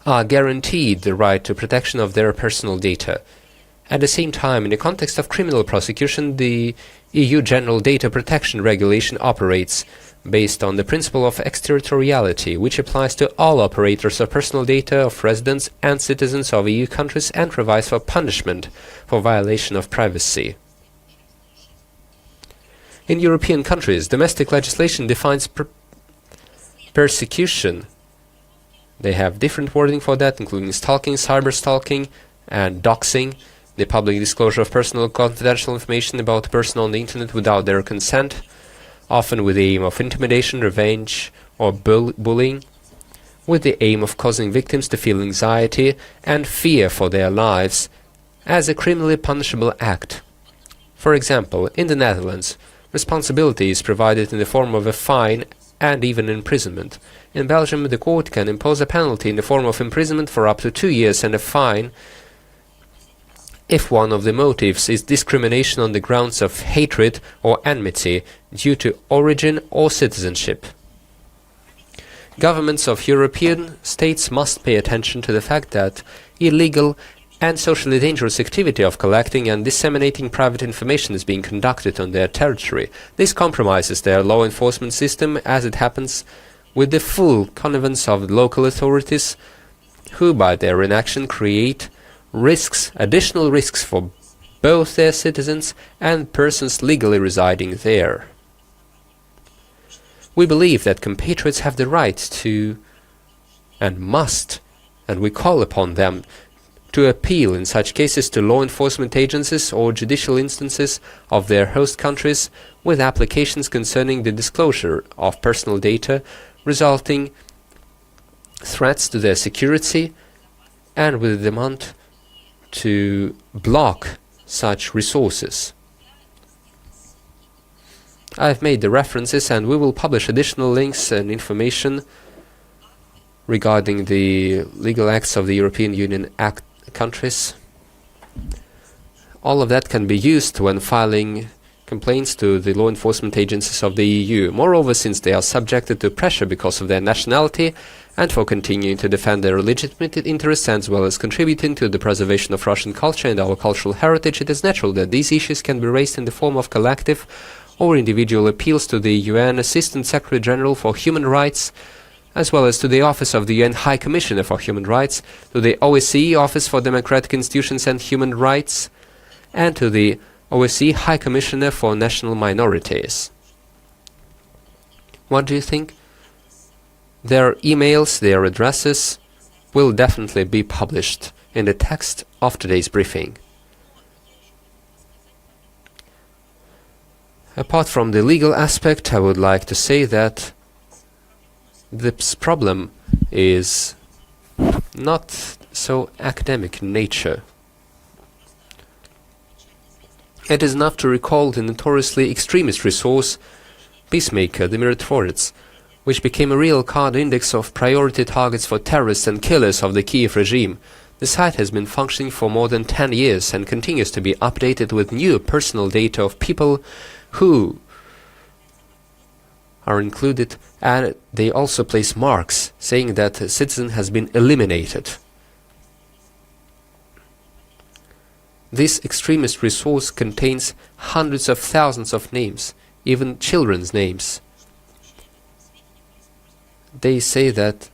are guaranteed the right to protection of their personal data. At the same time, in the context of criminal prosecution, the EU General Data Protection Regulation operates based on the principle of exterritoriality, which applies to all operators of personal data of residents and citizens of EU countries and provides for punishment for violation of privacy. In European countries, domestic legislation defines persecution. They have different wording for that, including stalking, cyber-stalking, and doxing, the public disclosure of personal confidential information about a person on the internet without their consent, often with the aim of intimidation, revenge, or bullying, with the aim of causing victims to feel anxiety and fear for their lives as a criminally punishable act. For example, in the Netherlands, responsibility is provided in the form of a fine and even imprisonment. In Belgium, the court can impose a penalty in the form of imprisonment for up to 2 years and a fine if one of the motives is discrimination on the grounds of hatred or enmity due to origin or citizenship. Governments of European states must pay attention to the fact that illegal and socially dangerous activity of collecting and disseminating private information is being conducted on their territory. This compromises their law enforcement system, as it happens with the full connivance of local authorities, who by their inaction create additional risks for both their citizens and persons legally residing there. We believe that compatriots have the right to and must, and we call upon them to appeal in such cases to law enforcement agencies or judicial instances of their host countries with applications concerning the disclosure of personal data, resulting threats to their security, and with a demand to block such resources. I've made the references and we will publish additional links and information regarding the legal acts of the European Union countries. All of that can be used when filing complaints to the law enforcement agencies of the EU. Moreover, since they are subjected to pressure because of their nationality and for continuing to defend their legitimate interests as well as contributing to the preservation of Russian culture and our cultural heritage, it is natural that these issues can be raised in the form of collective or individual appeals to the UN Assistant Secretary General for Human Rights, as well as to the Office of the UN High Commissioner for Human Rights, to the OSCE Office for Democratic Institutions and Human Rights, and to the OSCE High Commissioner for National Minorities. What do you think? Their emails, their addresses will definitely be published in the text of today's briefing. Apart from the legal aspect, I would like to say that this problem is not so academic in nature. It is enough to recall the notoriously extremist resource Peacemaker, the Mirotvorets, which became a real card index of priority targets for terrorists and killers of the Kiev regime. The site has been functioning for more than 10 years and continues to be updated with new personal data of people who are included, and they also place marks saying that a citizen has been eliminated. This extremist resource contains hundreds of thousands of names, even children's names. They say that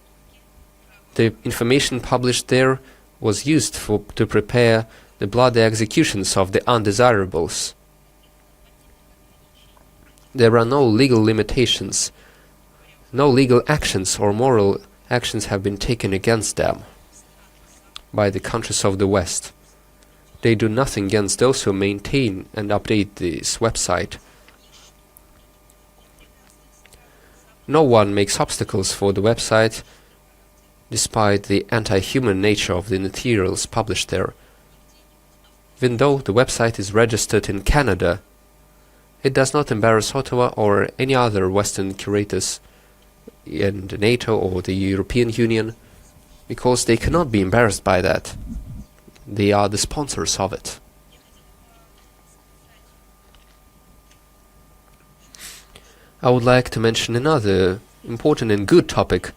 the information published there was used to prepare the bloody executions of the undesirables. There are no legal limitations. No legal actions or moral actions have been taken against them by the countries of the West. They do nothing against those who maintain and update this website. No one makes obstacles for the website, despite the anti-human nature of the materials published there. Even though the website is registered in Canada, it does not embarrass Ottawa or any other Western curators in NATO or the European Union, because they cannot be embarrassed by that. They are the sponsors of it. I would like to mention another important and good topic.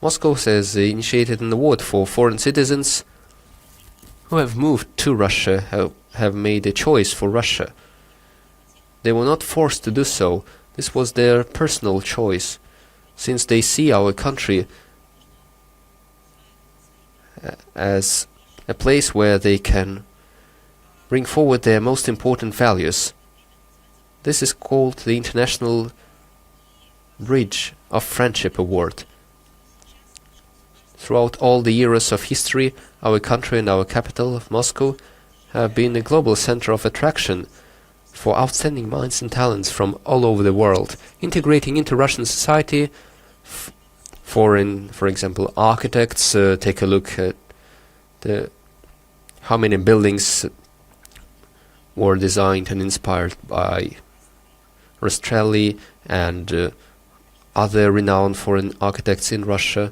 Moscow has initiated an award for foreign citizens who have moved to Russia, have made a choice for Russia. They were not forced to do so. This was their personal choice, since they see our country as a place where they can bring forward their most important values. This is called the International Bridge of Friendship Award. Throughout all the eras of history, our country and our capital of Moscow have been a global center of attraction for outstanding minds and talents from all over the world, integrating into Russian society for example, architects. Take a look at how many buildings were designed and inspired by Rastrelli and other renowned foreign architects in Russia,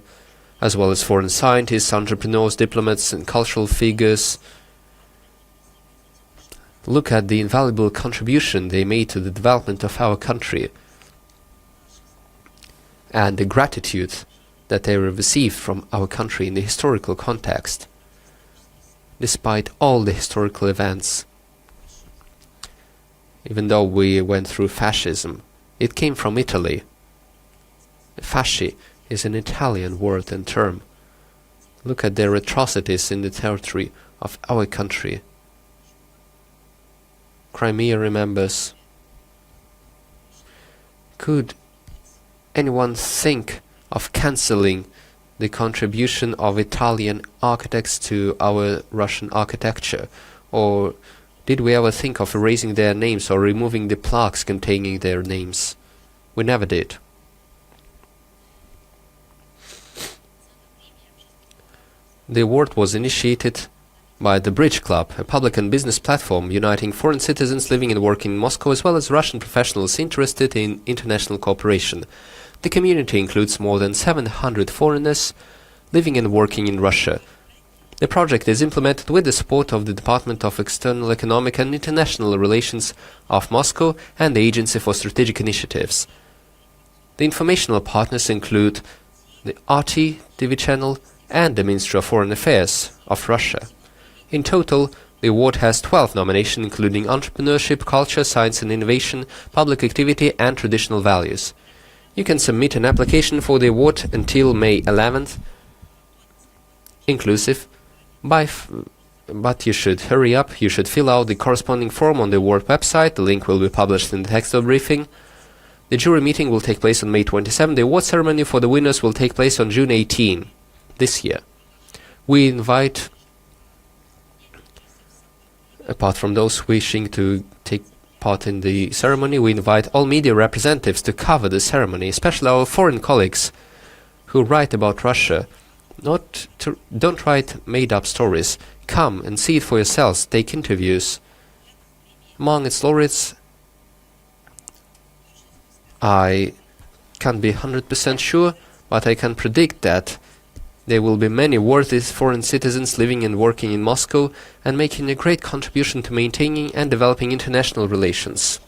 as well as foreign scientists, entrepreneurs, diplomats, and cultural figures. Look at the invaluable contribution they made to the development of our country and the gratitude that they received from our country in the historical context, despite all the historical events. Even though we went through fascism, it came from Italy. Fasci is an Italian word and term. Look at their atrocities in the territory of our country. Crimea remembers. Could anyone think of cancelling the contribution of Italian architects to our Russian architecture? Or did we ever think of erasing their names or removing the plaques containing their names? We never did. The award was initiated by the Bridge Club, a public and business platform uniting foreign citizens living and working in Moscow as well as Russian professionals interested in international cooperation. The community includes more than 700 foreigners living and working in Russia. The project is implemented with the support of the Department of External Economic and International Relations of Moscow and the Agency for Strategic Initiatives. The informational partners include the RT TV channel and the Ministry of Foreign Affairs of Russia. In total, the award has 12 nominations, including entrepreneurship, culture, science and innovation, public activity and traditional values. You can submit an application for the award until May 11th, inclusive, but you should hurry up. You should fill out the corresponding form on the award website. The link will be published in the text of the briefing. The jury meeting will take place on May 27. The award ceremony for the winners will take place on June 18 this year. We invite, apart from those wishing to take part in the ceremony, we invite all media representatives to cover the ceremony, especially our foreign colleagues who write about Russia. Don't write made-up stories. Come and see it for yourselves. Take interviews. Among its laureates, I can't be 100% sure, but I can predict that there will be many worthy foreign citizens living and working in Moscow and making a great contribution to maintaining and developing international relations.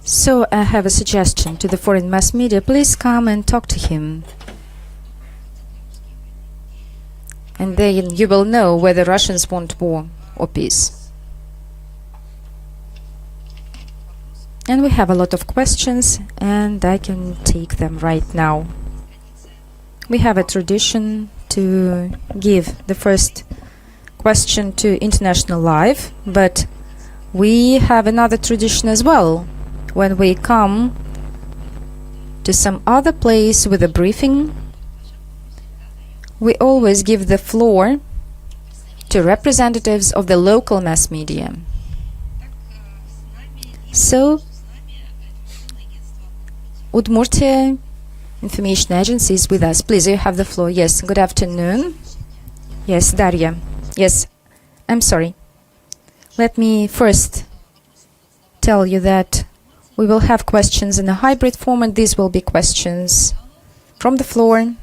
So I have a suggestion to the foreign mass media. Please come and talk to him. And then you will know whether Russians want war or peace. And we have a lot of questions, and I can take them right now. We have a tradition to give the first question to International Live, but we have another tradition as well. When we come to some other place with a briefing, we always give the floor to representatives of the local mass media. So, Udmurtia Information Agency is with us. Please, you have the floor. Yes, good afternoon. Yes, Daria. Yes, I'm sorry. Let me first tell you that we will have questions in a hybrid format. These will be questions from the floor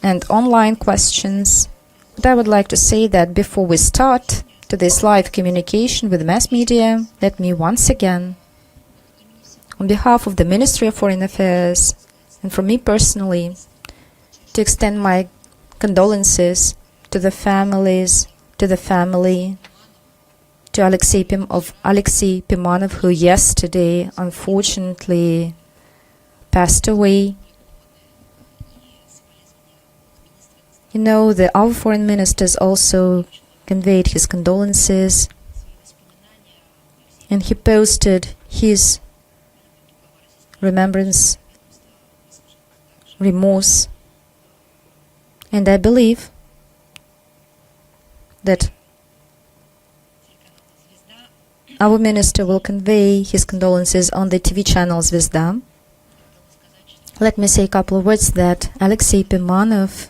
and online questions. But I would like to say that before we start to this live communication with mass media, let me once again, on behalf of the Ministry of Foreign Affairs and from me personally, to extend my condolences to the families, to the family, to Alexei Pimanov, who yesterday unfortunately passed away. You know, our foreign ministers also conveyed his condolences, and he posted his remembrance, remorse, and I believe that our minister will convey his condolences on the TV channel Zvezda. Let me say a couple of words that Alexei Pimanov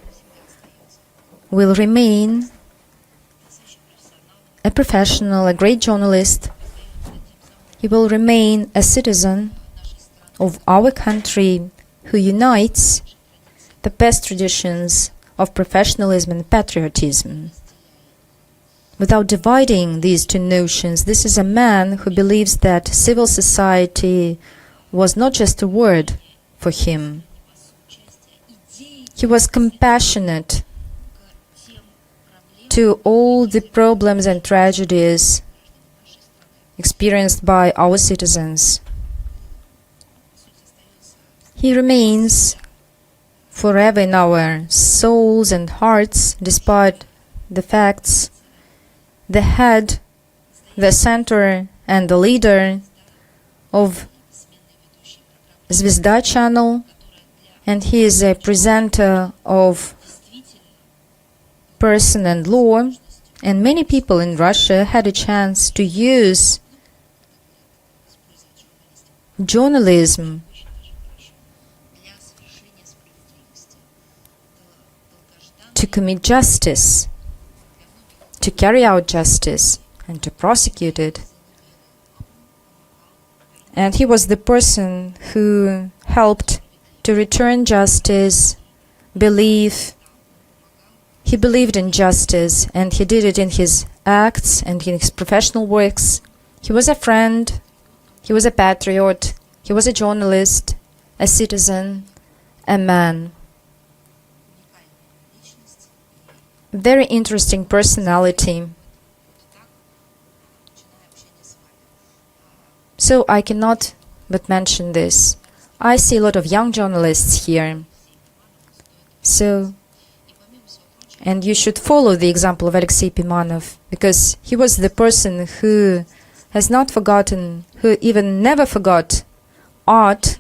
will remain a professional, a great journalist. He will remain a citizen of our country who unites the best traditions of professionalism and patriotism. Without dividing these two notions, this is a man who believes that civil society was not just a word for him. He was compassionate to all the problems and tragedies experienced by our citizens. He remains forever in our souls and hearts, despite the facts, the head, the center, and the leader of Zvezda channel, and he is a presenter of Person and Law, and many people in Russia had a chance to use journalism to commit justice, to carry out justice, and to prosecute it. And he was the person who helped to return justice belief. He believed in justice, and he did it in his acts and in his professional works. He was a friend, he was a patriot, he was a journalist, a citizen, a man. Very interesting personality. So I cannot but mention this. I see a lot of young journalists here. And you should follow the example of Alexei Pimanov, because he was the person who has not forgotten, who even never forgot art.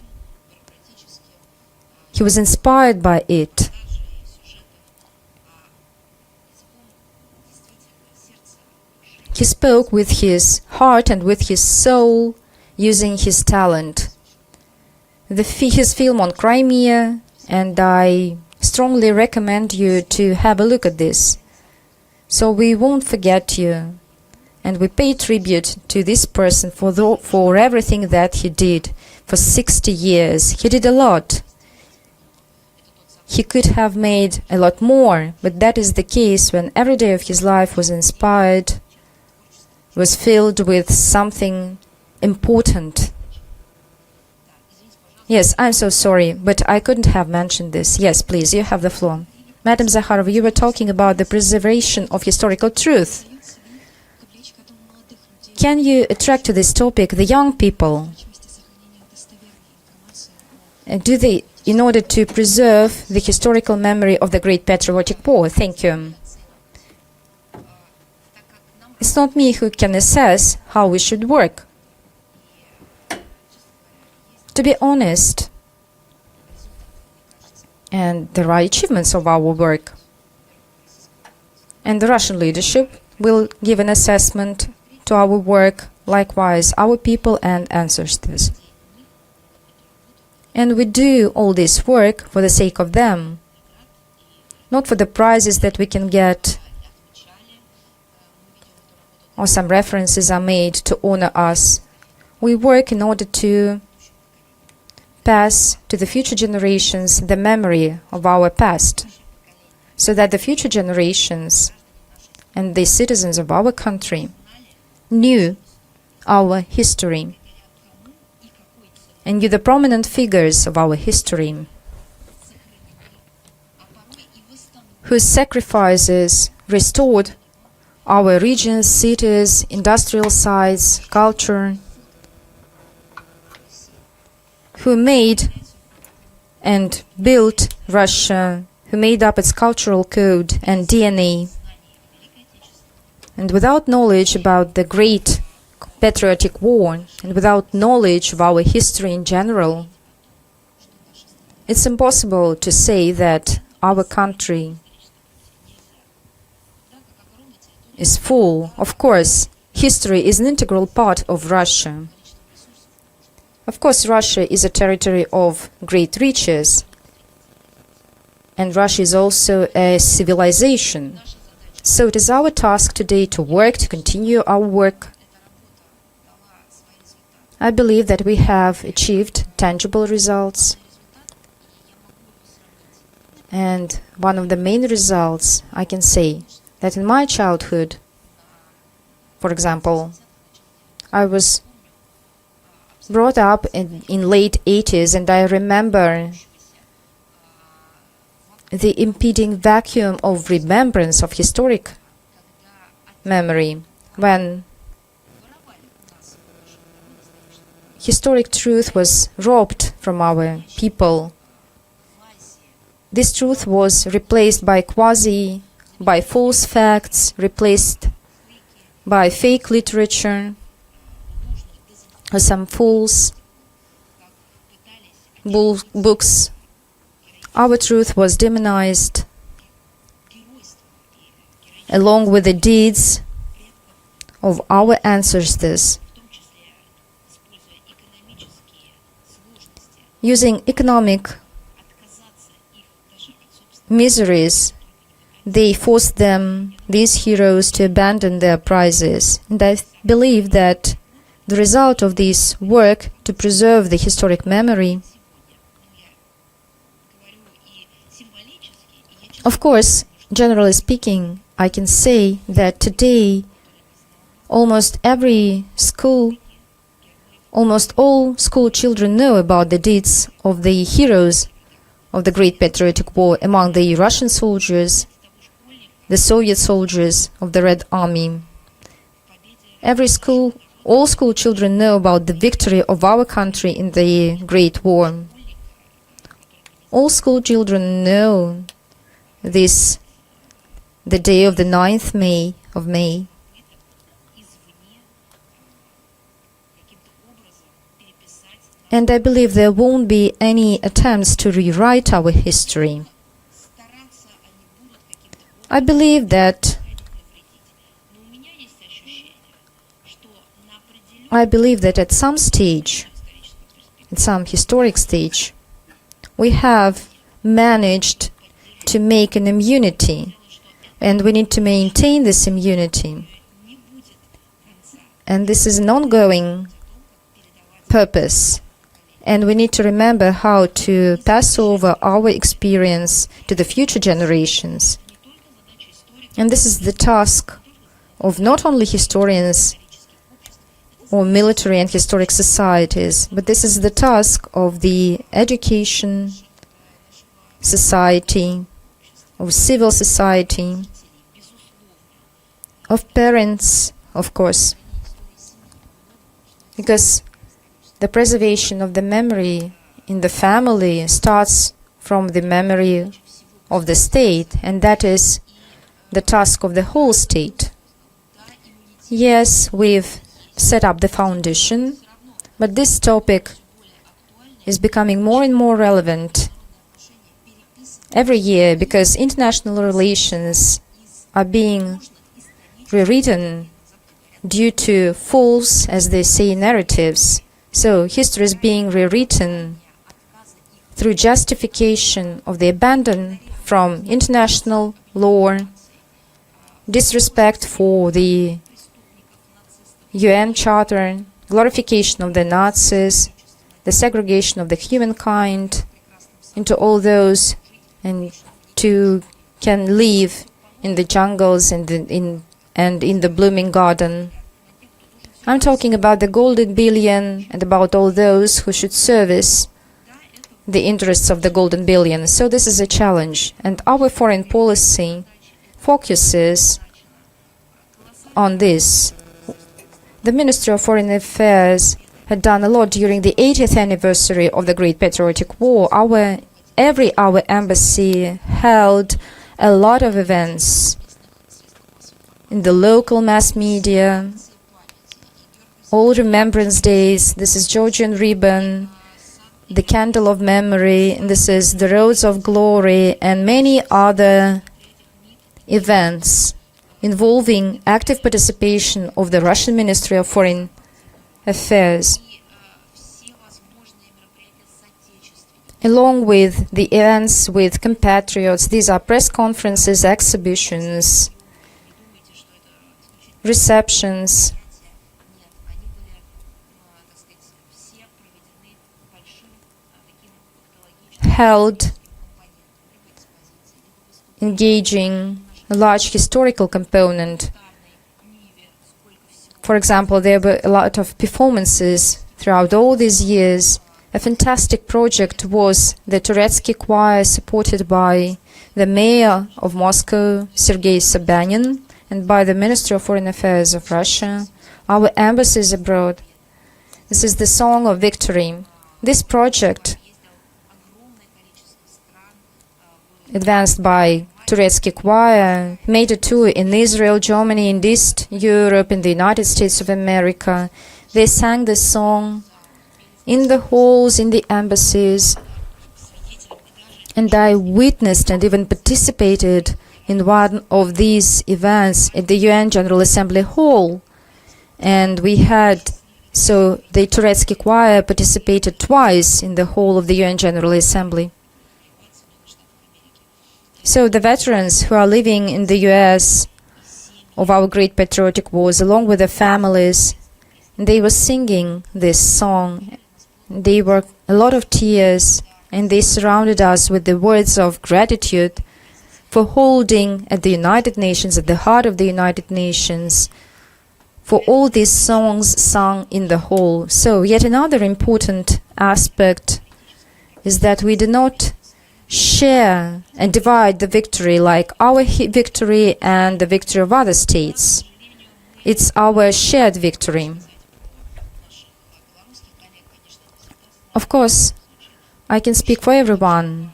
He was inspired by it. He spoke with his heart and with his soul, using his talent. His film on Crimea, and I strongly recommend you to have a look at this. So we won't forget you, and we pay tribute to this person for everything that he did for 60 years. He did a lot. He could have made a lot more, but that is the case when every day of his life was inspired, was filled with something important. Yes, I'm so sorry, but I couldn't have mentioned this. Yes, please, you have the floor. Madam Zakharova, you were talking about the preservation of historical truth. Can you attract to this topic the young people? Do they, in order to preserve the historical memory of the Great Patriotic War? Thank you. It's not me who can assess how we should work. To be honest, and there are achievements of our work, and the Russian leadership will give an assessment to our work, likewise our people and ancestors. And we do all this work for the sake of them, not for the prizes that we can get, or some references are made to honor us. We work in order to pass to the future generations the memory of our past, so that the future generations and the citizens of our country knew our history and knew the prominent figures of our history, whose sacrifices restored our regions, cities, industrial sites, culture, who made and built Russia, who made up its cultural code and DNA. And without knowledge about the Great Patriotic War, and without knowledge of our history in general, it's impossible to say that our country is full. Of course, history is an integral part of Russia. Of course, Russia is a territory of great riches, and Russia is also a civilization. So it is our task today to work, to continue our work. I believe that we have achieved tangible results. And one of the main results, I can say, that in my childhood, for example, I was brought up in late 80s, and I remember the impeding vacuum of remembrance of historic memory, when historic truth was robbed from our people. This truth was replaced by false facts, replaced by fake literature, or some false books. Our truth was demonized, along with the deeds of our ancestors. Using economic miseries, they forced these heroes, to abandon their prizes. And I believe that the result of this work to preserve the historic memory Of course, generally speaking, I can say that today almost all school children know about the deeds of the heroes of the Great Patriotic War among the Russian soldiers, the Soviet soldiers of the Red Army. All school children know about the victory of our country in the Great War. All school children know this, the day of the 9th of May. And I believe there won't be any attempts to rewrite our history. I believe that at some stage, at some historic stage, we have managed to make an immunity, and we need to maintain this immunity. And this is an ongoing purpose. And we need to remember how to pass over our experience to the future generations. And this is the task of not only historians or military and historic societies, but this is the task of the education society, of civil society, of parents, of course. Because the preservation of the memory in the family starts from the memory of the state, and that is the task of the whole state. Yes, we've set up the foundation, but this topic is becoming more and more relevant every year because international relations are being rewritten due to false, as they say, narratives. So history is being rewritten through justification of the abandon from international law, disrespect for the UN Charter, glorification of the Nazis, the segregation of the humankind into all those and to can live in the jungles and in the blooming garden. I'm talking about the golden billion and about all those who should service the interests of the golden billion. So this is a challenge, and our foreign policy focuses on this. The Ministry of Foreign Affairs had done a lot during the 80th anniversary of the Great Patriotic War. Our embassy held a lot of events in the local mass media, all remembrance days. This is Georgian Ribbon, the Candle of Memory, and this is the Roads of Glory, and many other events involving active participation of the Russian Ministry of Foreign Affairs, along with the events with compatriots. These are press conferences, exhibitions, receptions, held engaging a large historical component. For example, there were a lot of performances throughout all these years. A fantastic project was the Turetsky choir, supported by the mayor of Moscow, Sergei Sobyanin, and by the Ministry of Foreign Affairs of Russia, our embassies abroad. This is the Song of Victory. This project, advanced by Turetsky choir, made a tour in Israel, Germany, in East Europe, in the United States of America. They sang this song in the halls, in the embassies, and I witnessed and even participated in one of these events at the UN General Assembly Hall. And we had, so the Turetsky choir participated twice in the hall of the UN General Assembly. So the veterans who are living in the US of our Great Patriotic Wars, along with their families, they were singing this song. There were a lot of tears and they surrounded us with the words of gratitude for holding at the United Nations, at the heart of the United Nations, for all these songs sung in the hall. So yet another important aspect is that we do not share and divide the victory like our victory and the victory of other states. It's our shared victory. Of course, I can speak for everyone.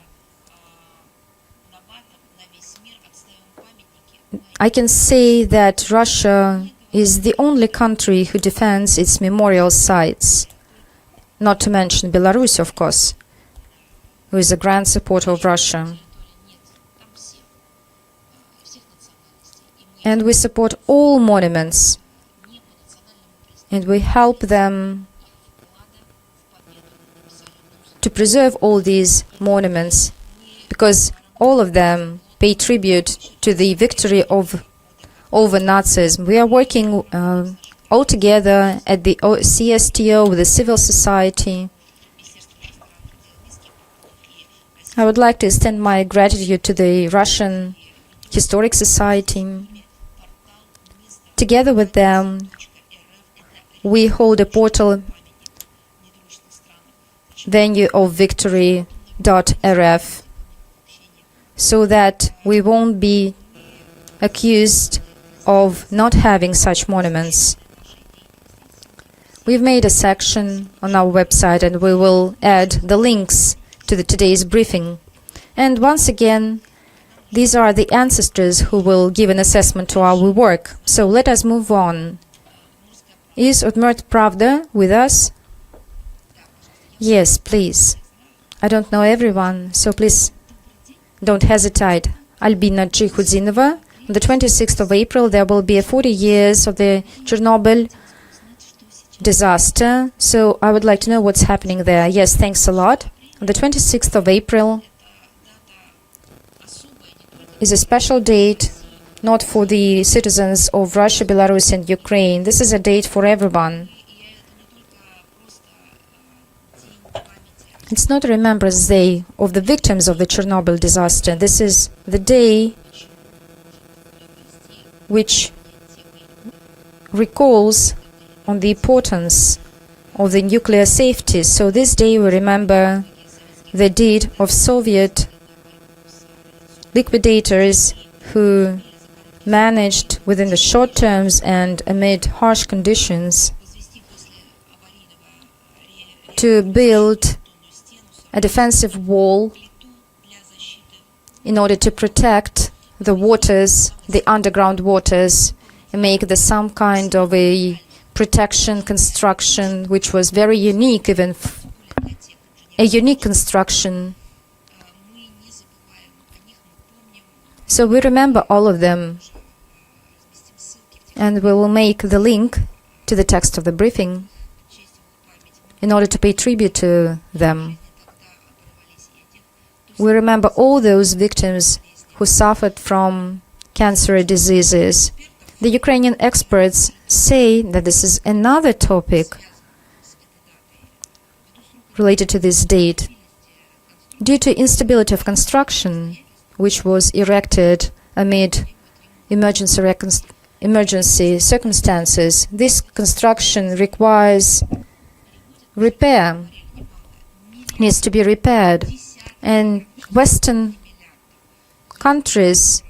I can say that Russia is the only country who defends its memorial sites, not to mention Belarus, of course, who is a grand supporter of Russia. And we support all monuments, and we help them to preserve all these monuments, because all of them pay tribute to the victory over Nazism. We are working all together at the CSTO with the civil society. I would like to extend my gratitude to the Russian Historic Society. Together with them, we hold a portal, venue of victory.rf, so that we won't be accused of not having such monuments. We've made a section on our website, and we will add the links to today's briefing. And once again, these are the ancestors who will give an assessment to our work. So let us move on. Is Udmurt Pravda with us? Yes, please. I don't know everyone, so please don't hesitate. Albina Chikudzinova. On the 26th of April, there will be 40 years of the Chernobyl disaster. So I would like to know what's happening there. Yes, thanks a lot. On the 26th of April is a special date, not for the citizens of Russia, Belarus and Ukraine. This is a date for everyone. It's not a Remembrance Day of the victims of the Chernobyl disaster. This is the day which recalls on the importance of the nuclear safety. So this day we remember the deed of Soviet liquidators who managed within the short terms and amid harsh conditions to build a defensive wall in order to protect the waters, the underground waters, and make some kind of a protection construction which was very unique, even a unique construction. So we remember all of them, and we will make the link to the text of the briefing in order to pay tribute to them. We remember all those victims who suffered from cancer diseases. The Ukrainian experts say that this is another topic related to this date. Due to instability of construction, which was erected amid emergency circumstances, this construction requires repair, needs to be repaired. And Western countries,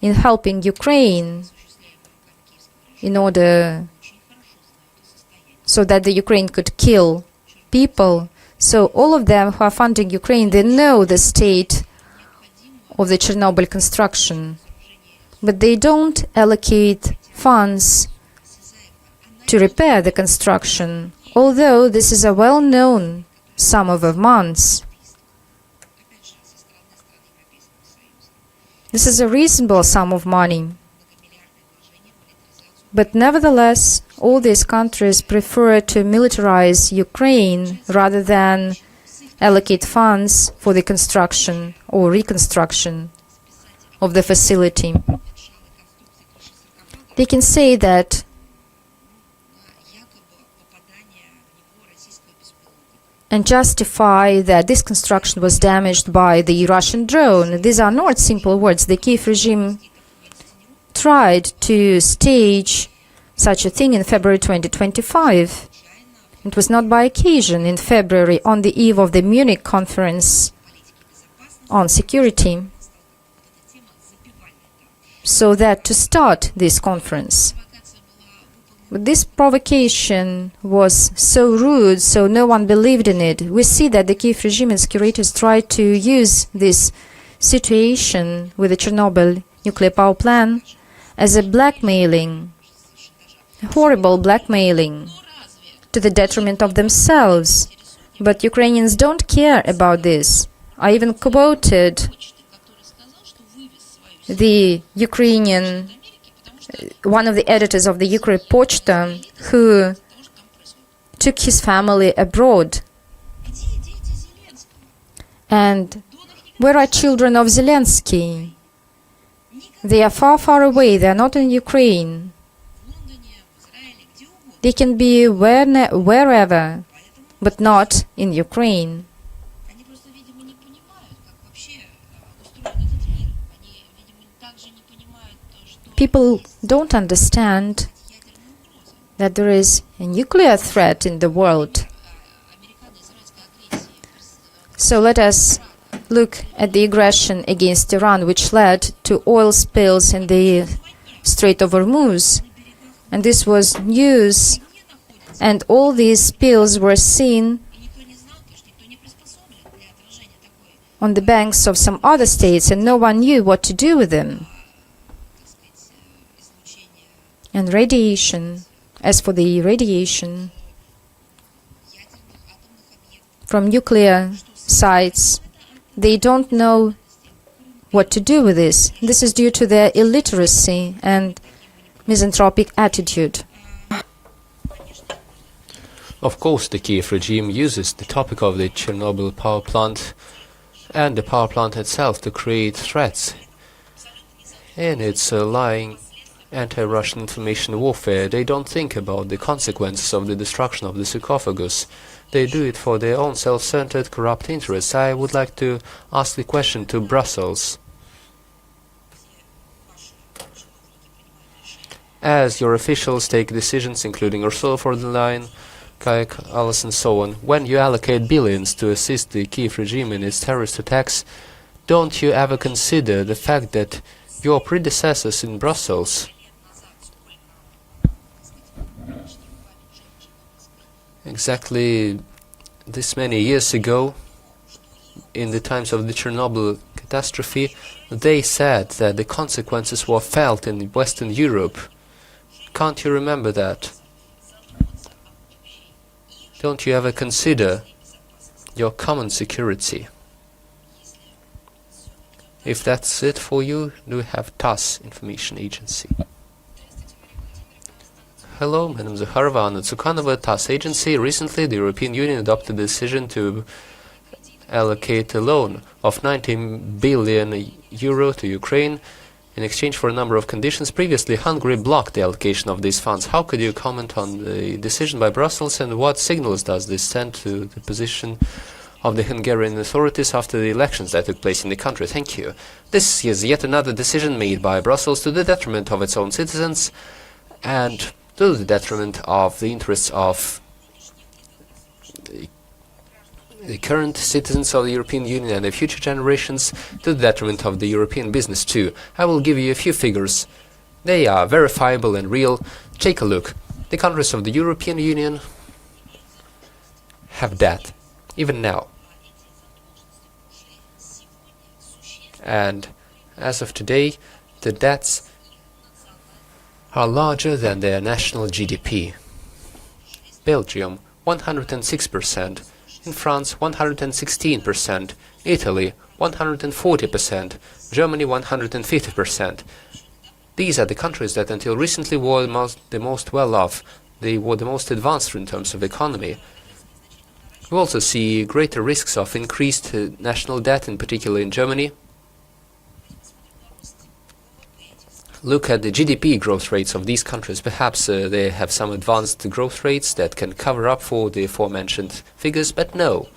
in helping Ukraine in order so that the Ukraine could kill people, so all of them who are funding Ukraine, they know the state of the Chernobyl construction, but they don't allocate funds to repair the construction, although this is a well-known sum of months. This is a reasonable sum of money. But nevertheless, all these countries prefer to militarize Ukraine rather than allocate funds for the construction or reconstruction of the facility. They can say that and justify that this construction was damaged by the Russian drone. These are not simple words. The Kiev regime tried to stage such a thing in February 2025. It was not by occasion in February, on the eve of the Munich conference on security, so that to start this conference. But this provocation was so rude, so no one believed in it. We see that the Kiev regime and curators tried to use this situation with the Chernobyl nuclear power plant as a blackmailing, a horrible blackmailing to the detriment of themselves. But Ukrainians don't care about this. I even quoted the Ukrainian, one of the editors of the Ukraine Pochta, who took his family abroad. And where are children of Zelensky? They are far, far away. They are not in Ukraine. They can be wherever, but not in Ukraine. People don't understand that there is a nuclear threat in the world. So let us look at the aggression against Iran, which led to oil spills in the Strait of Hormuz. And this was news, and all these spills were seen on the banks of some other states, and no one knew what to do with them. And radiation, as for the radiation from nuclear sites, they don't know what to do with this. This is due to their illiteracy and misanthropic attitude. Of course, the Kiev regime uses the topic of the Chernobyl power plant and the power plant itself to create threats. In its lying anti-Russian information warfare, they don't think about the consequences of the destruction of the sarcophagus. They do it for their own self-centered, corrupt interests. I would like to ask the question to Brussels. As your officials take decisions, including Ursula von der Leyen, Kayak, Alice and so on, when you allocate billions to assist the Kiev regime in its terrorist attacks, don't you ever consider the fact that your predecessors in Brussels exactly this many years ago, in the times of the Chernobyl catastrophe, they said that the consequences were felt in Western Europe. Can't you remember that? Don't you ever consider your common security? If that's it for you, do you have TASS Information Agency? Hello, Madam Zakharova, Anna Tsukhanova, TASS Agency. Recently, the European Union adopted a decision to allocate a loan of 19 billion euro to Ukraine in exchange for a number of conditions. Previously, Hungary blocked the allocation of these funds. How could you comment on the decision by Brussels, and what signals does this send to the position of the Hungarian authorities after the elections that took place in the country? Thank you. This is yet another decision made by Brussels to the detriment of its own citizens and to the detriment of the interests of the current citizens of the European Union and the future generations, to the detriment of the European business too. I will give you a few figures. They are verifiable and real. Take a look. The countries of the European Union have debt, even now. And as of today, the debts are larger than their national GDP. Belgium, 106%. In France, 116%. Italy, 140%. Germany, 150%. These are the countries that until recently were the most well-off. They were the most advanced in terms of economy. We also see greater risks of increased national debt, in particular in Germany. look at the GDP growth rates of these countries. Perhaps they have some advanced growth rates that can cover up for the aforementioned figures, but no.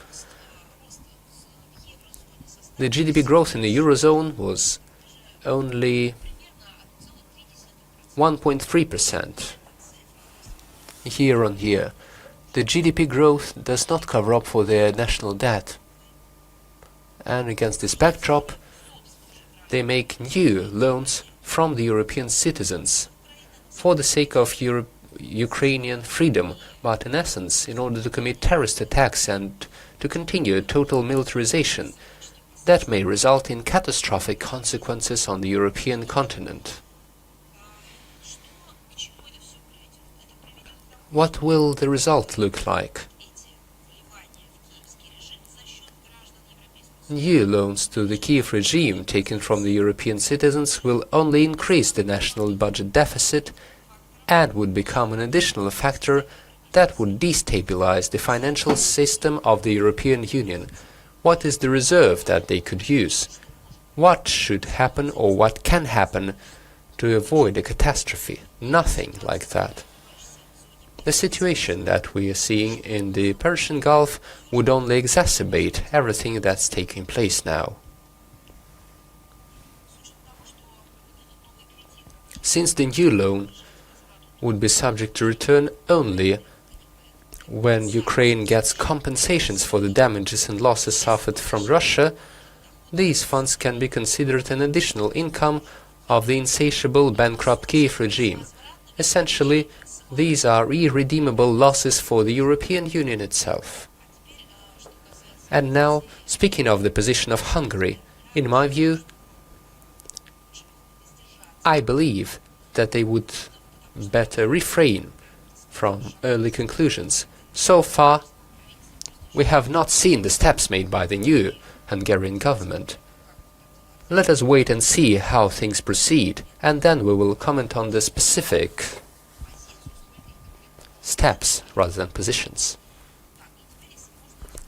The GDP growth in the Eurozone was only 1.3% year on year. The GDP growth does not cover up for their national debt. And against this backdrop, they make new loans from the European citizens for the sake of Ukrainian freedom, but in essence, in order to commit terrorist attacks and to continue total militarization that may result in catastrophic consequences on the European continent. What will the result look like? New loans to the Kiev regime taken from the European citizens will only increase the national budget deficit and would become an additional factor that would destabilize the financial system of the European Union. What is the reserve that they could use? What should happen or what can happen to avoid a catastrophe? Nothing like that. The situation that we are seeing in the Persian Gulf would only exacerbate everything that's taking place now. Since the new loan would be subject to return only when Ukraine gets compensations for the damages and losses suffered from Russia, these funds can be considered an additional income of the insatiable bankrupt Kiev regime. Essentially, these are irredeemable losses for the European Union itself. And now, speaking of the position of Hungary, in my view, I believe that they would better refrain from early conclusions. So far, we have not seen the steps made by the new Hungarian government. Let us wait and see how things proceed, and then we will comment on the specific steps rather than positions.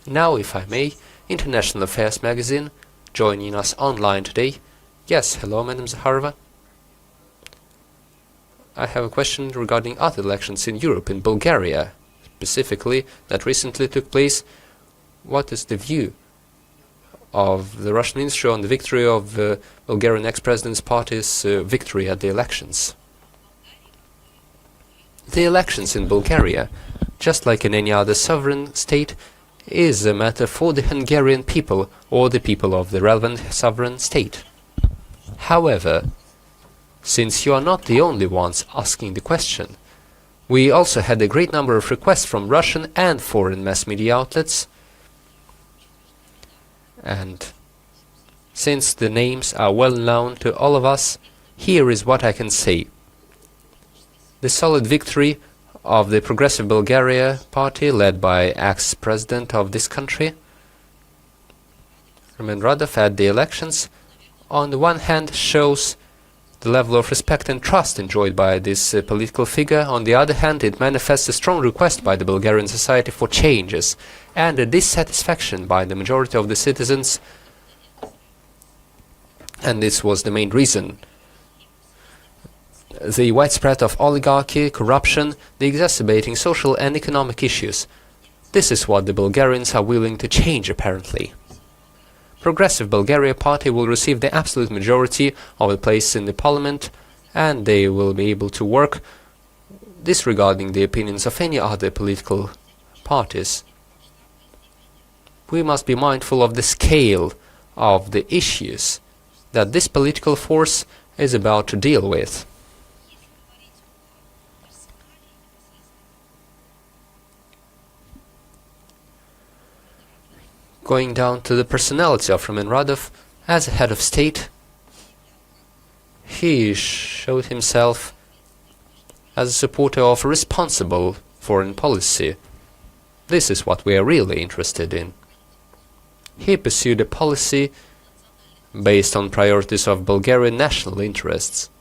Now, if I may, International Affairs magazine, joining us online today. Yes, hello, Madam Zakharova. I have a question regarding other elections in Europe, in Bulgaria, specifically, that recently took place. What is the view of the Russian ministry on the victory of the Bulgarian ex-president's party's victory at the elections? The elections in Bulgaria, just like in any other sovereign state, is a matter for the Hungarian people or the people of the relevant sovereign state. However, since you are not the only ones asking the question, we also had a great number of requests from Russian and foreign mass media outlets, and since the names are well known to all of us, here is what I can say. The solid victory of the Progressive Bulgaria party, led by ex-president of this country, Roman Radov, at the elections, on the one hand shows the level of respect and trust enjoyed by this political figure. On the other hand, it manifests a strong request by the Bulgarian society for changes and a dissatisfaction by the majority of the citizens, and this was the main reason. The widespread of oligarchy, corruption, the exacerbating social and economic issues. This is what the Bulgarians are willing to change, apparently. Progressive Bulgaria party will receive the absolute majority of the place in the parliament, and they will be able to work disregarding the opinions of any other political parties. We must be mindful of the scale of the issues that this political force is about to deal with. Going down to the personality of Roman Radov as a head of state, he showed himself as a supporter of a responsible foreign policy. This is what we are really interested in. He pursued a policy based on priorities of Bulgarian national interests.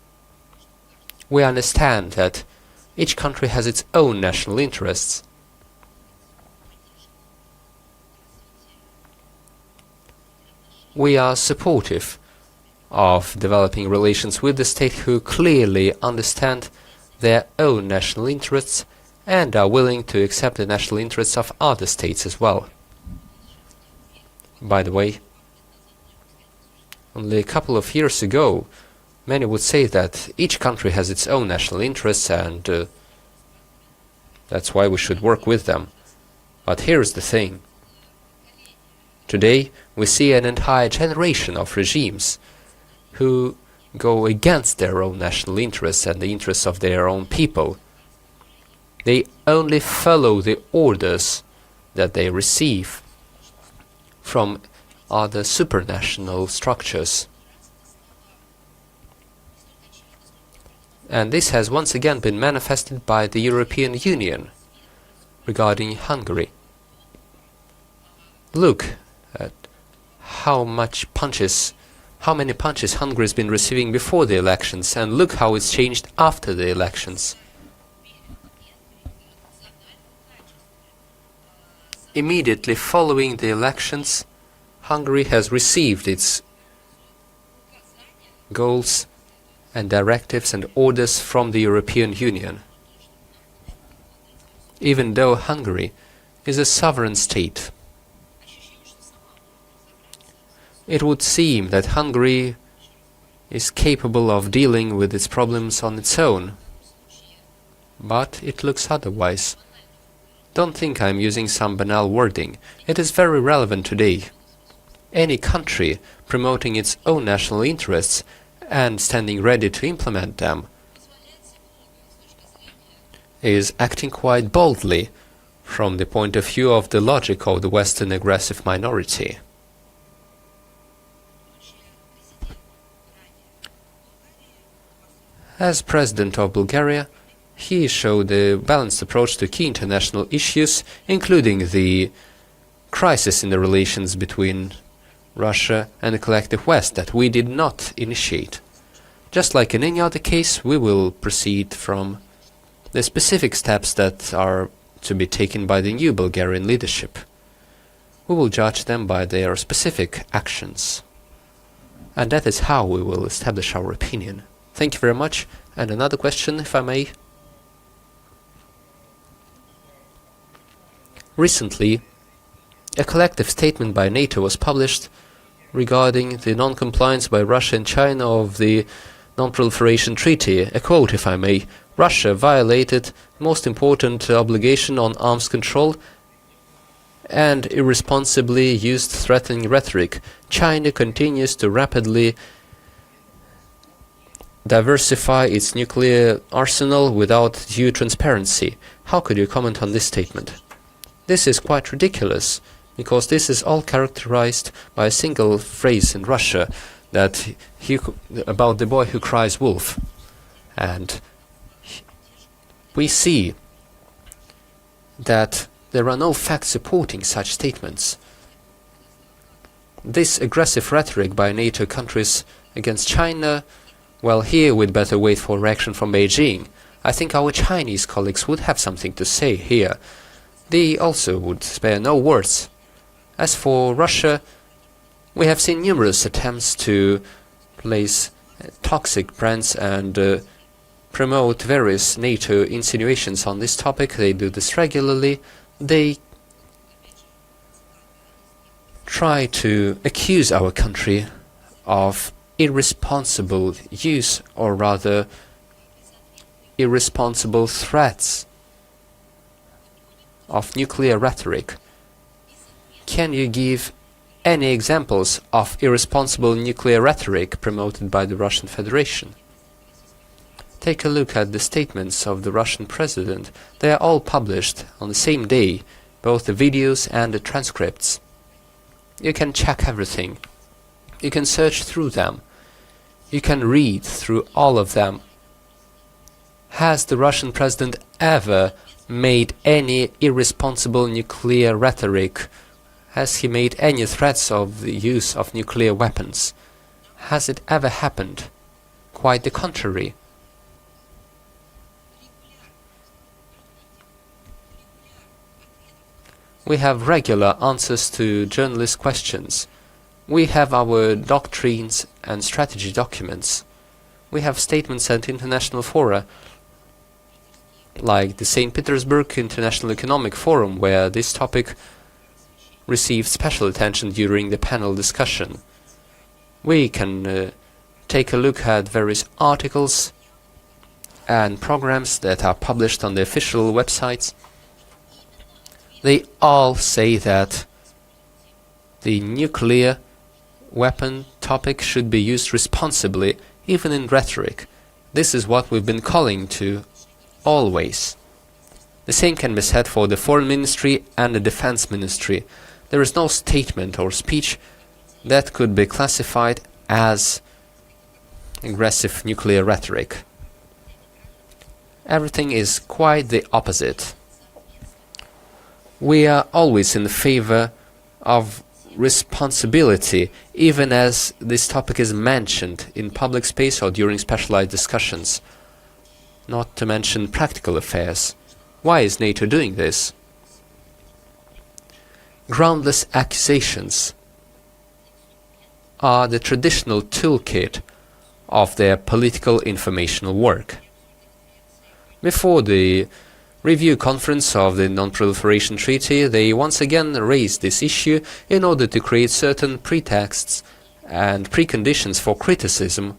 We understand that each country has its own national interests. We are supportive of developing relations with the state who clearly understand their own national interests and are willing to accept the national interests of other states as well. By the way, only a couple of years ago, many would say that each country has its own national interests and that's why we should work with them. But here's the thing. Today, we see an entire generation of regimes who go against their own national interests and the interests of their own people. They only follow the orders that they receive from other supranational structures. And this has once again been manifested by the European Union regarding Hungary. Look at how many punches Hungary has been receiving before the elections, and look how it's changed after the elections. Immediately following the elections, Hungary has received its goals and directives and orders from the European Union. Even though Hungary is a sovereign state, it would seem that Hungary is capable of dealing with its problems on its own, but it looks otherwise. Don't think I'm using some banal wording. It is very relevant today. Any country promoting its own national interests and standing ready to implement them is acting quite boldly from the point of view of the logic of the Western aggressive minority. As President of Bulgaria, he showed a balanced approach to key international issues, including the crisis in the relations between Russia and the collective West that we did not initiate. Just like in any other case, we will proceed from the specific steps that are to be taken by the new Bulgarian leadership. We will judge them by their specific actions. And that is how we will establish our opinion. Thank you very much. And another question, if I may. Recently, a collective statement by NATO was published regarding the non-compliance by Russia and China of the Non-Proliferation Treaty. A quote, if I may. Russia violated most important obligation on arms control and irresponsibly used threatening rhetoric. China continues to rapidly diversify its nuclear arsenal without due transparency. How could you comment on this statement? This is quite ridiculous, because this is all characterized by a single phrase in Russia that about the boy who cries wolf. And we see that there are no facts supporting such statements. This aggressive rhetoric by NATO countries against China, well, here we'd better wait for reaction from Beijing. I think our Chinese colleagues would have something to say here. They also would spare no words. As for Russia, we have seen numerous attempts to place toxic brands and promote various NATO insinuations on this topic. They do this regularly. They try to accuse our country of irresponsible use, or rather irresponsible threats of nuclear rhetoric. Can you give any examples of irresponsible nuclear rhetoric promoted by the Russian Federation? Take a look at the statements of the Russian president. They are all published on the same day, both the videos and the transcripts. You can check everything. You can search through them. You can read through all of them. Has the Russian president ever made any irresponsible nuclear rhetoric? Has he made any threats of the use of nuclear weapons? Has it ever happened? Quite the contrary. We have regular answers to journalist questions. We have our doctrines and strategy documents. We have statements at international fora, like the St. Petersburg International Economic Forum, where this topic received special attention during the panel discussion. We can take a look at various articles and programs that are published on the official websites. They all say that the nuclear weapon topic should be used responsibly, even in rhetoric. This is what we've been calling to always. The same can be said for the Foreign Ministry and the Defense Ministry. There is no statement or speech that could be classified as aggressive nuclear rhetoric. Everything is quite the opposite. We are always in favor of responsibility, even as this topic is mentioned in public space or during specialized discussions, not to mention practical affairs. Why is NATO doing this? Groundless accusations are the traditional toolkit of their political informational work. Before the review conference of the Non-Proliferation Treaty, they once again raised this issue in order to create certain pretexts and preconditions for criticism,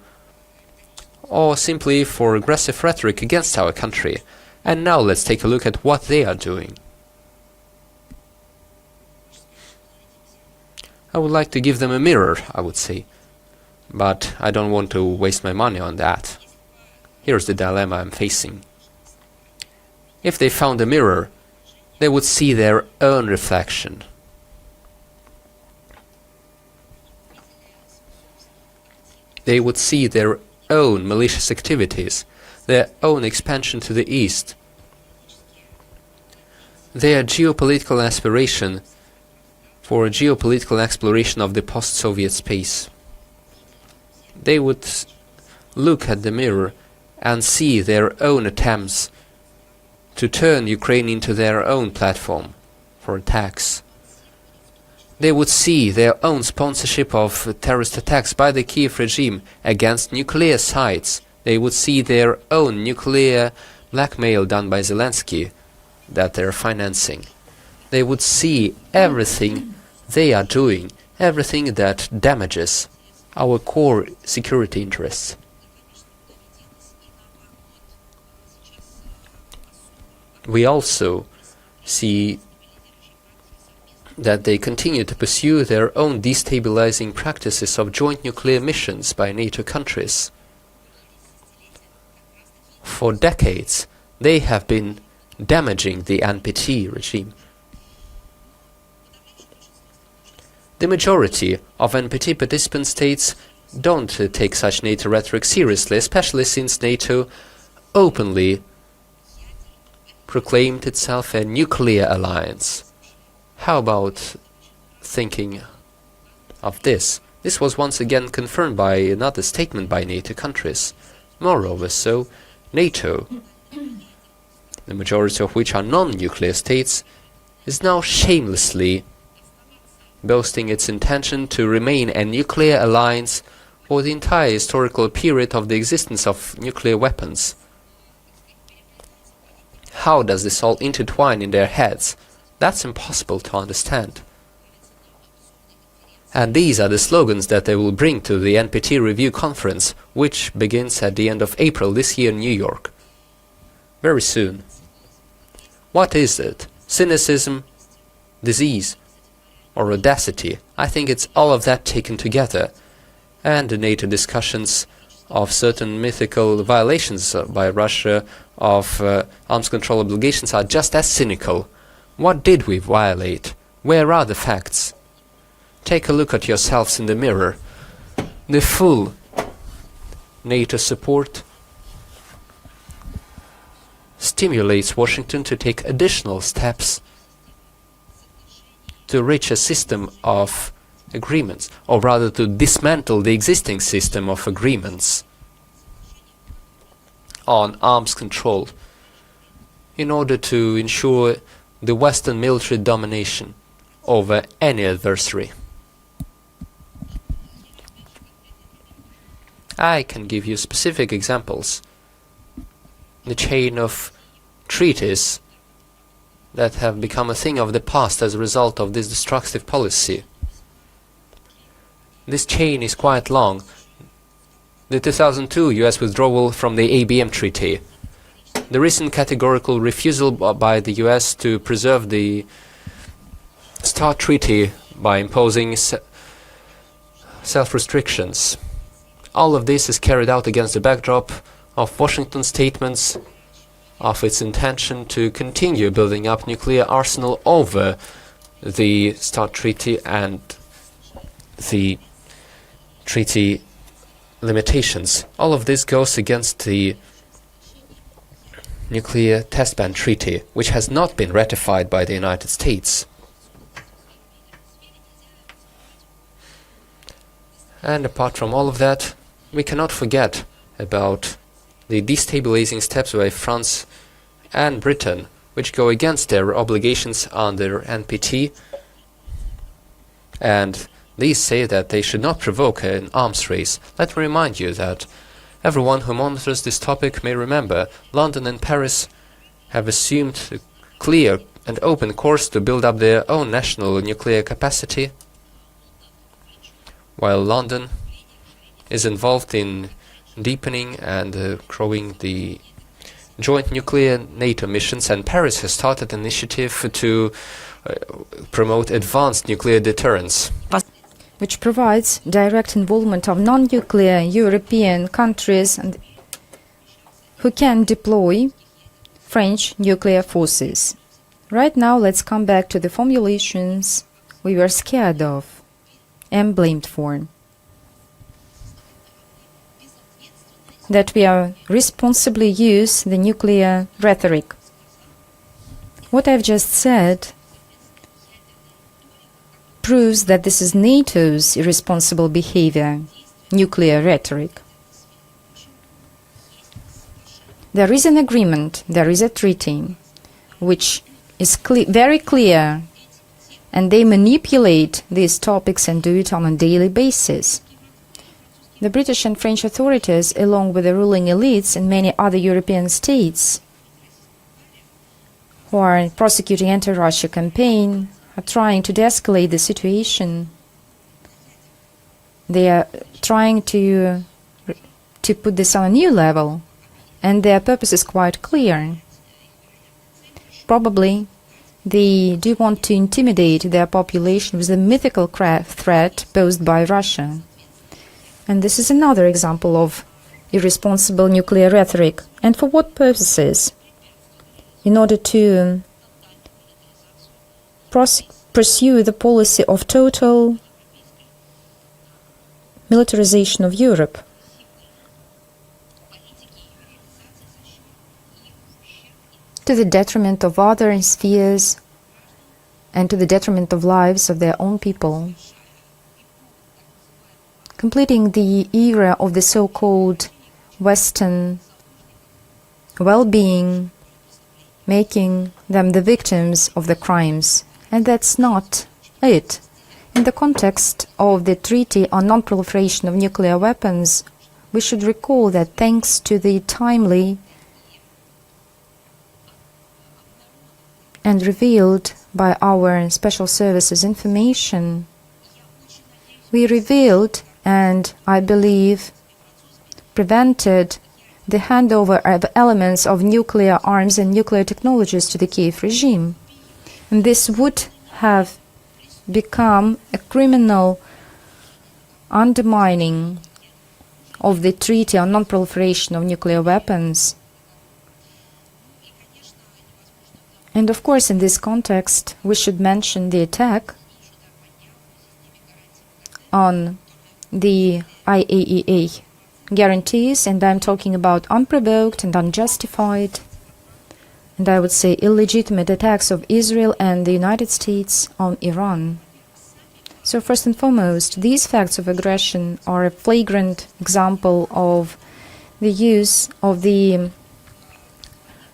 or simply for aggressive rhetoric against our country. And now let's take a look at what they are doing. I would like to give them a mirror, I would say, but I don't want to waste my money on that. Here's the dilemma I'm facing. If they found a mirror, they would see their own reflection. They would see their own malicious activities, their own expansion to the east, their geopolitical aspiration for a geopolitical exploration of the post-Soviet space. They would look at the mirror and see their own attempts to turn Ukraine into their own platform for attacks. They would see their own sponsorship of terrorist attacks by the Kiev regime against nuclear sites. They would see their own nuclear blackmail done by Zelensky that they're financing. They would see everything they are doing, everything that damages our core security interests. We also see that they continue to pursue their own destabilizing practices of joint nuclear missions by NATO countries. For decades, they have been damaging the NPT regime. The majority of NPT participant states don't take such NATO rhetoric seriously, especially since NATO openly proclaimed itself a nuclear alliance. How about thinking of this? This was once again confirmed by another statement by NATO countries. Moreover, so NATO, the majority of which are non-nuclear states, is now shamelessly boasting its intention to remain a nuclear alliance for the entire historical period of the existence of nuclear weapons. How does this all intertwine in their heads? That's impossible to understand. And these are the slogans that they will bring to the NPT review conference, which begins at the end of April this year in New York. Very soon. What is it? Cynicism? Disease? Or audacity? I think it's all of that taken together. And the NATO discussions of certain mythical violations by Russia of arms control obligations are just as cynical. What did we violate? Where are the facts? Take a look at yourselves in the mirror. The full NATO support stimulates Washington to take additional steps to reach a system of agreements, or rather to dismantle the existing system of agreements on arms control in order to ensure the Western military domination over any adversary. I can give you specific examples. The chain of treaties that have become a thing of the past as a result of this destructive policy. This chain is quite long. The 2002 US withdrawal from the ABM treaty, the recent categorical refusal by the US to preserve the START treaty by imposing self-restrictions. All of this is carried out against the backdrop of Washington's statements of its intention to continue building up nuclear arsenal over the START treaty and the treaty limitations. All of this goes against the nuclear test ban treaty, which has not been ratified by the United States. And apart from all of that, we cannot forget about the destabilizing steps by France and Britain, which go against their obligations under NPT, and these say that they should not provoke an arms race. Let me remind you that everyone who monitors this topic may remember London and Paris have assumed a clear and open course to build up their own national nuclear capacity, while London is involved in deepening and growing the joint nuclear NATO missions, and Paris has started an initiative to promote advanced nuclear deterrence, which provides direct involvement of non-nuclear European countries and who can deploy French nuclear forces. Right now, let's come back to the formulations we were scared of and blamed for. That we are responsibly use the nuclear rhetoric. What I've just said proves that this is NATO's irresponsible behavior, nuclear rhetoric. There is an agreement, there is a treaty, which is very clear, and they manipulate these topics and do it on a daily basis. The British and French authorities, along with the ruling elites in many other European states, who are prosecuting anti-Russia campaign, are trying to de-escalate the situation. They are trying to put this on a new level, and their purpose is quite clear. Probably they do want to intimidate their population with the mythical threat posed by Russia. And this is another example of irresponsible nuclear rhetoric. And for what purposes? In order to pursue the policy of total militarization of Europe. To the detriment of other spheres and to the detriment of lives of their own people. Completing the era of the so-called Western well-being, making them the victims of the crimes. And that's not it. In the context of the Treaty on Non-Proliferation of Nuclear Weapons, we should recall that thanks to the timely and revealed by our special services information, we revealed and, I believe, prevented the handover of elements of nuclear arms and nuclear technologies to the Kiev regime. And this would have become a criminal undermining of the Treaty on Non-Proliferation of Nuclear Weapons. And of course, in this context, we should mention the attack on the IAEA guarantees, and I'm talking about unprovoked and unjustified, and I would say illegitimate attacks of Israel and the United States on Iran. So first and foremost, these facts of aggression are a flagrant example of the use of the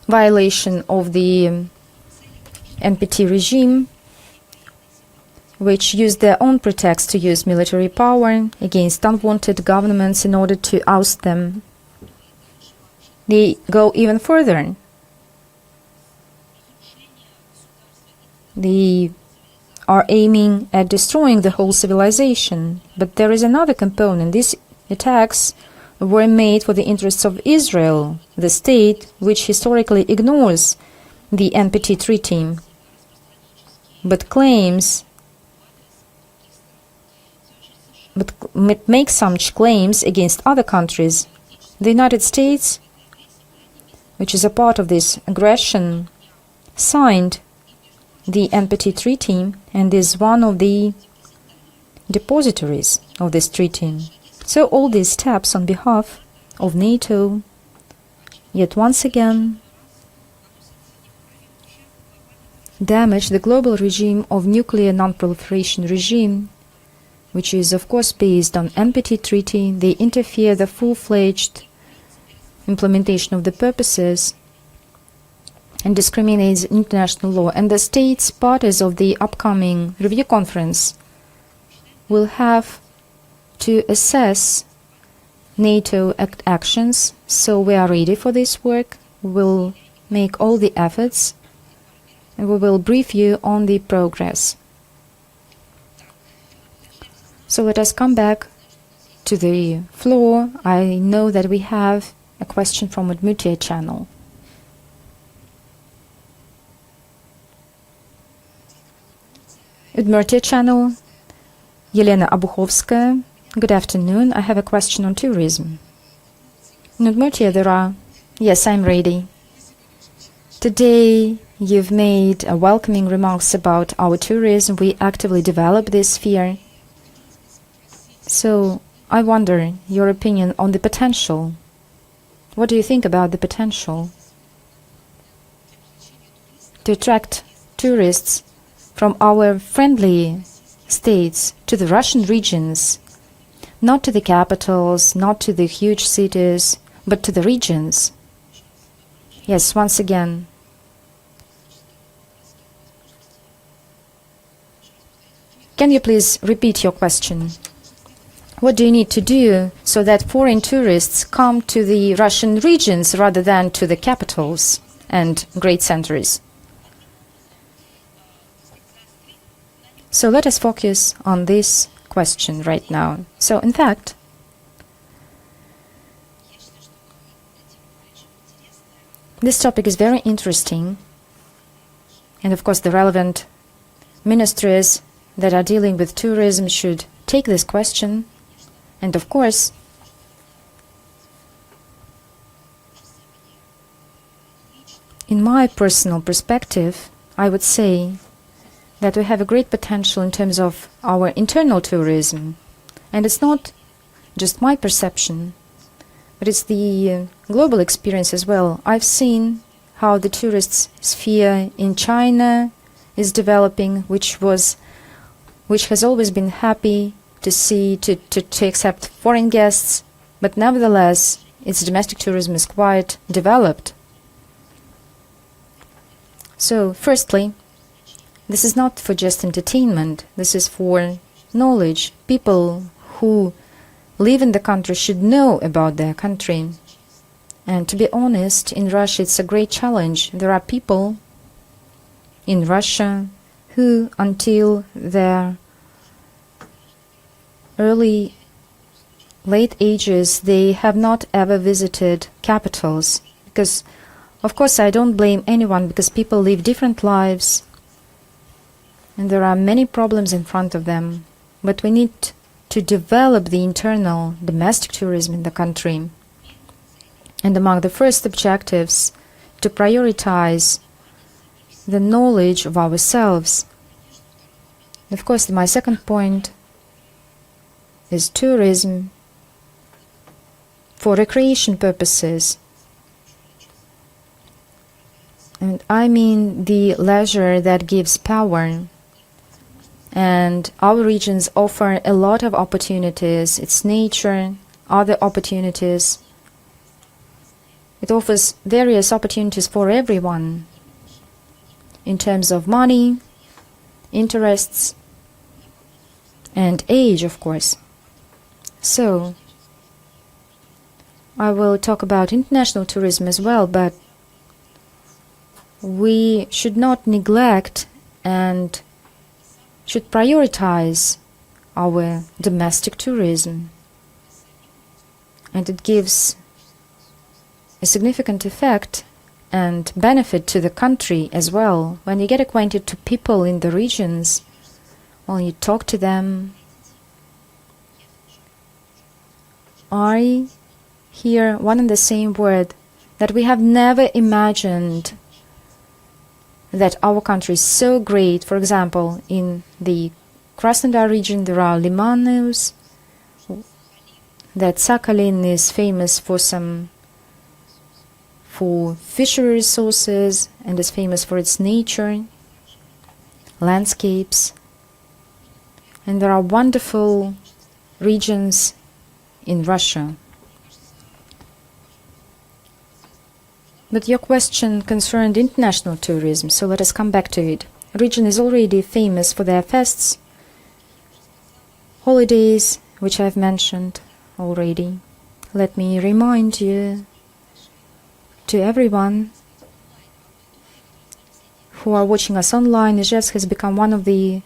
violation of the NPT regime, which use their own pretext to use military power against unwanted governments in order to oust them. They go even further. They are aiming at destroying the whole civilization. But there is another component. These attacks were made for the interests of Israel, the state which historically ignores the NPT treaty, but makes such claims against other countries. The United States, which is a part of this aggression, signed the NPT treaty and is one of the depositories of this treaty. So all these steps on behalf of NATO, yet once again, damage the global regime of nuclear non-proliferation regime, which is of course based on NPT treaty. They interfere the full-fledged implementation of the purposes and discriminates international law. And the states parties of the upcoming review conference will have to assess NATO actions. So we are ready for this work. We will make all the efforts and we will brief you on the progress. So let us come back to the floor. I know that we have a question from Udmurtia channel. Udmurtia channel, Yelena Abuhovskaya. Good afternoon. I have a question on tourism. In Udmurtia there are... Yes, I'm ready. Today you've made welcoming remarks about our tourism. We actively develop this sphere. So I wonder your opinion on the potential. What do you think about the potential to attract tourists from our friendly states to the Russian regions, not to the capitals, not to the huge cities, but to the regions? Yes, once again. Can you please repeat your question? What do you need to do so that foreign tourists come to the Russian regions rather than to the capitals and great centers? So let us focus on this question right now. So in fact, this topic is very interesting, and of course the relevant ministries that are dealing with tourism should take this question. And of course, in my personal perspective, I would say that we have a great potential in terms of our internal tourism. And it's not just my perception, but it's the global experience as well. I've seen how the tourist sphere in China is developing, which has always been happy to accept foreign guests, but nevertheless its domestic tourism is quite developed. So firstly, this is not for just entertainment, this is for knowledge. People who live in the country should know about their country. And to be honest, in Russia it's a great challenge. There are people in Russia who, until their late ages, they have not ever visited capitals. Because, of course, I don't blame anyone, because people live different lives and there are many problems in front of them. But we need to develop the internal domestic tourism in the country. And among the first objectives, to prioritize the knowledge of ourselves. Of course, my second point is tourism for recreation purposes. And I mean the leisure that gives power. And our regions offer a lot of opportunities. It's nature, other opportunities. It offers various opportunities for everyone in terms of money, interests, and age, of course. So, I will talk about international tourism as well, but we should not neglect and should prioritize our domestic tourism. And it gives a significant effect and benefit to the country as well. When you get acquainted to people in the regions, when you talk to them, I hear one and the same word, that we have never imagined that our country is so great. For example, in the Krasnodar region there are limanos, that Sakhalin is famous for fishery resources and is famous for its nature, landscapes, and there are wonderful regions in Russia. But your question concerned international tourism, so let us come back to it. The region is already famous for their fests, holidays, which I've mentioned already. Let me remind you, to everyone who are watching us online, Ijevsk has become one of the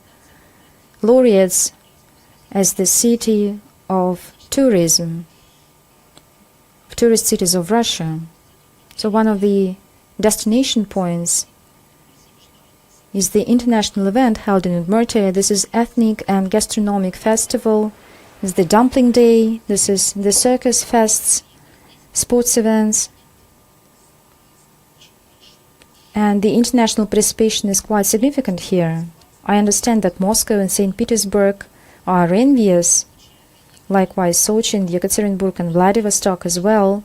laureates as the city of tourism, tourist cities of Russia. So one of the destination points is the international event held in Udmurtia. This is ethnic and gastronomic festival. This is the Dumpling Day. This is the circus fests, sports events. And the international participation is quite significant here. I understand that Moscow and St. Petersburg are envious. Likewise, Sochi and Yekaterinburg and Vladivostok as well,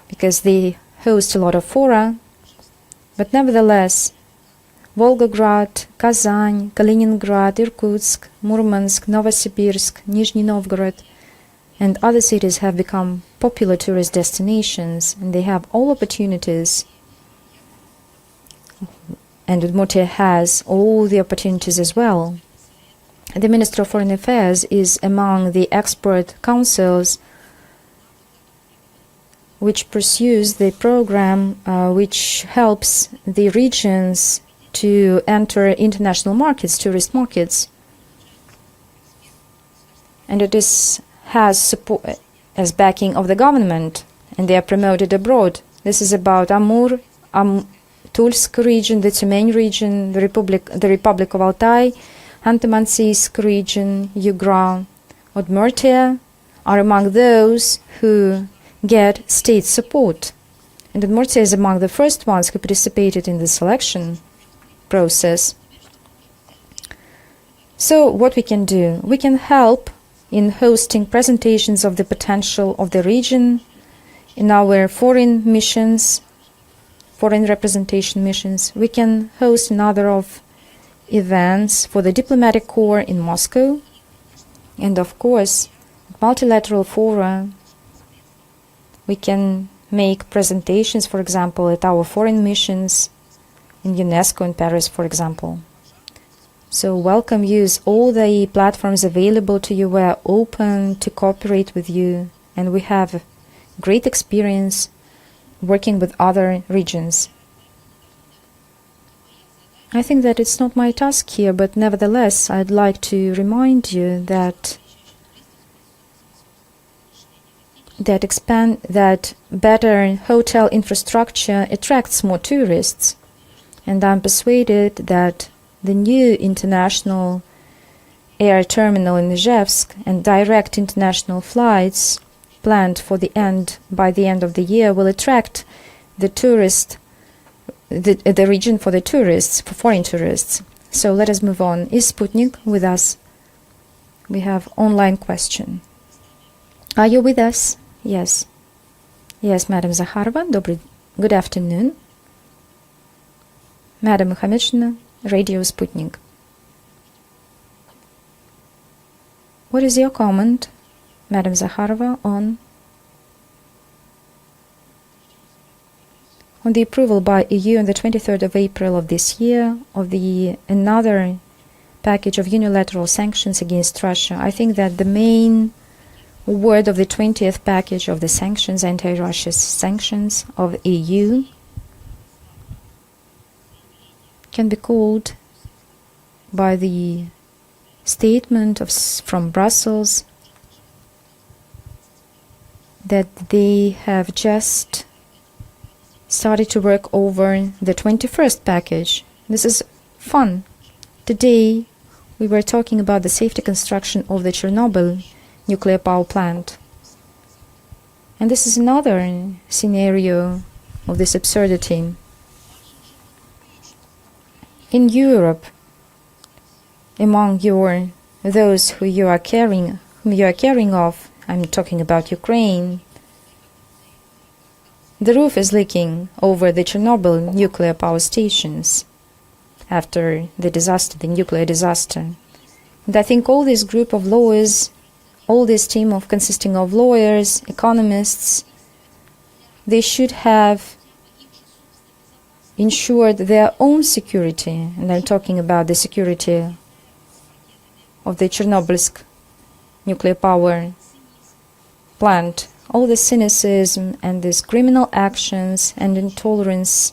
because they host a lot of fora. But nevertheless, Volgograd, Kazan, Kaliningrad, Irkutsk, Murmansk, Novosibirsk, Nizhny Novgorod, and other cities have become popular tourist destinations, and they have all opportunities. And Udmurtia has all the opportunities as well. The Minister of Foreign Affairs is among the expert councils which pursues the program which helps the regions to enter international markets, tourist markets. And it has support as backing of the government, and they are promoted abroad. This is about Amur, Tulsk region, the Tyumen region, the Republic of Altai, Khanty-Mansiysk region, Yugra, Udmurtia are among those who get state support. And Udmurtia is among the first ones who participated in the selection process. So what we can do? We can help in hosting presentations of the potential of the region in our foreign missions, foreign representation missions. We can host another of events for the diplomatic corps in Moscow, and of course multilateral fora. We can make presentations, for example, at our foreign missions in UNESCO in Paris, for example. So welcome, use all the platforms available to you. We are open to cooperate with you, and we have great experience working with other regions. I think that it's not my task here, but nevertheless, I'd like to remind you that better hotel infrastructure attracts more tourists, and I'm persuaded that the new international air terminal in Ijevsk and direct international flights planned by the end of the year will attract the region for the tourists, for foreign tourists. So let us move on. Is Sputnik with us? We have online question. Are you with us? Yes. Yes, Madam Zakharova. Good afternoon. Madam Muhammadshina, Radio Sputnik. What is your comment, Madam Zakharova, on the approval by EU on the 23rd of April of this year of the another package of unilateral sanctions against Russia. I think that the main word of the 20th package of the sanctions, anti-Russia sanctions of EU, can be called by the statement from Brussels that they have just started to work over the 21st package. This is fun. Today we were talking about the safety construction of the Chernobyl nuclear power plant. And this is another scenario of this absurdity. In Europe, among those whom you are caring of, I'm talking about Ukraine, the roof is leaking over the Chernobyl nuclear power stations after the disaster, the nuclear disaster. And I think all this group of lawyers, all this team consisting of lawyers, economists, they should have ensured their own security, and I'm talking about the security of the Chernobylsk nuclear power plant. All the cynicism and these criminal actions and intolerance,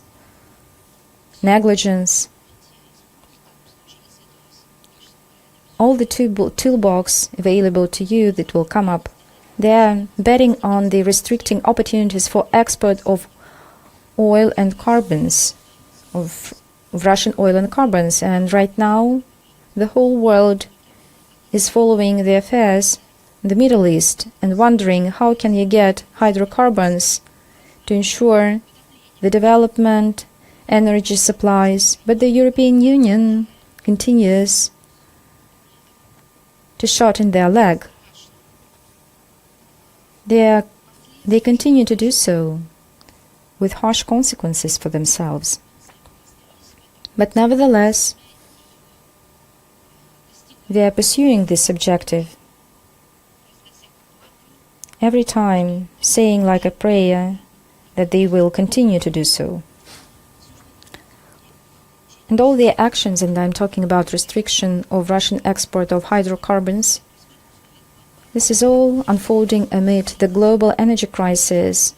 negligence, all the toolbox available to you that will come up, they are betting on the restricting opportunities for export of oil and carbons, of Russian oil and carbons. And right now, the whole world is following the affairs in the Middle East and wondering how can you get hydrocarbons to ensure the development, energy supplies. But the European Union continues to shot in their leg. They continue to do so with harsh consequences for themselves. But nevertheless, they are pursuing this objective, every time saying like a prayer that they will continue to do so. And all their actions, and I'm talking about restriction of Russian export of hydrocarbons, this is all unfolding amid the global energy crisis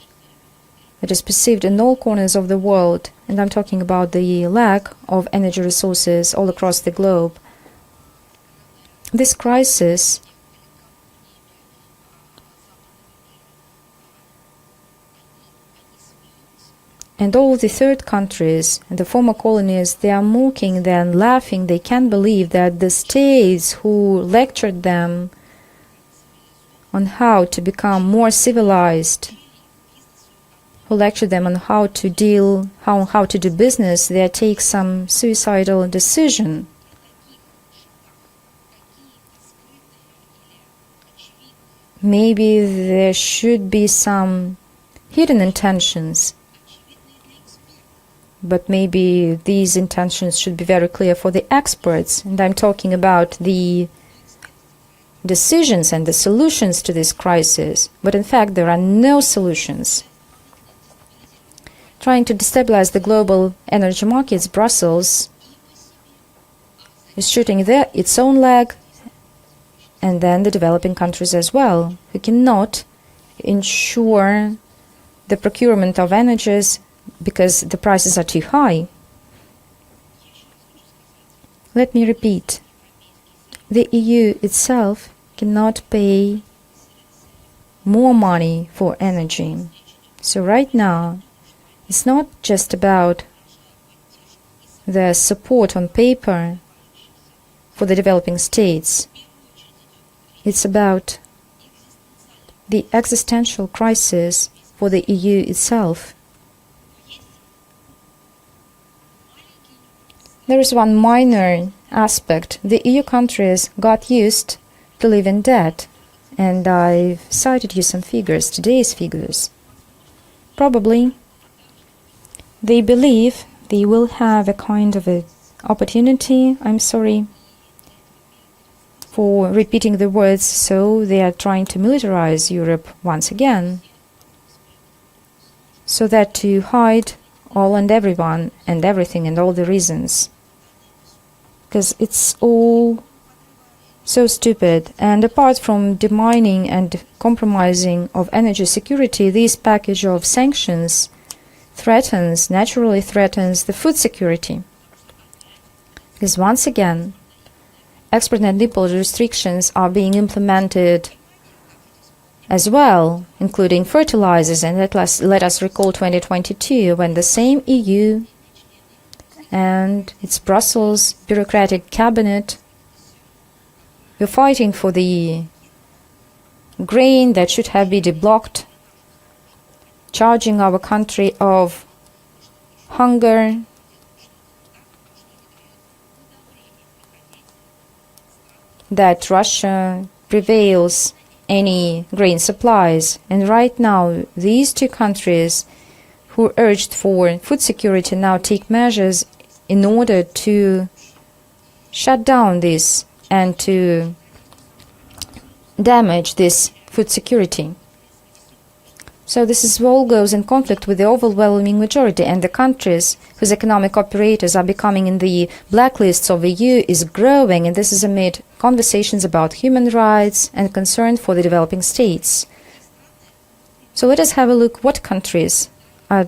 that is perceived in all corners of the world, and I'm talking about the lack of energy resources all across the globe. This crisis and all the third countries and the former colonies, they are mocking, they are laughing, they can't believe that the states who lectured them on how to become more civilized, who lectured them on how to do business, they take some suicidal decision. Maybe there should be some hidden intentions, but maybe these intentions should be very clear for the experts. And I'm talking about the decisions and the solutions to this crisis. But in fact, there are no solutions. Trying to destabilize the global energy markets, Brussels is shooting its own leg, and then the developing countries as well, who cannot ensure the procurement of energies because the prices are too high. Let me repeat. The EU itself cannot pay more money for energy. So right now, it's not just about the support on paper for the developing states. It's about the existential crisis for the EU itself. There is one minor aspect. The EU countries got used to live in debt, and I've cited you some figures, today's figures. Probably they believe they will have a kind of an opportunity, I'm sorry for repeating the words, so they are trying to militarize Europe once again, so that to hide all and everyone and everything and all the reasons. because it's all so stupid. And apart from demining and compromising of energy security, this package of sanctions naturally threatens the food security. Because once again, export and import restrictions are being implemented as well, including fertilizers. And let us recall 2022, when the same EU and its Brussels bureaucratic cabinet were fighting for the grain that should have been deblocked, charging our country of hunger, that Russia prevails any grain supplies. And right now, these two countries who urged for food security now take measures in order to shut down this and to damage this food security. So this all goes in conflict with the overwhelming majority, and the countries whose economic operators are becoming in the blacklists of the EU is growing, and this is amid conversations about human rights and concern for the developing states. So let us have a look what countries are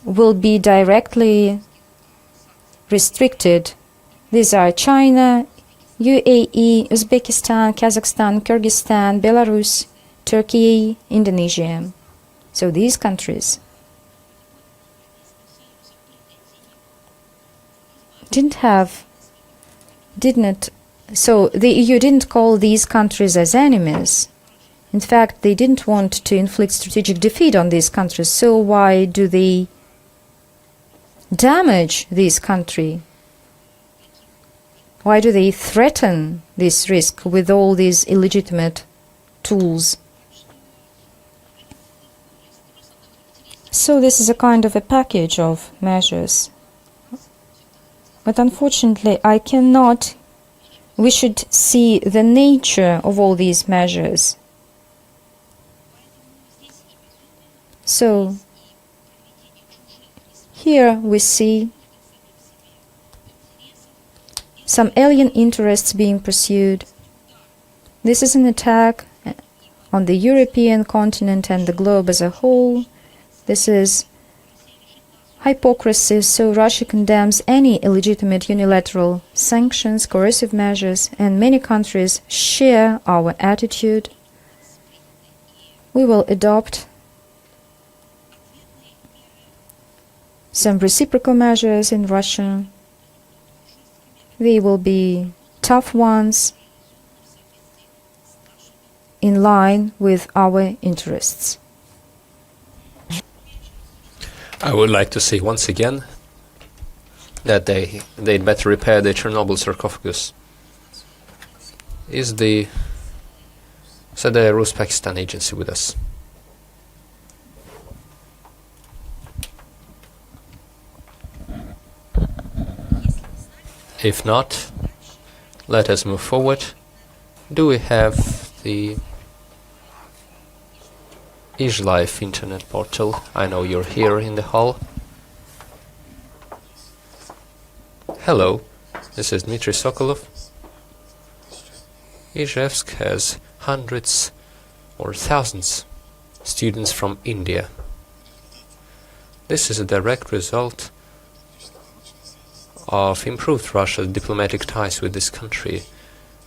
will be directly restricted. These are China, UAE, Uzbekistan, Kazakhstan, Kyrgyzstan, Belarus, Turkey, Indonesia. So these countries so the EU didn't call these countries as enemies. In fact, they didn't want to inflict strategic defeat on these countries. So why do they damage this country? Why do they threaten this risk with all these illegitimate tools? So this is a kind of a package of measures. But unfortunately, we should see the nature of all these measures. So here we see some alien interests being pursued. This is an attack on the European continent and the globe as a whole. This is hypocrisy, so Russia condemns any illegitimate unilateral sanctions, coercive measures, and many countries share our attitude. We will adopt some reciprocal measures in Russia. They will be tough ones in line with our interests. I would like to say once again that they'd better repair the Chernobyl sarcophagus. Is the Rus-Pakistan agency with us? If not, let us move forward. Do we have the IzLife internet portal? I know you're here in the hall. Hello, this is Dmitry Sokolov. Izhevsk has hundreds or thousands students from India. This is a direct result of improved Russia's diplomatic ties with this country.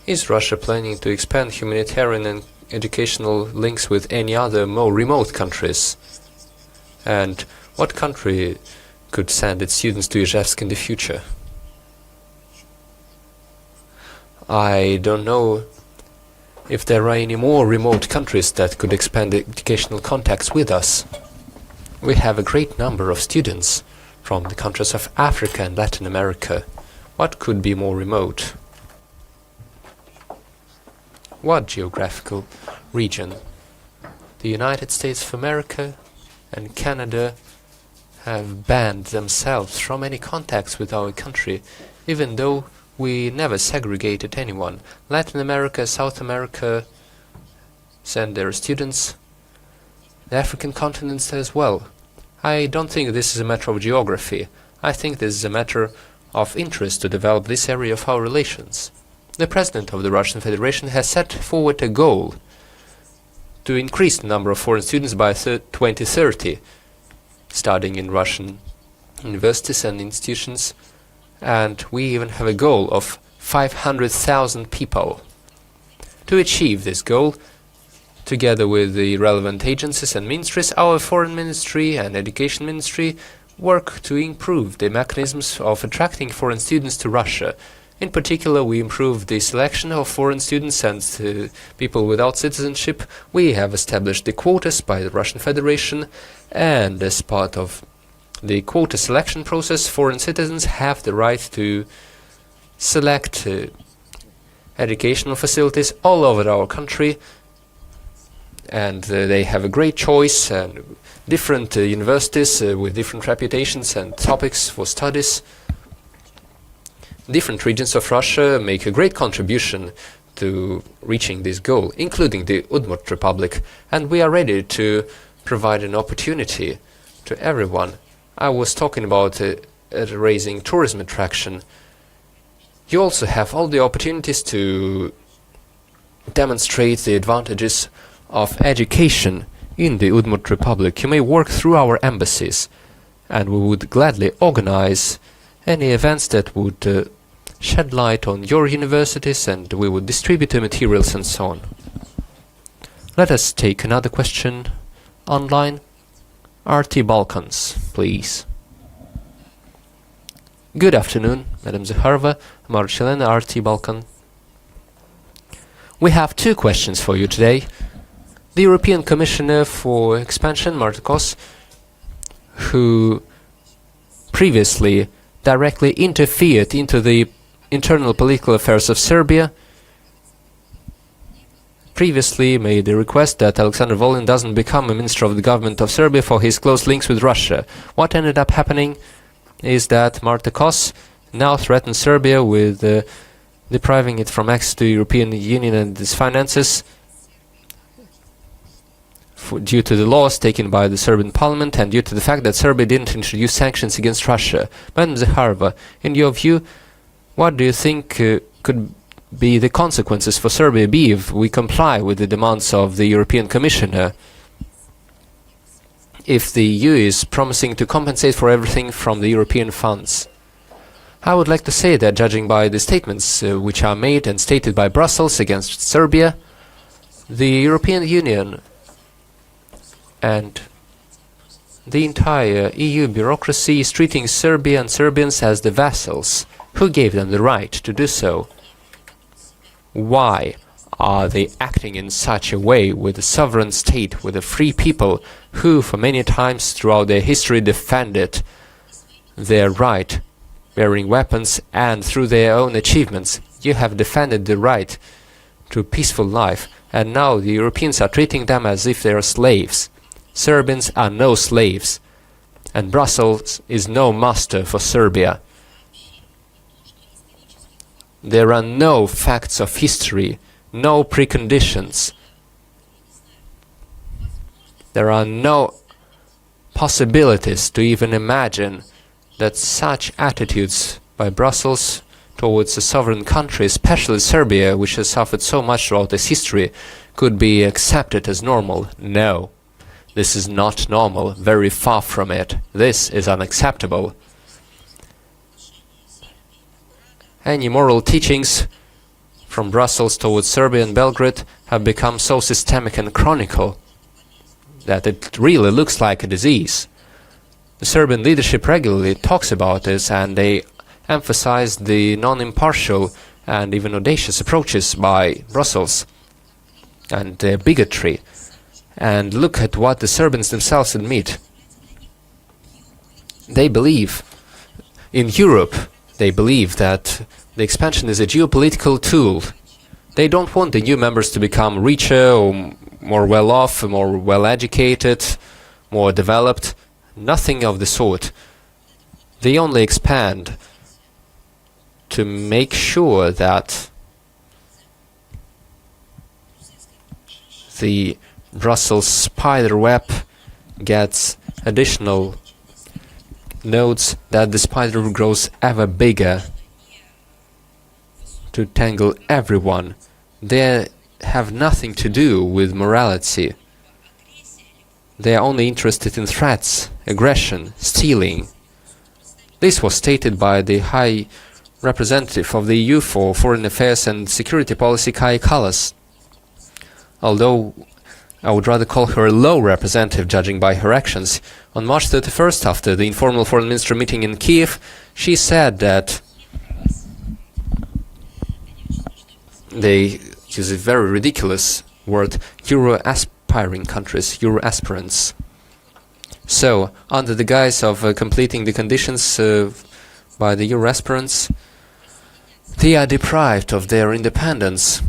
Is Russia planning to expand humanitarian and educational links with any other more remote countries? And what country could send its students to Izhevsk in the future? I don't know if there are any more remote countries that could expand educational contacts with us. We have a great number of students from the countries of Africa and Latin America. What could be more remote? What geographical region? The United States of America and Canada have banned themselves from any contacts with our country, even though we never segregated anyone. Latin America, South America send their students. The African continents as well. I don't think this is a matter of geography. I think this is a matter of interest to develop this area of our relations. The President of the Russian Federation has set forward a goal to increase the number of foreign students by 2030, studying in Russian universities and institutions, and we even have a goal of 500,000 people. To achieve this goal, together with the relevant agencies and ministries, our Foreign Ministry and Education Ministry work to improve the mechanisms of attracting foreign students to Russia. In particular, we improved the selection of foreign students and people without citizenship. We have established the quotas by the Russian Federation, and as part of the quota selection process, foreign citizens have the right to select educational facilities all over our country, and they have a great choice and different universities with different reputations and topics for studies. Different regions of Russia make a great contribution to reaching this goal, including the Udmurt Republic, and we are ready to provide an opportunity to everyone. I was talking about raising tourism attraction. You also have all the opportunities to demonstrate the advantages of education in the Udmurt Republic. You may work through our embassies, and we would gladly organize any events that would shed light on your universities, and we would distribute the materials and so on. Let us take another question online. RT Balkans, please. Good afternoon, Madam Zakharova, Marchelena, RT Balkan. We have two questions for you today. The European Commissioner for Expansion, Martikos, who previously directly interfered into the internal political affairs of Serbia, previously made a request that Alexander Volin doesn't become a minister of the government of Serbia for his close links with Russia. What ended up happening is that Martikos now threatens Serbia with depriving it from access to the European Union and its finances due to the laws taken by the Serbian parliament and due to the fact that Serbia didn't introduce sanctions against Russia. Madam Zakharova, in your view, what do you think could be the consequences for Serbia be if we comply with the demands of the European Commissioner? If the EU is promising to compensate for everything from the European funds? I would like to say that, judging by the statements which are made and stated by Brussels against Serbia, the European Union and the entire EU bureaucracy is treating Serbia and Serbians as the vassals. Who gave them the right to do so? Why are they acting in such a way with a sovereign state, with a free people who for many times throughout their history defended their right, bearing weapons, and through their own achievements you have defended the right to peaceful life, and now the Europeans are treating them as if they are slaves. Serbians are no slaves, and Brussels is no master for Serbia. There are no facts of history, no preconditions. There are no possibilities to even imagine that such attitudes by Brussels towards a sovereign country, especially Serbia, which has suffered so much throughout its history, could be accepted as normal. No, this is not normal, very far from it. This is unacceptable. Any moral teachings from Brussels towards Serbia and Belgrade have become so systemic and chronical that it really looks like a disease. The Serbian leadership regularly talks about this, and they emphasize the non-impartial and even audacious approaches by Brussels and their bigotry. And look at what the Serbians themselves admit. They believe in Europe. They believe that the expansion is a geopolitical tool. They don't want the new members to become richer or more well-off, more well-educated, more developed. Nothing of the sort. They only expand to make sure that the Brussels spider web gets additional notes that the spider grows ever bigger to tangle everyone. They have nothing to do with morality. They are only interested in threats, aggression, stealing. This was stated by the High Representative of the EU for Foreign Affairs and Security Policy, Kaja Kallas. Although I would rather call her a low representative, judging by her actions. On March 31st, after the informal foreign minister meeting in Kiev, she said that they use a very ridiculous word, Euro-aspiring countries, Euro-aspirants. So, under the guise of completing the conditions by the Euro-aspirants, they are deprived of their independence.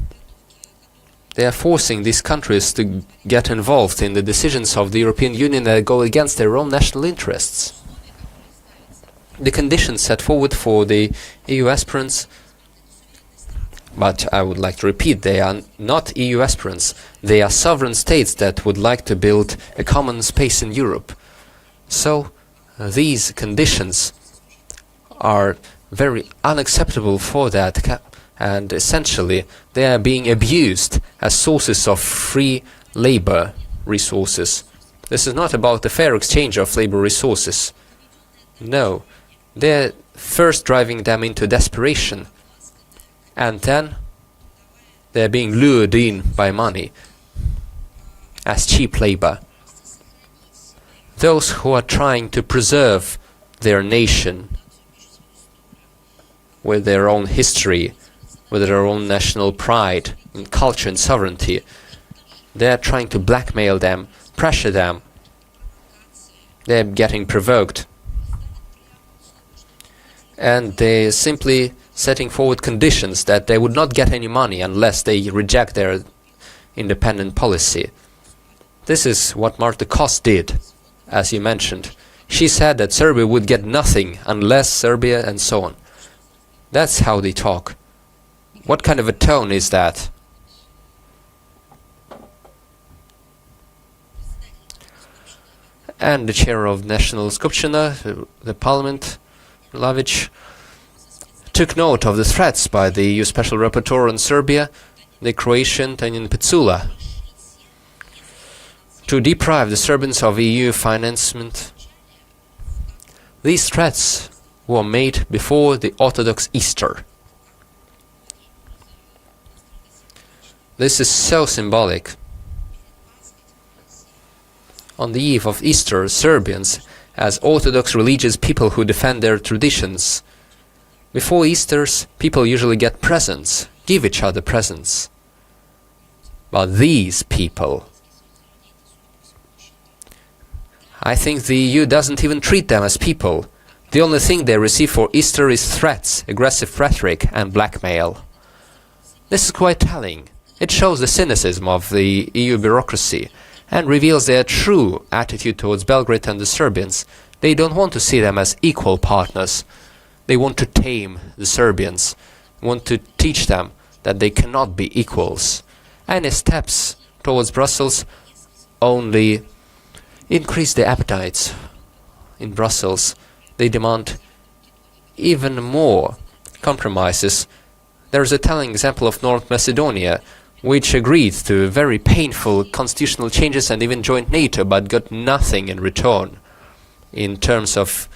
They are forcing these countries to get involved in the decisions of the European Union that go against their own national interests. The conditions set forward for the EU aspirants, but I would like to repeat, they are not EU aspirants. They are sovereign states that would like to build a common space in Europe. So these conditions are very unacceptable for that, and essentially they are being abused as sources of free labor resources. This is not about the fair exchange of labor resources. No, they're first driving them into desperation, and then they're being lured in by money as cheap labor. Those who are trying to preserve their nation with their own history, with their own national pride and culture and sovereignty, they're trying to blackmail them, pressure them. They're getting provoked. And they're simply setting forward conditions that they would not get any money unless they reject their independent policy. This is what Marta Kos did, as you mentioned. She said that Serbia would get nothing unless Serbia, and so on. That's how they talk. What kind of a tone is that? And the chair of National Skupština, the parliament, Lavic, took note of the threats by the EU Special Rapporteur on Serbia, the Croatian Tanjin Picula, to deprive the Serbians of EU financement. These threats were made before the Orthodox Easter. This is so symbolic. On the eve of Easter, Serbians, as Orthodox religious people who defend their traditions, before Easters, people usually get presents, give each other presents. But these people, I think the EU doesn't even treat them as people. The only thing they receive for Easter is threats, aggressive rhetoric and blackmail. This is quite telling. It shows the cynicism of the EU bureaucracy and reveals their true attitude towards Belgrade and the Serbians. They don't want to see them as equal partners. They want to tame the Serbians, want to teach them that they cannot be equals. Any steps towards Brussels only increase their appetites in Brussels. They demand even more compromises. There is a telling example of North Macedonia, which agreed to very painful constitutional changes and even joined NATO, but got nothing in return in terms of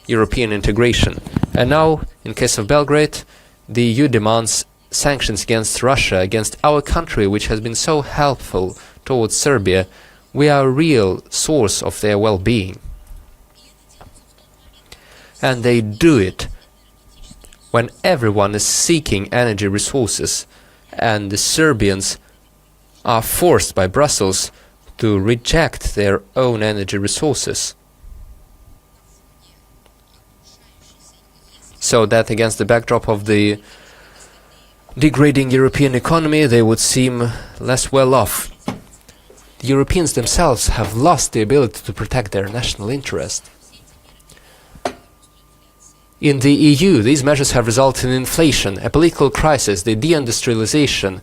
European integration. And now, in case of Belgrade, the EU demands sanctions against Russia, against our country, which has been so helpful towards Serbia. We are a real source of their well-being. And they do it when everyone is seeking energy resources, and the Serbians are forced by Brussels to reject their own energy resources. So that against the backdrop of the degrading European economy, they would seem less well off. The Europeans themselves have lost the ability to protect their national interest. In the EU, these measures have resulted in inflation, a political crisis, the deindustrialization,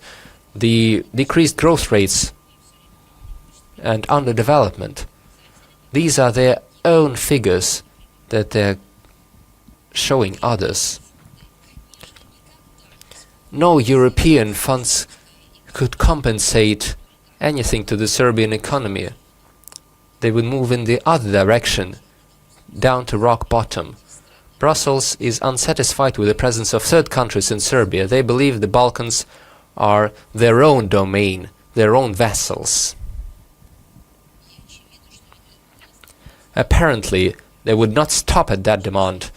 the decreased growth rates, and underdevelopment. These are their own figures. that they're showing others. No European funds could compensate anything to the Serbian economy. They would move in the other direction, down to rock bottom. Brussels is unsatisfied with the presence of third countries in Serbia. They believe the Balkans are their own domain, their own vessels. Apparently, they would not stop at that demand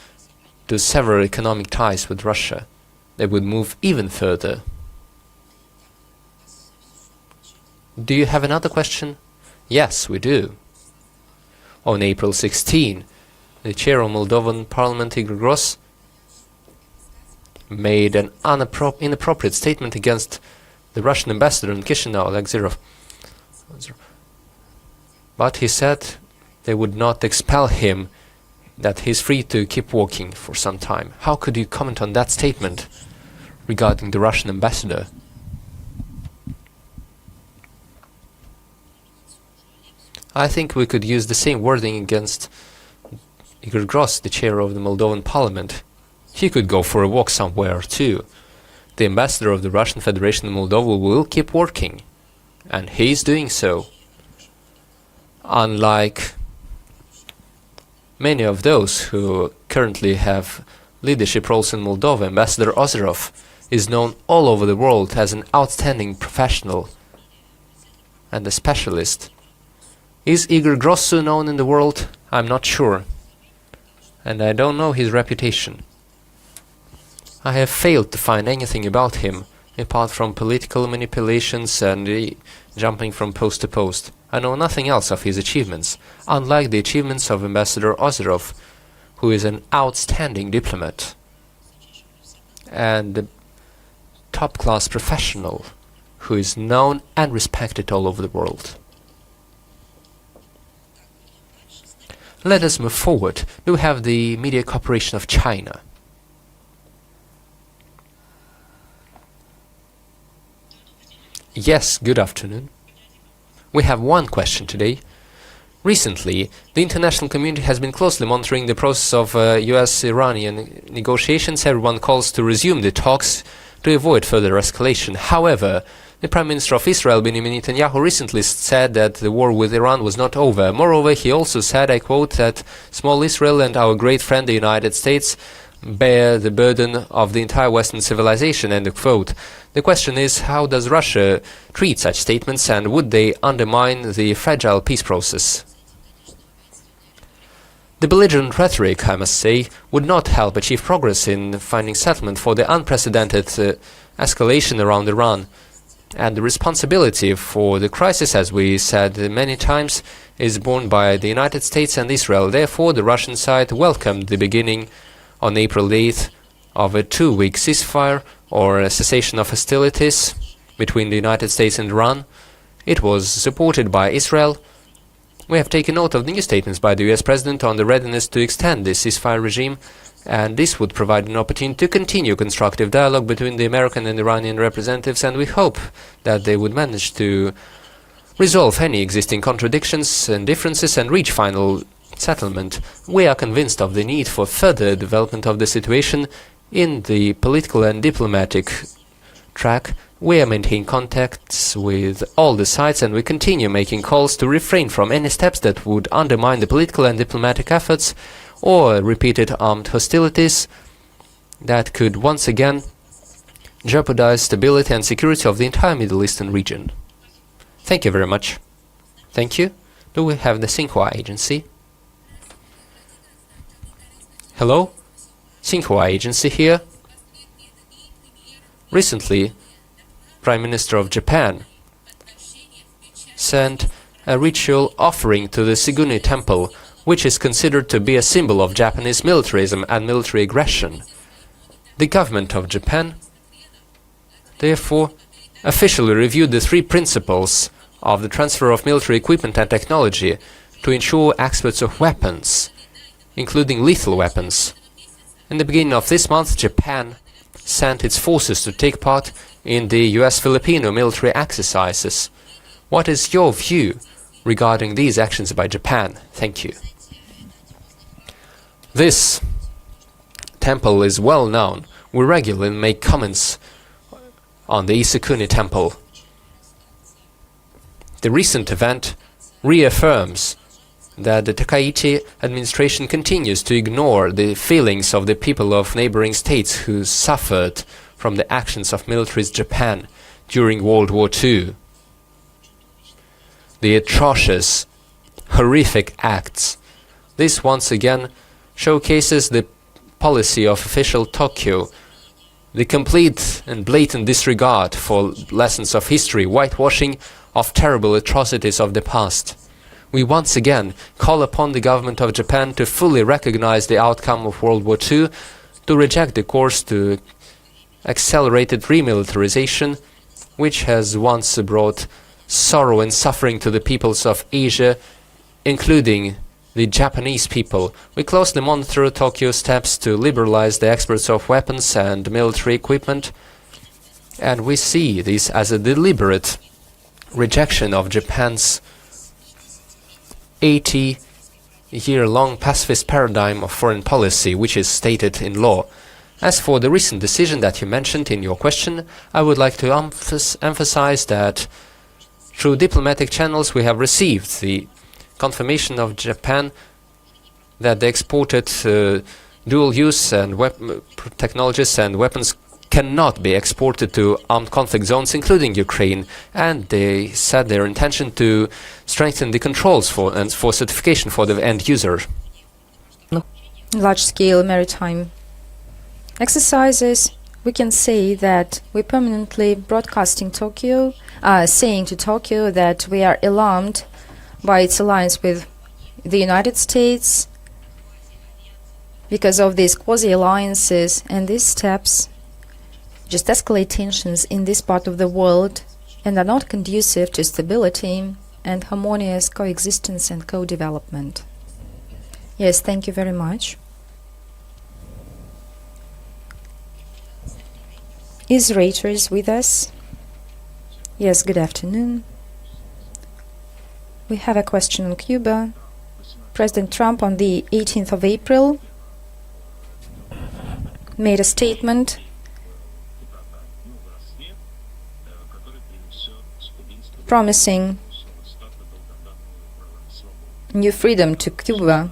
to sever economic ties with Russia. They would move even further. Do you have another question? Yes, we do. On April 16, the chair of Moldovan Parliament, Igor Gross, made an inappropriate statement against the Russian ambassador in Chisinau, Zakharova. But he said they would not expel him, that he is free to keep working for some time. How could you comment on that statement regarding the Russian ambassador? I think we could use the same wording against Igor Gross, the chair of the Moldovan Parliament. He could go for a walk somewhere too. The ambassador of the Russian Federation in Moldova will keep working, and he is doing so. Unlike many of those who currently have leadership roles in Moldova, Ambassador Ozerov is known all over the world as an outstanding professional and a specialist. Is Igor Gross known in the world? I'm not sure, and I don't know his reputation. I have failed to find anything about him, apart from political manipulations and jumping from post to post. I know nothing else of his achievements, unlike the achievements of Ambassador Ozerov, who is an outstanding diplomat and a top-class professional who is known and respected all over the world. Let us move forward. Do we have the Media Corporation of China? Yes, good afternoon. We have one question today. Recently, the international community has been closely monitoring the process of US-Iranian negotiations. Everyone calls to resume the talks to avoid further escalation. However, the Prime Minister of Israel, Benjamin Netanyahu, recently said that the war with Iran was not over. Moreover, he also said, I quote, that small Israel and our great friend the United States bear the burden of the entire Western civilization, end of quote. The question is, how does Russia treat such statements, and would they undermine the fragile peace process? The belligerent rhetoric, I must say, would not help achieve progress in finding settlement for the unprecedented escalation around Iran. And the responsibility for the crisis, as we said many times, is borne by the United States and Israel. Therefore, the Russian side welcomed the beginning on April 8th of a 2-week ceasefire or a cessation of hostilities between the United States and Iran. It was supported by Israel. We have taken note of the new statements by the US President on the readiness to extend the ceasefire regime, and this would provide an opportunity to continue constructive dialogue between the American and Iranian representatives, and we hope that they would manage to resolve any existing contradictions and differences and reach final settlement. We are convinced of the need for further development of the situation in the political and diplomatic track. We maintain contacts with all the sides, and we continue making calls to refrain from any steps that would undermine the political and diplomatic efforts or repeated armed hostilities that could once again jeopardize stability and security of the entire Middle Eastern region. Thank you very much. Thank you. Do we have the Xinhua Agency? Hello? Xinhua Agency here. Recently, Prime Minister of Japan sent a ritual offering to the Sigune Temple, which is considered to be a symbol of Japanese militarism and military aggression. The government of Japan, therefore, officially reviewed the 3 principles of the transfer of military equipment and technology to ensure exports of weapons, including lethal weapons. In the beginning of this month, Japan sent its forces to take part in the US-Filipino military exercises. What is your view regarding these actions by Japan? Thank you. This temple is well known. We regularly make comments on the Isakuni temple. The recent event reaffirms that the Takaichi administration continues to ignore the feelings of the people of neighboring states who suffered from the actions of militarist Japan during World War II. The atrocious, horrific acts. This once again showcases the policy of official Tokyo, the complete and blatant disregard for lessons of history, whitewashing of terrible atrocities of the past. We once again call upon the government of Japan to fully recognize the outcome of World War II, to reject the course to accelerated remilitarization, which has once brought sorrow and suffering to the peoples of Asia, including the Japanese people. We closely monitor Tokyo's steps to liberalize the exports of weapons and military equipment, and we see this as a deliberate rejection of Japan's 80-year-long pacifist paradigm of foreign policy, which is stated in law. As for the recent decision that you mentioned in your question, I would like to emphasize that through diplomatic channels we have received the confirmation of Japan that they exported dual-use and technologies and weapons cannot be exported to armed conflict zones, including Ukraine, and they said their intention to strengthen the controls for certification for the end user. Large-scale maritime exercises, we can say that we're permanently broadcasting Tokyo, saying to Tokyo that we are alarmed by its alliance with the United States because of these quasi-alliances, and these steps just escalate tensions in this part of the world and are not conducive to stability and harmonious coexistence and co-development. Yes, thank you very much. Is Reuters with us? Yes, good afternoon. We have a question on Cuba. President Trump on the 18th of April made a statement promising new freedom to Cuba.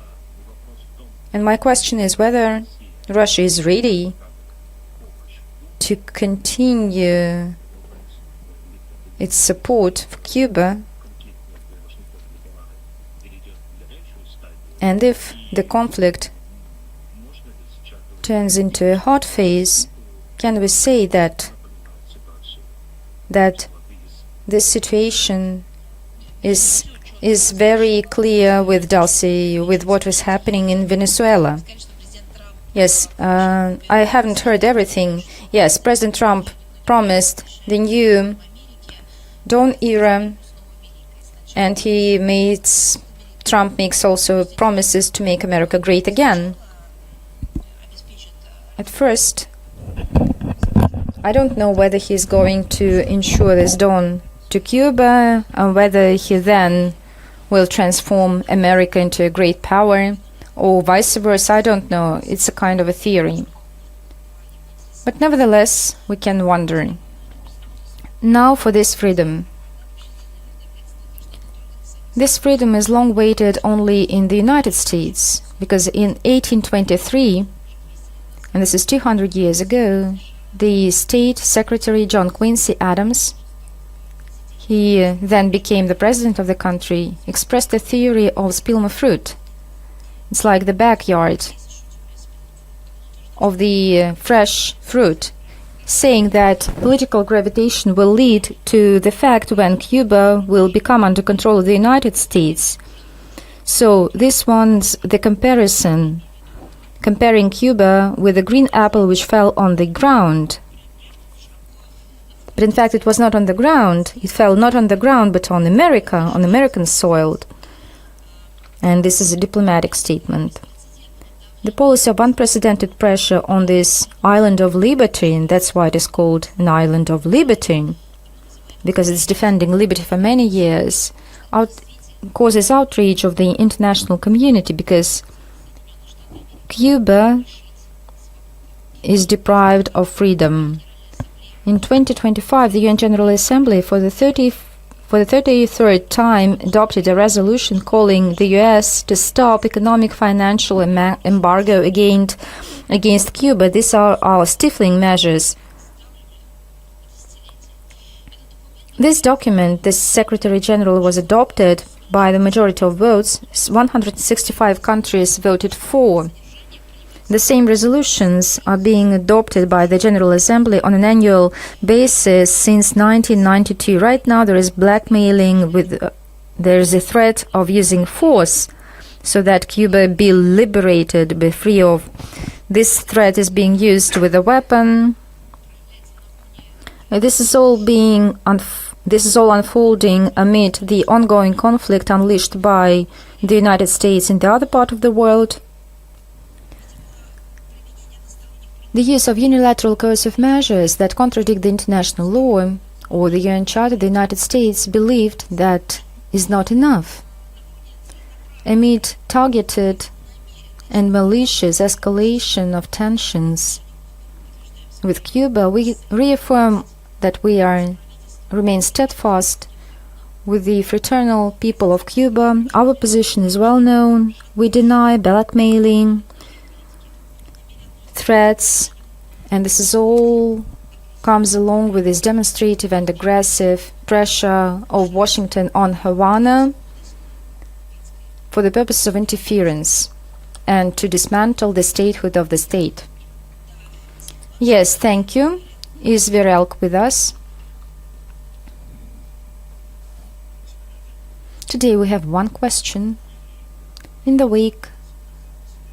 And my question is whether Russia is ready to continue its support for Cuba, and if the conflict turns into a hot phase, can we say that this situation is very clear with Dulce, with what was happening in Venezuela? Yes, I haven't heard everything. Yes, President Trump promised the new dawn era, and Trump makes also promises to make America great again. At first, I don't know whether he's going to ensure this dawn to Cuba, and whether he then will transform America into a great power, or vice versa. I don't know. It's a kind of a theory. But nevertheless, we can wonder. Now for this freedom. This freedom is long waited only in the United States, because in 1823, and this is 200 years ago, the State Secretary John Quincy Adams, he then became the president of the country, expressed the theory of Spilma fruit. It's like the backyard of the fresh fruit, saying that political gravitation will lead to the fact when Cuba will become under control of the United States. So this one's the comparison, comparing Cuba with a green apple which fell on the ground. But in fact, it was not on the ground. It fell not on the ground, but on America, on American soil. And this is a diplomatic statement. The policy of unprecedented pressure on this island of liberty, and that's why it is called an island of liberty, because it's defending liberty for many years, causes outrage of the international community, because Cuba is deprived of freedom. In 2025, the UN General Assembly for the 33rd time adopted a resolution calling the US to stop economic financial embargo against Cuba. These are our stifling measures. This document, the Secretary General, was adopted by the majority of votes. 165 countries voted for. The same resolutions are being adopted by the General Assembly on an annual basis since 1992. Right now there is blackmailing there is a threat of using force so that Cuba be liberated, be free of. This threat is being used with a weapon. This is all unfolding amid the ongoing conflict unleashed by the United States in the other part of the world. The use of unilateral coercive measures that contradict the international law or the UN Charter, the United States believed that is not enough. Amid targeted and malicious escalation of tensions with Cuba, we reaffirm that we remain steadfast with the fraternal people of Cuba. Our position is well known. We deny blackmailing, threats, and this is all comes along with this demonstrative and aggressive pressure of Washington on Havana for the purposes of interference and to dismantle the statehood of the state. Yes, thank you. Is Virelk with us? Today we have one question. In the wake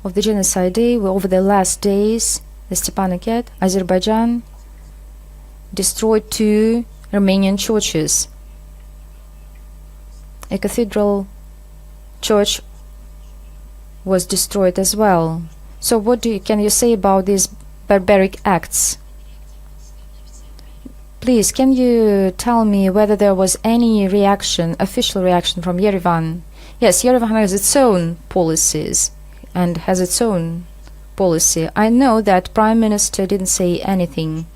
of the Genocide Day, over the last days, the Stepanakert, Azerbaijan, destroyed 2 Armenian churches. A cathedral church was destroyed as well. So what can you say about these barbaric acts? Please, can you tell me whether there was any reaction, official reaction from Yerevan? Yes, Yerevan has its own policies and has its own policy. I know that Prime Minister didn't say anything.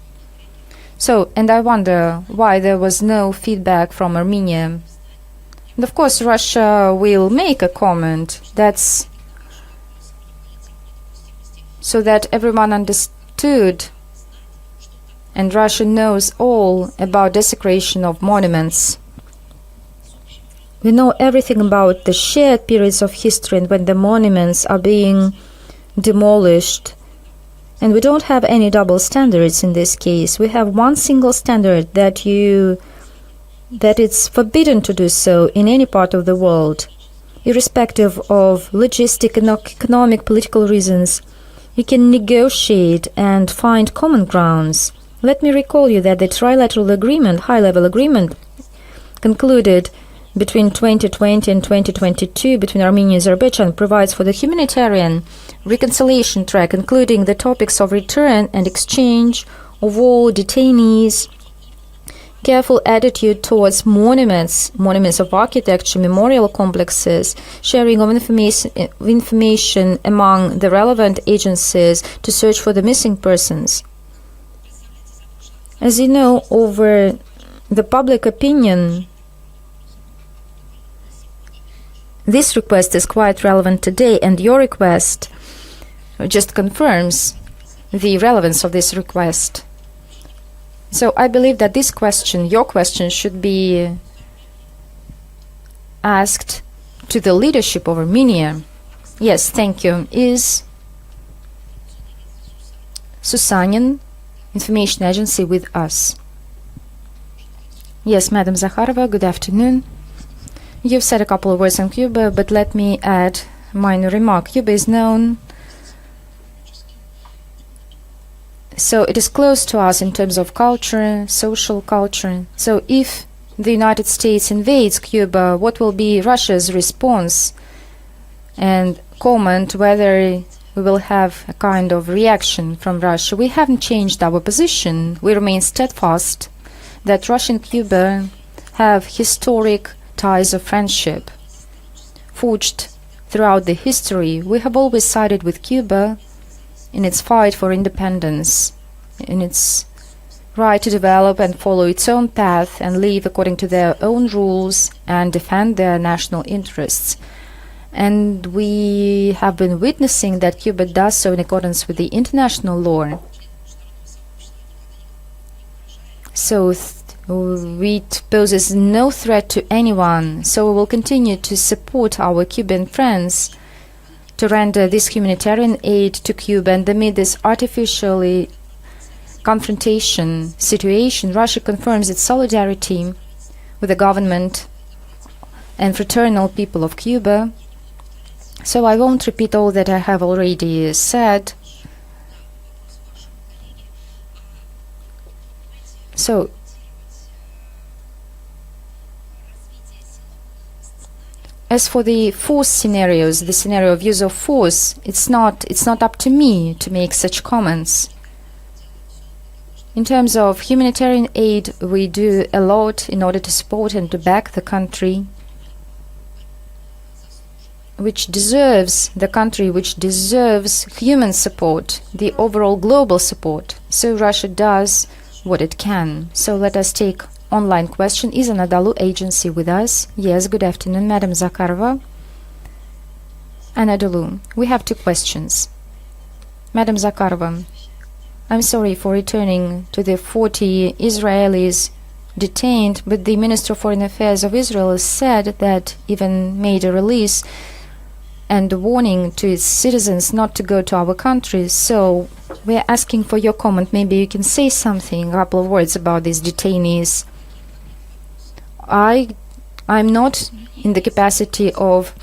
So, and I wonder why there was no feedback from Armenia. And of course, Russia will make a comment. That's so that everyone understood, and Russia knows all about desecration of monuments. We know everything about the shared periods of history and when the monuments are being demolished. And we don't have any double standards in this case. We have one single standard that it's forbidden to do so in any part of the world, irrespective of logistic, economic, political reasons. You can negotiate and find common grounds. Let me recall you that the trilateral agreement, high-level agreement, concluded between 2020 and 2022 between Armenia and Azerbaijan provides for the humanitarian reconciliation track, including the topics of return and exchange of all detainees, careful attitude towards monuments of architecture, memorial complexes, sharing of information among the relevant agencies to search for the missing persons. As you know, over the public opinion, this request is quite relevant today, and your request just confirms the relevance of this request. So I believe that this question, your question, should be asked to the leadership of Armenia. Yes, thank you. Is Susanin Information Agency with us? Yes, Madam Zakharova, good afternoon. You've said a couple of words on Cuba, but let me add a minor remark. Cuba is known, so it is close to us in terms of culture, social culture. So if the United States invades Cuba, what will be Russia's response? And comment whether we will have a kind of reaction from Russia. We haven't changed our position. We remain steadfast that Russia and Cuba have historic ties of friendship, forged throughout the history, we have always sided with Cuba in its fight for independence, in its right to develop and follow its own path and live according to their own rules and defend their national interests. And we have been witnessing that Cuba does so in accordance with the international law. So it poses no threat to anyone. So we will continue to support our Cuban friends to render this humanitarian aid to Cuba. And amid this artificially confrontation situation, Russia confirms its solidarity with the government and fraternal people of Cuba. So I won't repeat all that I have already said. So as for the force scenarios, the scenario of use of force, it's not up to me to make such comments. In terms of humanitarian aid, we do a lot in order to support and to back the country which deserves human support, the overall global support. So Russia does what it can. So let us take online question. Is Anadolu agency with us? Yes, good afternoon, Madam Zakharova. Anadolu, we have two questions. Madam Zakharova, I'm sorry for returning to the 40 Israelis detained, but the Minister of Foreign Affairs of Israel said that even made a release and a warning to its citizens not to go to our country. So we're asking for your comment. Maybe you can say something, a couple of words about these detainees. I'm not in the capacity of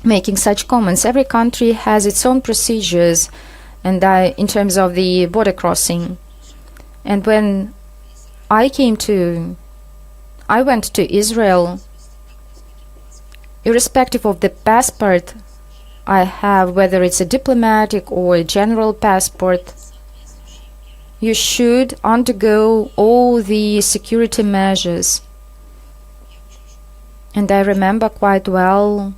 making such comments. Every country has its own procedures, and in terms of the border crossing. And when I went to Israel, irrespective of the passport I have, whether it's a diplomatic or a general passport, you should undergo all the security measures. And I remember quite well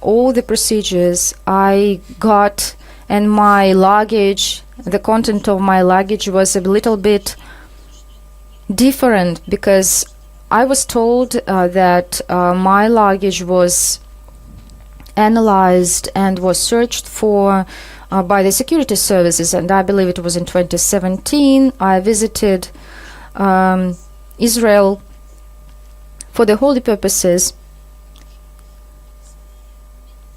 all the procedures I got, and my luggage, the content of my luggage was a little bit different, because I was told that my luggage was analyzed and was searched for by the security services, and I believe it was in 2017. I visited Israel for the holy purposes.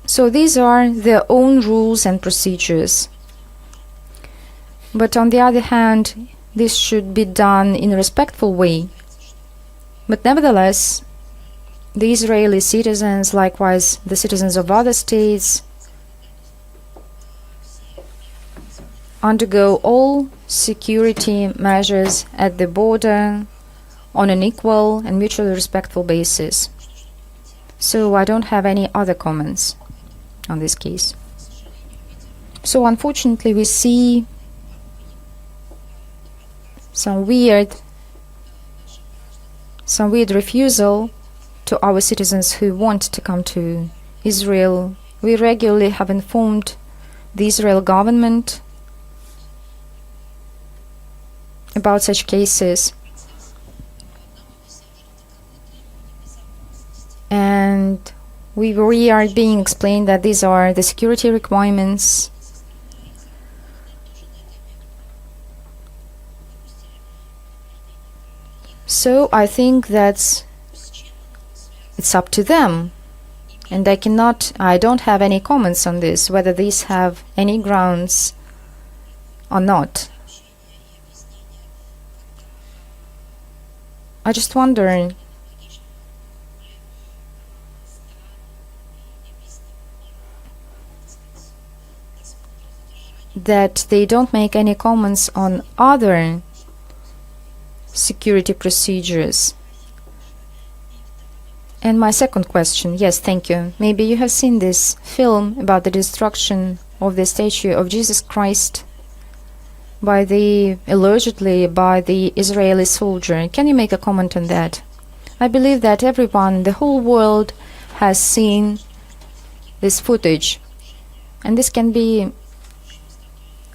So these are their own rules and procedures. But on the other hand, this should be done in a respectful way. But nevertheless, the Israeli citizens, likewise the citizens of other states, undergo all security measures at the border on an equal and mutually respectful basis. So I don't have any other comments on this case. So unfortunately we see some weird refusal to our citizens who want to come to Israel. We regularly have informed the Israel government about such cases, and we are being explained that these are the security requirements. So I think it's up to them, and I don't have any comments on this, whether these have any grounds or not. I just wonder that they don't make any comments on other security procedures. And my second question, yes, thank you. Maybe you have seen this film about the destruction of the statue of Jesus Christ allegedly by the Israeli soldier. Can you make a comment on that? I believe that everyone, the whole world, has seen this footage. And this can be,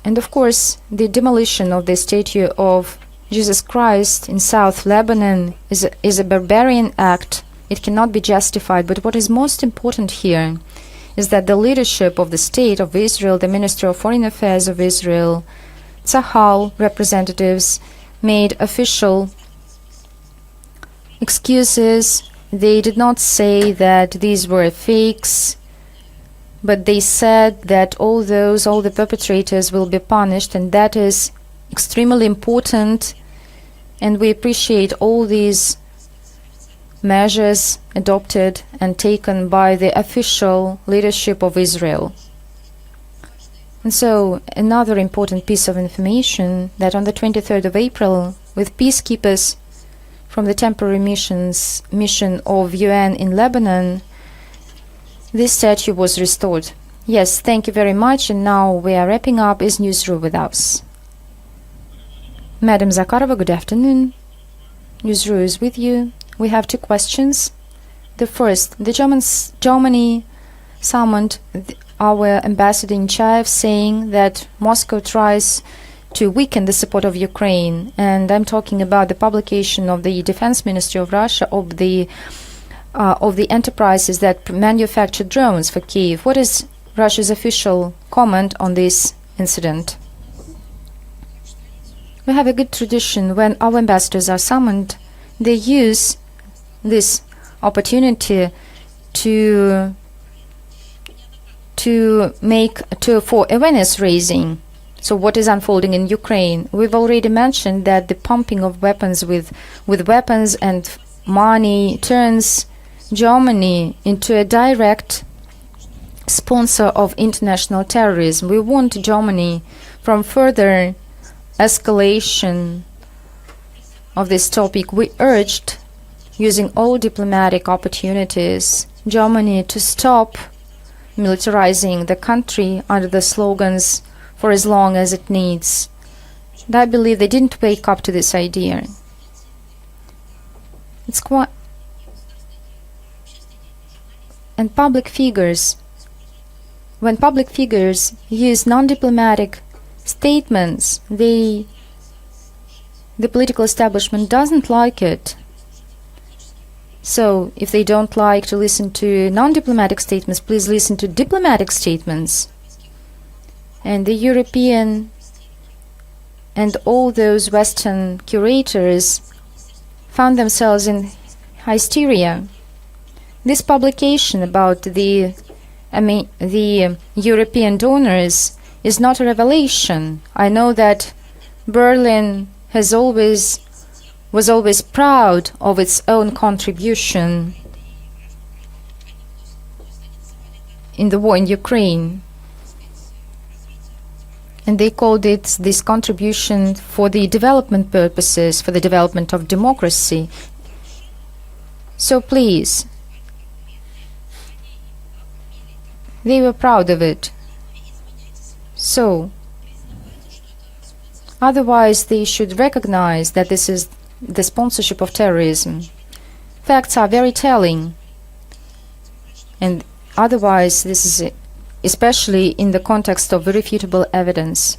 and of course, the demolition of the statue of Jesus Christ in South Lebanon is a barbarian act. It cannot be justified. But what is most important here is that the leadership of the State of Israel, the Minister of Foreign Affairs of Israel, Tzahal representatives made official excuses. They did not say that these were fakes, but they said that all the perpetrators will be punished, and that is extremely important. And we appreciate all these measures adopted and taken by the official leadership of Israel. And so, another important piece of information, that on the 23rd of April, with peacekeepers from the temporary mission of UN in Lebanon, this statue was restored. Yes, thank you very much. And now we are wrapping up. Is Newsroom with us? Madam Zakharova, good afternoon. Newsroom is with you. We have two questions. The first, Germany summoned our ambassador in Kyiv, saying that Moscow tries to weaken the support of Ukraine. And I'm talking about the publication of the Defense Ministry of Russia of the enterprises that manufacture drones for Kyiv. What is Russia's official comment on this incident? We have a good tradition. When our ambassadors are summoned, they use this opportunity for awareness raising. So what is unfolding in Ukraine? We've already mentioned that the pumping of weapons with weapons and money turns Germany into a direct sponsor of international terrorism. We want Germany from further escalation of this topic. We urged, using all diplomatic opportunities, Germany to stop militarizing the country under the slogans for as long as it needs. And I believe they didn't wake up to this idea. It's quite. And public figures, when public figures use non-diplomatic statements, the political establishment doesn't like it. So if they don't like to listen to non-diplomatic statements, please listen to diplomatic statements. And the European and all those Western curators found themselves in hysteria. This publication about the European donors is not a revelation. I know that Berlin was always proud of its own contribution in the war in Ukraine. And they called it this contribution for the development purposes, for the development of democracy. So please, they were proud of it. So, otherwise they should recognize that this is the sponsorship of terrorism. Facts are very telling. And otherwise this is especially in the context of irrefutable evidence.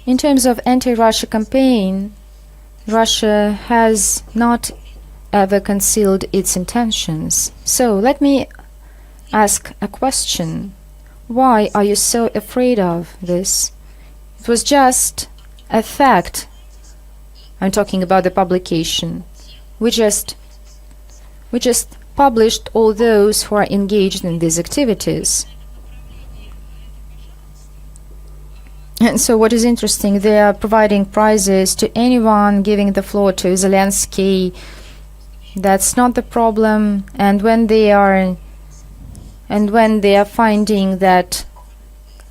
In terms of anti-Russia campaign, Russia has not ever concealed its intentions. So let me ask a question. Why are you so afraid of this? It was just a fact. I'm talking about the publication. We just published all those who are engaged in these activities. And so what is interesting, they are providing prizes to anyone, giving the floor to Zelensky. That's not the problem. And when they are finding that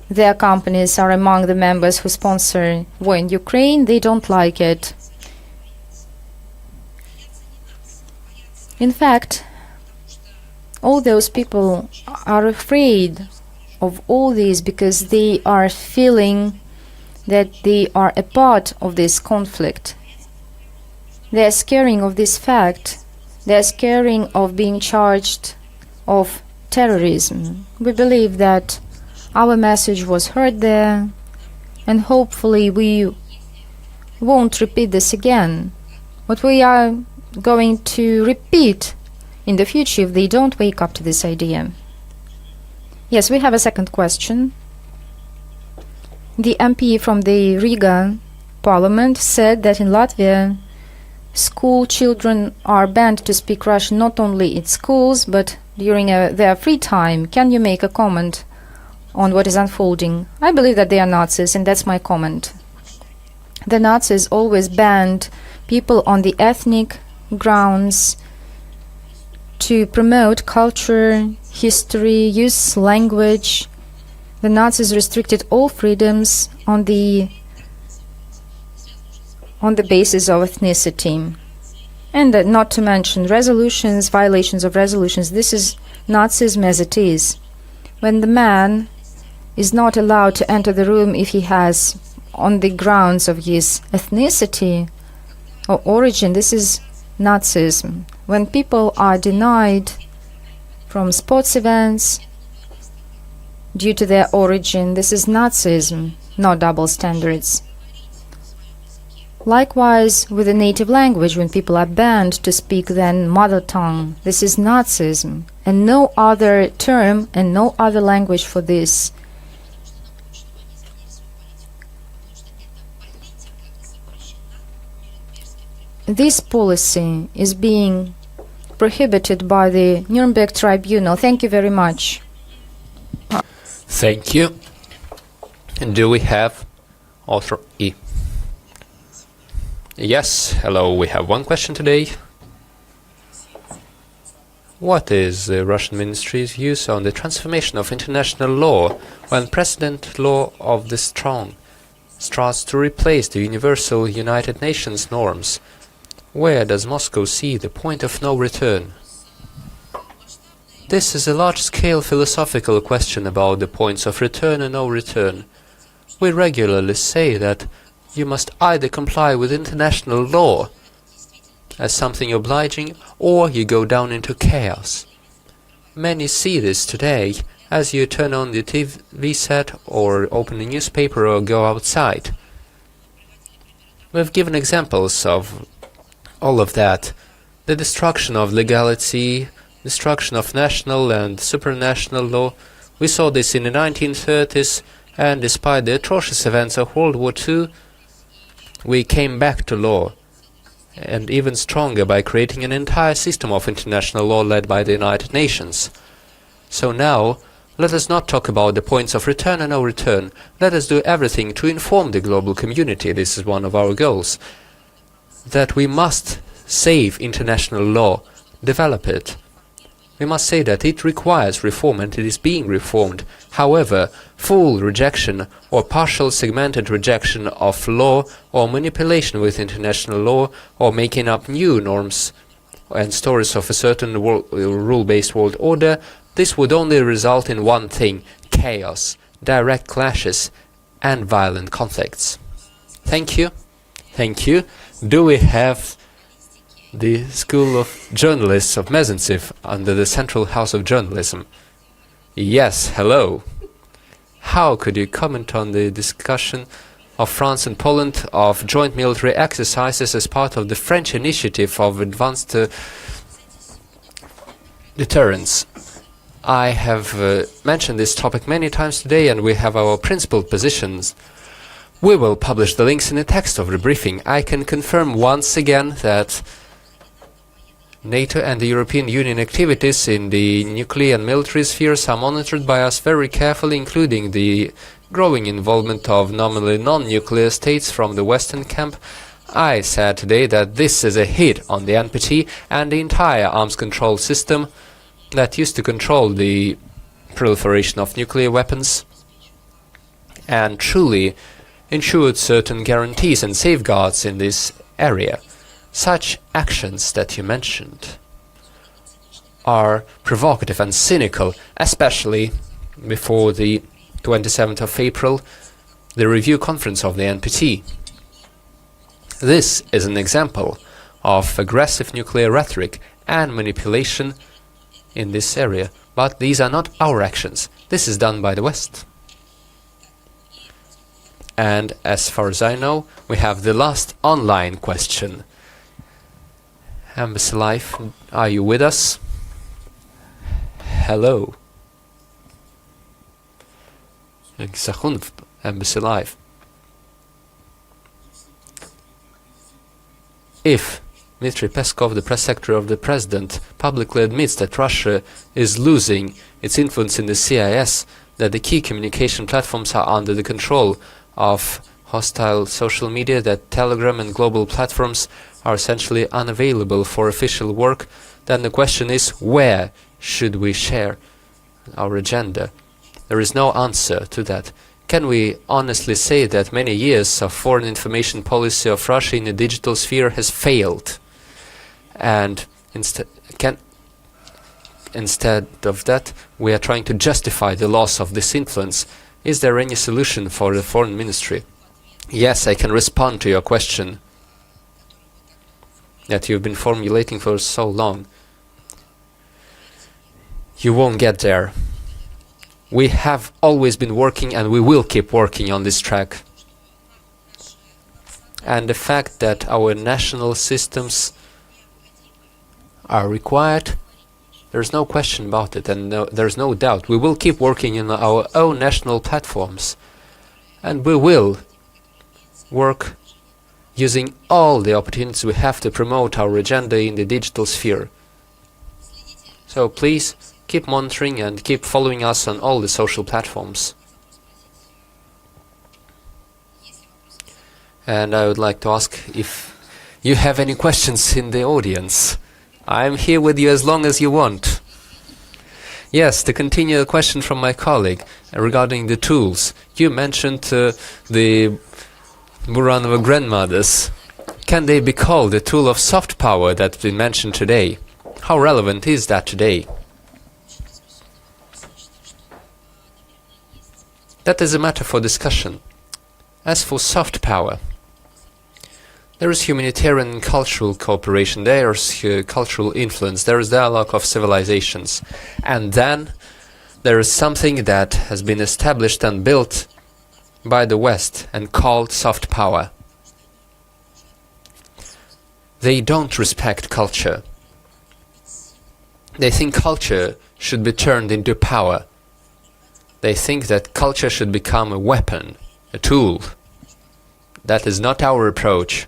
their companies are among the members who sponsor war in Ukraine, they don't like it. In fact, all those people are afraid of all this because they are feeling that they are a part of this conflict. They are scaring of this fact. They are scaring of being charged of terrorism. We believe that our message was heard there, and hopefully we won't repeat this again. What we are going to repeat in the future if they don't wake up to this idea. Yes, we have a second question. The MP from the Riga parliament said that in Latvia, school children are banned to speak Russian not only in schools but during their free time. Can you make a comment on what is unfolding? I believe that they are Nazis, and that's my comment. The Nazis always banned people on the ethnic grounds to promote culture, history, use language. The Nazis restricted all freedoms on the basis of ethnicity. And not to mention resolutions, violations of resolutions. This is Nazism as it is. When the man is not allowed to enter the room if he has, on the grounds of his ethnicity or origin, this is Nazism. When people are denied from sports events due to their origin, this is Nazism, not double standards. Likewise, with the native language, when people are banned to speak their mother tongue, this is Nazism, and no other term and no other language for this. This policy is being prohibited by the Nuremberg Tribunal. Thank you very much. Thank you. And do we have author E? Yes, hello, we have one question today. What is the Russian ministry's views on the transformation of international law when precedent law of the strong starts to replace the universal United Nations norms? Where does Moscow see the point of no return? This is a large-scale philosophical question about the points of return and no return. We regularly say that you must either comply with international law as something obliging, or you go down into chaos. Many see this today as you turn on the TV set or open a newspaper or go outside. We've given examples of all of that. The destruction of legality, destruction of national and supranational law. We saw this in the 1930s, and despite the atrocious events of World War II, we came back to law, and even stronger by creating an entire system of international law led by the United Nations. So now, let us not talk about the points of return and no return. Let us do everything to inform the global community, this is one of our goals, that we must save international law, develop it. We must say that it requires reform and it is being reformed. However, full rejection or partial segmented rejection of law or manipulation with international law or making up new norms and stories of a certain rule-based world order, this would only result in one thing: chaos, direct clashes and violent conflicts. Thank you. Thank you. Do we have the School of Journalists of Mezentsev under the Central House of Journalism? Yes, hello. How could you comment on the discussion of France and Poland of joint military exercises as part of the French initiative of advanced deterrence? I have mentioned this topic many times today, and we have our principled positions. We will publish the links in the text of the briefing. I can confirm once again that NATO and the European Union activities in the nuclear and military spheres are monitored by us very carefully, including the growing involvement of nominally non-nuclear states from the Western camp. I said today that this is a hit on the NPT and the entire arms control system that used to control the proliferation of nuclear weapons and truly ensured certain guarantees and safeguards in this area. Such actions that you mentioned are provocative and cynical, especially before the 27th of April, the review conference of the NPT. This is an example of aggressive nuclear rhetoric and manipulation in this area. But these are not our actions. This is done by the West. And as far as I know, we have the last online question. Embassy Life, are you with us? Hello. Zakharova, Embassy Life. If Dmitry Peskov, the press secretary of the president, publicly admits that Russia is losing its influence in the CIS, that the key communication platforms are under the control of hostile social media, that Telegram and global platforms are essentially unavailable for official work, then the question is, where should we share our agenda? There is no answer to that. Can we honestly say that many years of foreign information policy of Russia in the digital sphere has failed? And instead of that, we are trying to justify the loss of this influence. Is there any solution for the foreign ministry? Yes, I can respond to your question that you've been formulating for so long. You won't get there. We have always been working and we will keep working on this track. And the fact that our national systems are required, there's no question about it, and there's no doubt. We will keep working in our own national platforms, and we will work using all the opportunities we have to promote our agenda in the digital sphere. So please keep monitoring and keep following us on all the social platforms. And I would like to ask if you have any questions in the audience. I'm here with you as long as you want. Yes, to continue a question from my colleague regarding the tools. You mentioned the Buranova grandmothers. Can they be called a tool of soft power that's been mentioned today? How relevant is that today? That is a matter for discussion. As for soft power, there is humanitarian and cultural cooperation, there is cultural influence, there is dialogue of civilizations. And then there is something that has been established and built by the West and called soft power. They don't respect culture. They think culture should be turned into power. They think that culture should become a weapon, a tool. That is not our approach.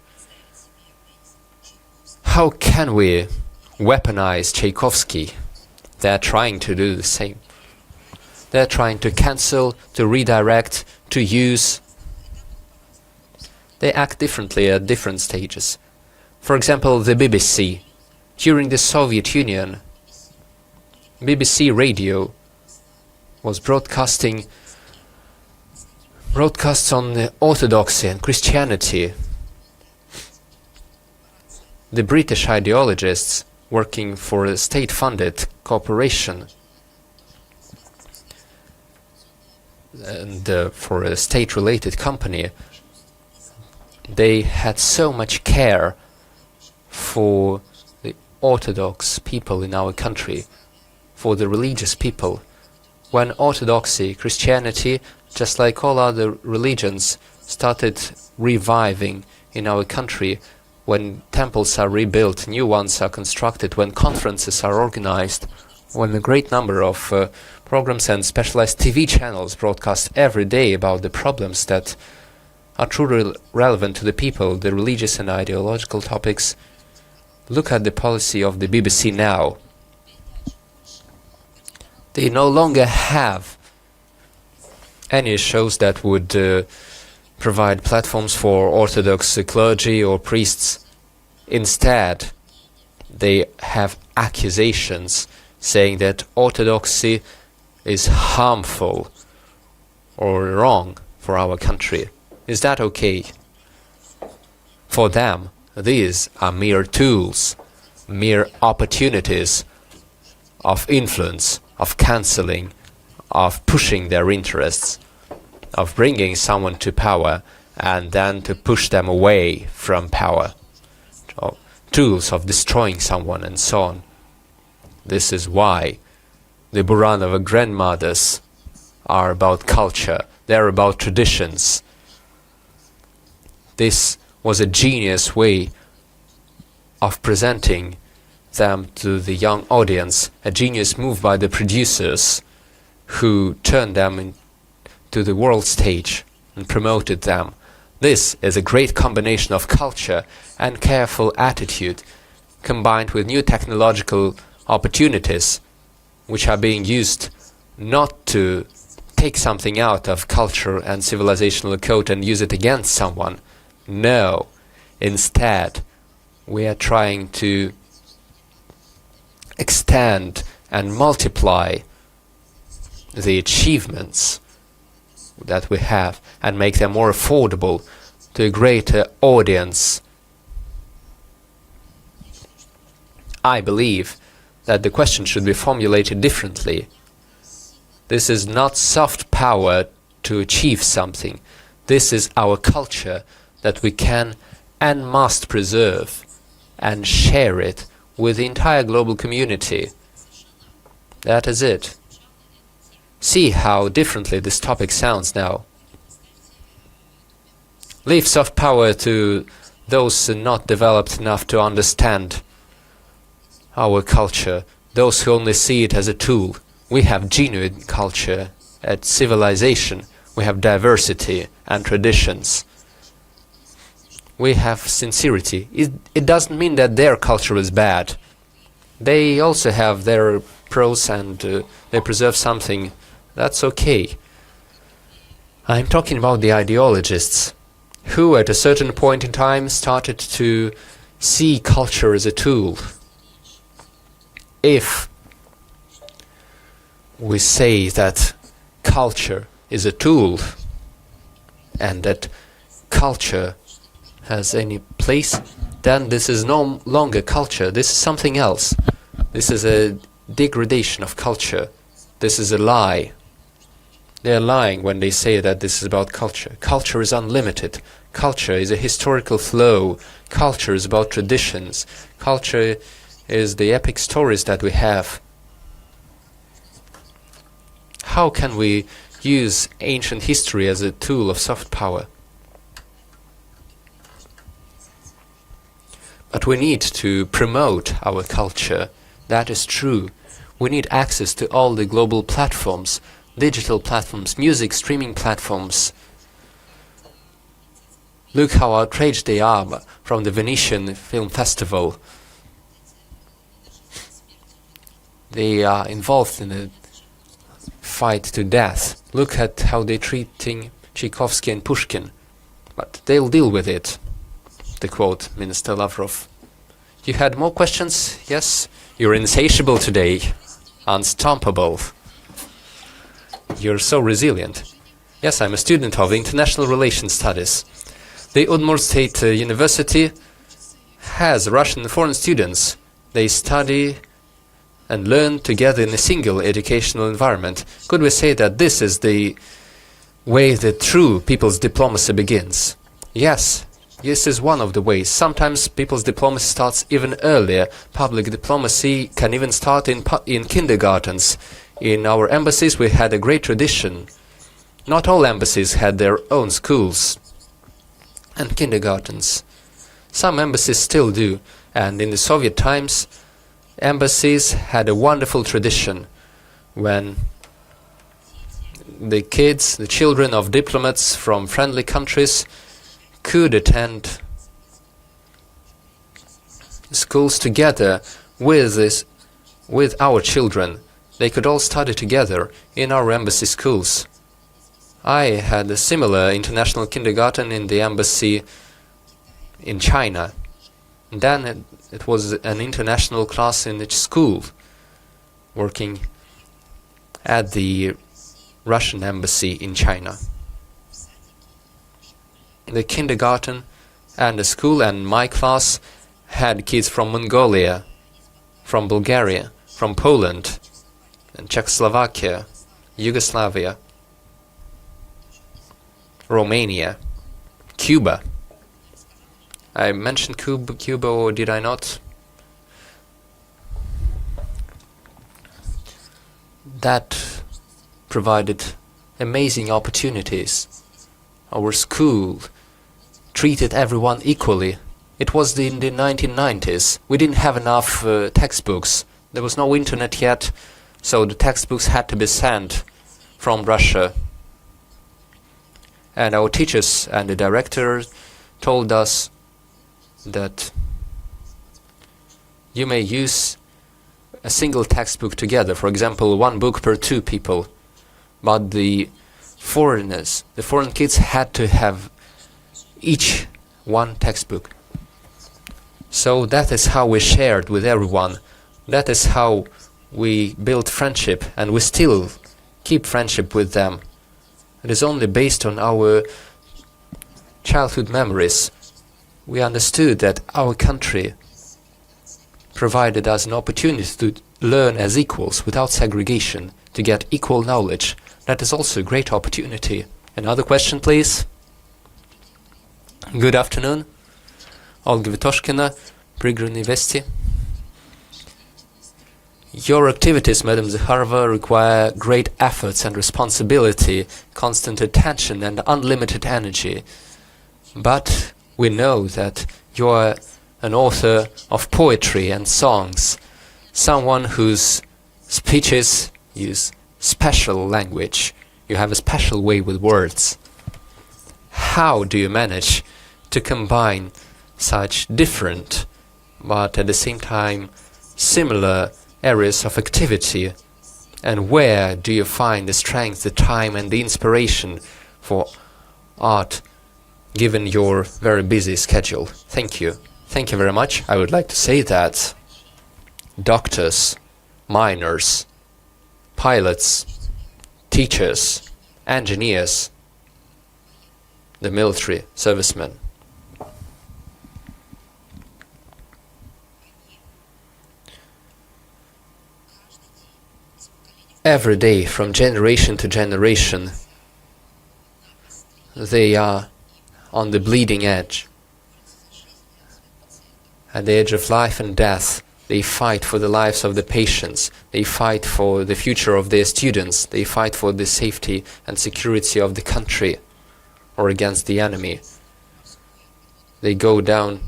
How can we weaponize Tchaikovsky? They are trying to do the same. They are trying to cancel, to redirect, to use. They act differently at different stages. For example, the BBC. During the Soviet Union, BBC radio was broadcasts on the orthodoxy and Christianity. The British ideologists working for a state-funded corporation and for a state-related company, they had so much care for the Orthodox people in our country, for the religious people. When Orthodoxy, Christianity, just like all other religions, started reviving in our country, when temples are rebuilt, new ones are constructed, when conferences are organized, when a great number of programs and specialized TV channels broadcast every day about the problems that are truly relevant to the people, the religious and ideological topics. Look at the policy of the BBC now. They no longer have any shows that would provide platforms for Orthodox clergy or priests. Instead, they have accusations saying that Orthodoxy is harmful or wrong for our country. Is that okay? For them, these are mere tools, mere opportunities of influence, of cancelling, of pushing their interests, of bringing someone to power and then to push them away from power, tools of destroying someone and so on. This is why the Buranova grandmothers are about culture. They're about traditions. This was a genius way of presenting them to the young audience, a genius move by the producers who turned them into the world stage and promoted them. This is a great combination of culture and careful attitude, combined with new technological opportunities, which are being used not to take something out of culture and civilizational code and use it against someone. No, instead, we are trying to extend and multiply the achievements that we have and make them more affordable to a greater audience. I believe that the question should be formulated differently. This is not soft power to achieve something. This is our culture that we can and must preserve and share it with the entire global community. That is it. See how differently this topic sounds now. Leave soft power to those not developed enough to understand our culture, those who only see it as a tool. We have genuine culture and civilization. We have diversity and traditions. We have sincerity. It doesn't mean that their culture is bad. They also have their pros and they preserve something. That's okay. I'm talking about the ideologists who at a certain point in time started to see culture as a tool. If we say that culture is a tool and that culture has any place, then this is no longer culture. This is something else. This is a degradation of culture. This is a lie. They are lying when they say that this is about culture. Culture is unlimited. Culture is a historical flow. Culture is about traditions. Culture is the epic stories that we have. How can we use ancient history as a tool of soft power? But we need to promote our culture. That is true. We need access to all the global platforms, digital platforms, music streaming platforms. Look how outraged they are from the Venetian Film Festival. They are involved in a fight to death. Look at how they're treating Tchaikovsky and Pushkin. But they'll deal with it, to quote Minister Lavrov. You had more questions? Yes? You're insatiable today. Unstoppable. You're so resilient. Yes, I'm a student of International Relations Studies. The Udmurt State University has Russian foreign students. They study and learn together in a single educational environment. Could we say that this is the way that true people's diplomacy begins? Yes, this is one of the ways. Sometimes people's diplomacy starts even earlier. Public diplomacy can even start in kindergartens. In our embassies we had a great tradition. Not all embassies had their own schools and kindergartens. Some embassies still do, and in the Soviet times embassies had a wonderful tradition when the kids, the children of diplomats from friendly countries could attend schools together with our children. They could all study together in our embassy schools. I had a similar international kindergarten in the embassy in China. And then it was an international class in each school working at the Russian embassy in China. The kindergarten and the school and my class had kids from Mongolia, from Bulgaria, from Poland, and Czechoslovakia, Yugoslavia, Romania, Cuba. I mentioned Cuba, or did I not? that provided amazing opportunities. Our school treated everyone equally. It was in the 1990s. We didn't have enough textbooks. There was no internet yet, so the textbooks had to be sent from Russia. And our teachers and the director told us that you may use a single textbook together, for example, one book per two people. But the foreign kids had to have each one textbook. So that is how we shared with everyone. That is how we built friendship, and we still keep friendship with them. It is only based on our childhood memories. We understood that our country provided us an opportunity to learn as equals without segregation, to get equal knowledge. That is also a great opportunity. Another question, please. Good afternoon. Olga Vitoshkina, Prigorod University. Your activities, Madam Zakharova, require great efforts and responsibility, constant attention and unlimited energy. But we know that you are an author of poetry and songs, someone whose speeches use special language. You have a special way with words. How do you manage to combine such different, but at the same time similar areas of activity? And where do you find the strength, the time and the inspiration for art, given your very busy schedule? Thank you. Thank you very much. I would like to say that doctors, miners, pilots, teachers, engineers, the military servicemen, every day, from generation to generation, they are on the bleeding edge. At the edge of life and death, they fight for the lives of the patients, they fight for the future of their students, they fight for the safety and security of the country, or against the enemy. They go down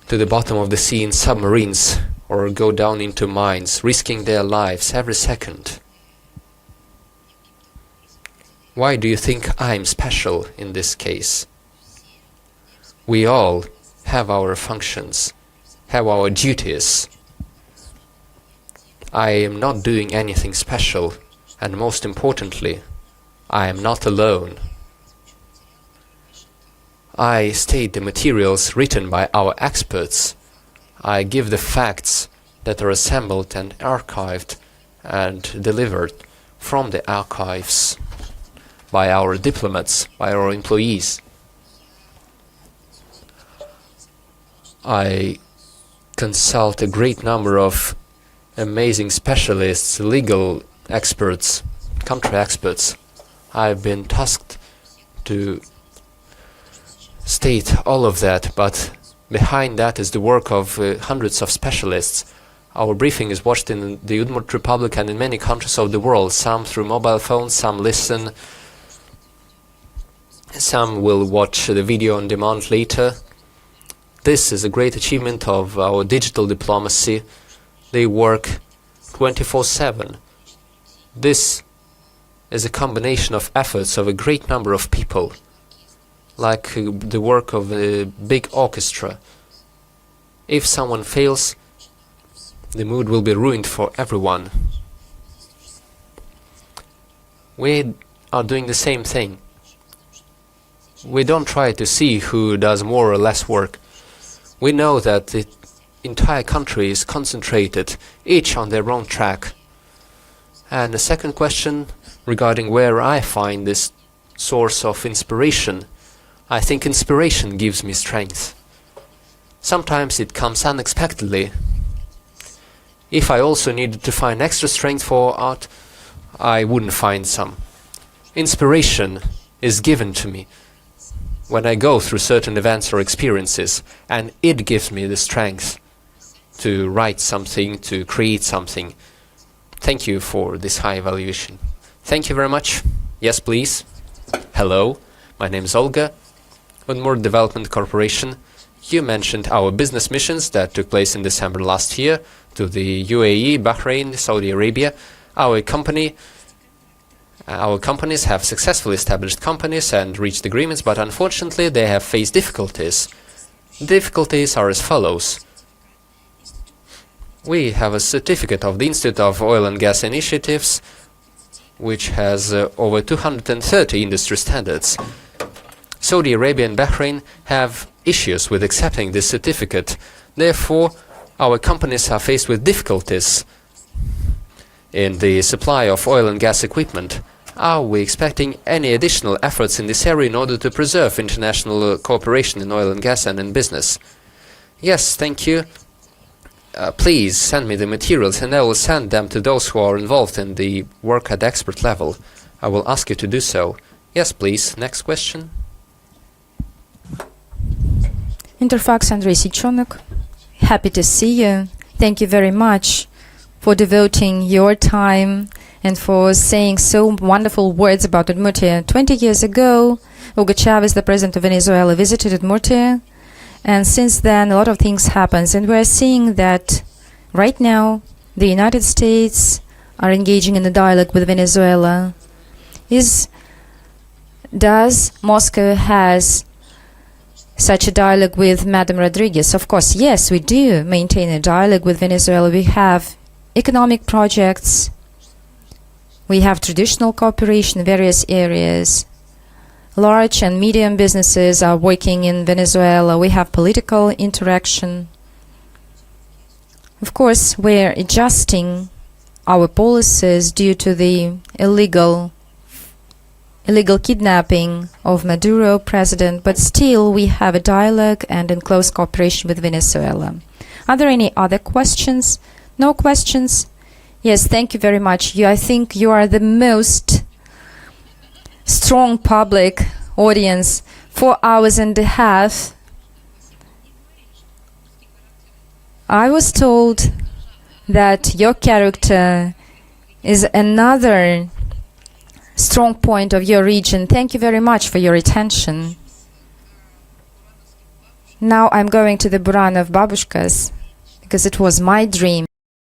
to the bottom of the sea in submarines, or go down into mines, risking their lives every second. Why do you think I'm special in this case? We all have our functions, have our duties. I am not doing anything special, and most importantly, I am not alone. I state the materials written by our experts. I give the facts that are assembled and archived and delivered from the archives by our diplomats, by our employees. I consult a great number of amazing specialists, legal experts, country experts. I've been tasked to state all of that, but behind that is the work of hundreds of specialists. Our briefing is watched in the Udmurt Republic and in many countries of the world, some through mobile phones, some listen, some will watch the video on demand later. This is a great achievement of our digital diplomacy. They work 24/7. This is a combination of efforts of a great number of people, like the work of a big orchestra. If someone fails, the mood will be ruined for everyone. We are doing the same thing. We don't try to see who does more or less work. We know that the entire country is concentrated, each on their own track. And the second question regarding where I find this source of inspiration, I think inspiration gives me strength. Sometimes it comes unexpectedly. If I also needed to find extra strength for art, I wouldn't find some. Inspiration is given to me when I go through certain events or experiences, and it gives me the strength to write something, to create something. Thank you for this high evaluation. Thank you very much. Yes, please. Hello, my name is Olga, Udmurt Development Corporation. You mentioned our business missions that took place in December last year to the UAE, Bahrain, Saudi Arabia. Our companies have successfully established companies and reached agreements, but unfortunately they have faced difficulties. Difficulties are as follows. We have a certificate of the Institute of Oil and Gas Initiatives, which has over 230 industry standards. Saudi Arabia and Bahrain have issues with accepting this certificate. Therefore, our companies are faced with difficulties in the supply of oil and gas equipment. Are we expecting any additional efforts in this area in order to preserve international cooperation in oil and gas and in business? Yes, thank you. Please send me the materials and I will send them to those who are involved in the work at expert level. I will ask you to do so. Yes, please. Next question. Interfax Andrei Sichonok. Happy to see you. Thank you very much for devoting your time and for saying so wonderful words about Udmurtia. 20 years ago, Hugo Chavez, the president of Venezuela, visited Udmurtia, and since then a lot of things happened, and we're seeing that right now the United States are engaging in a dialogue with Venezuela. Does Moscow has such a dialogue with Madam Rodriguez? Of course, yes, we do maintain a dialogue with Venezuela. We have economic projects. We have traditional cooperation in various areas. Large and medium businesses are working in Venezuela. We have political interaction. Of course, we're adjusting our policies due to the illegal kidnapping of Maduro president, but still we have a dialogue and in close cooperation with Venezuela. Are there any other questions? No questions? Yes, thank you very much. I think you are the most strong public audience. 4 hours and a half. I was told that your character is another strong point of your region. Thank you very much for your attention. Now I'm going to the Buranov Babushkas because it was my dream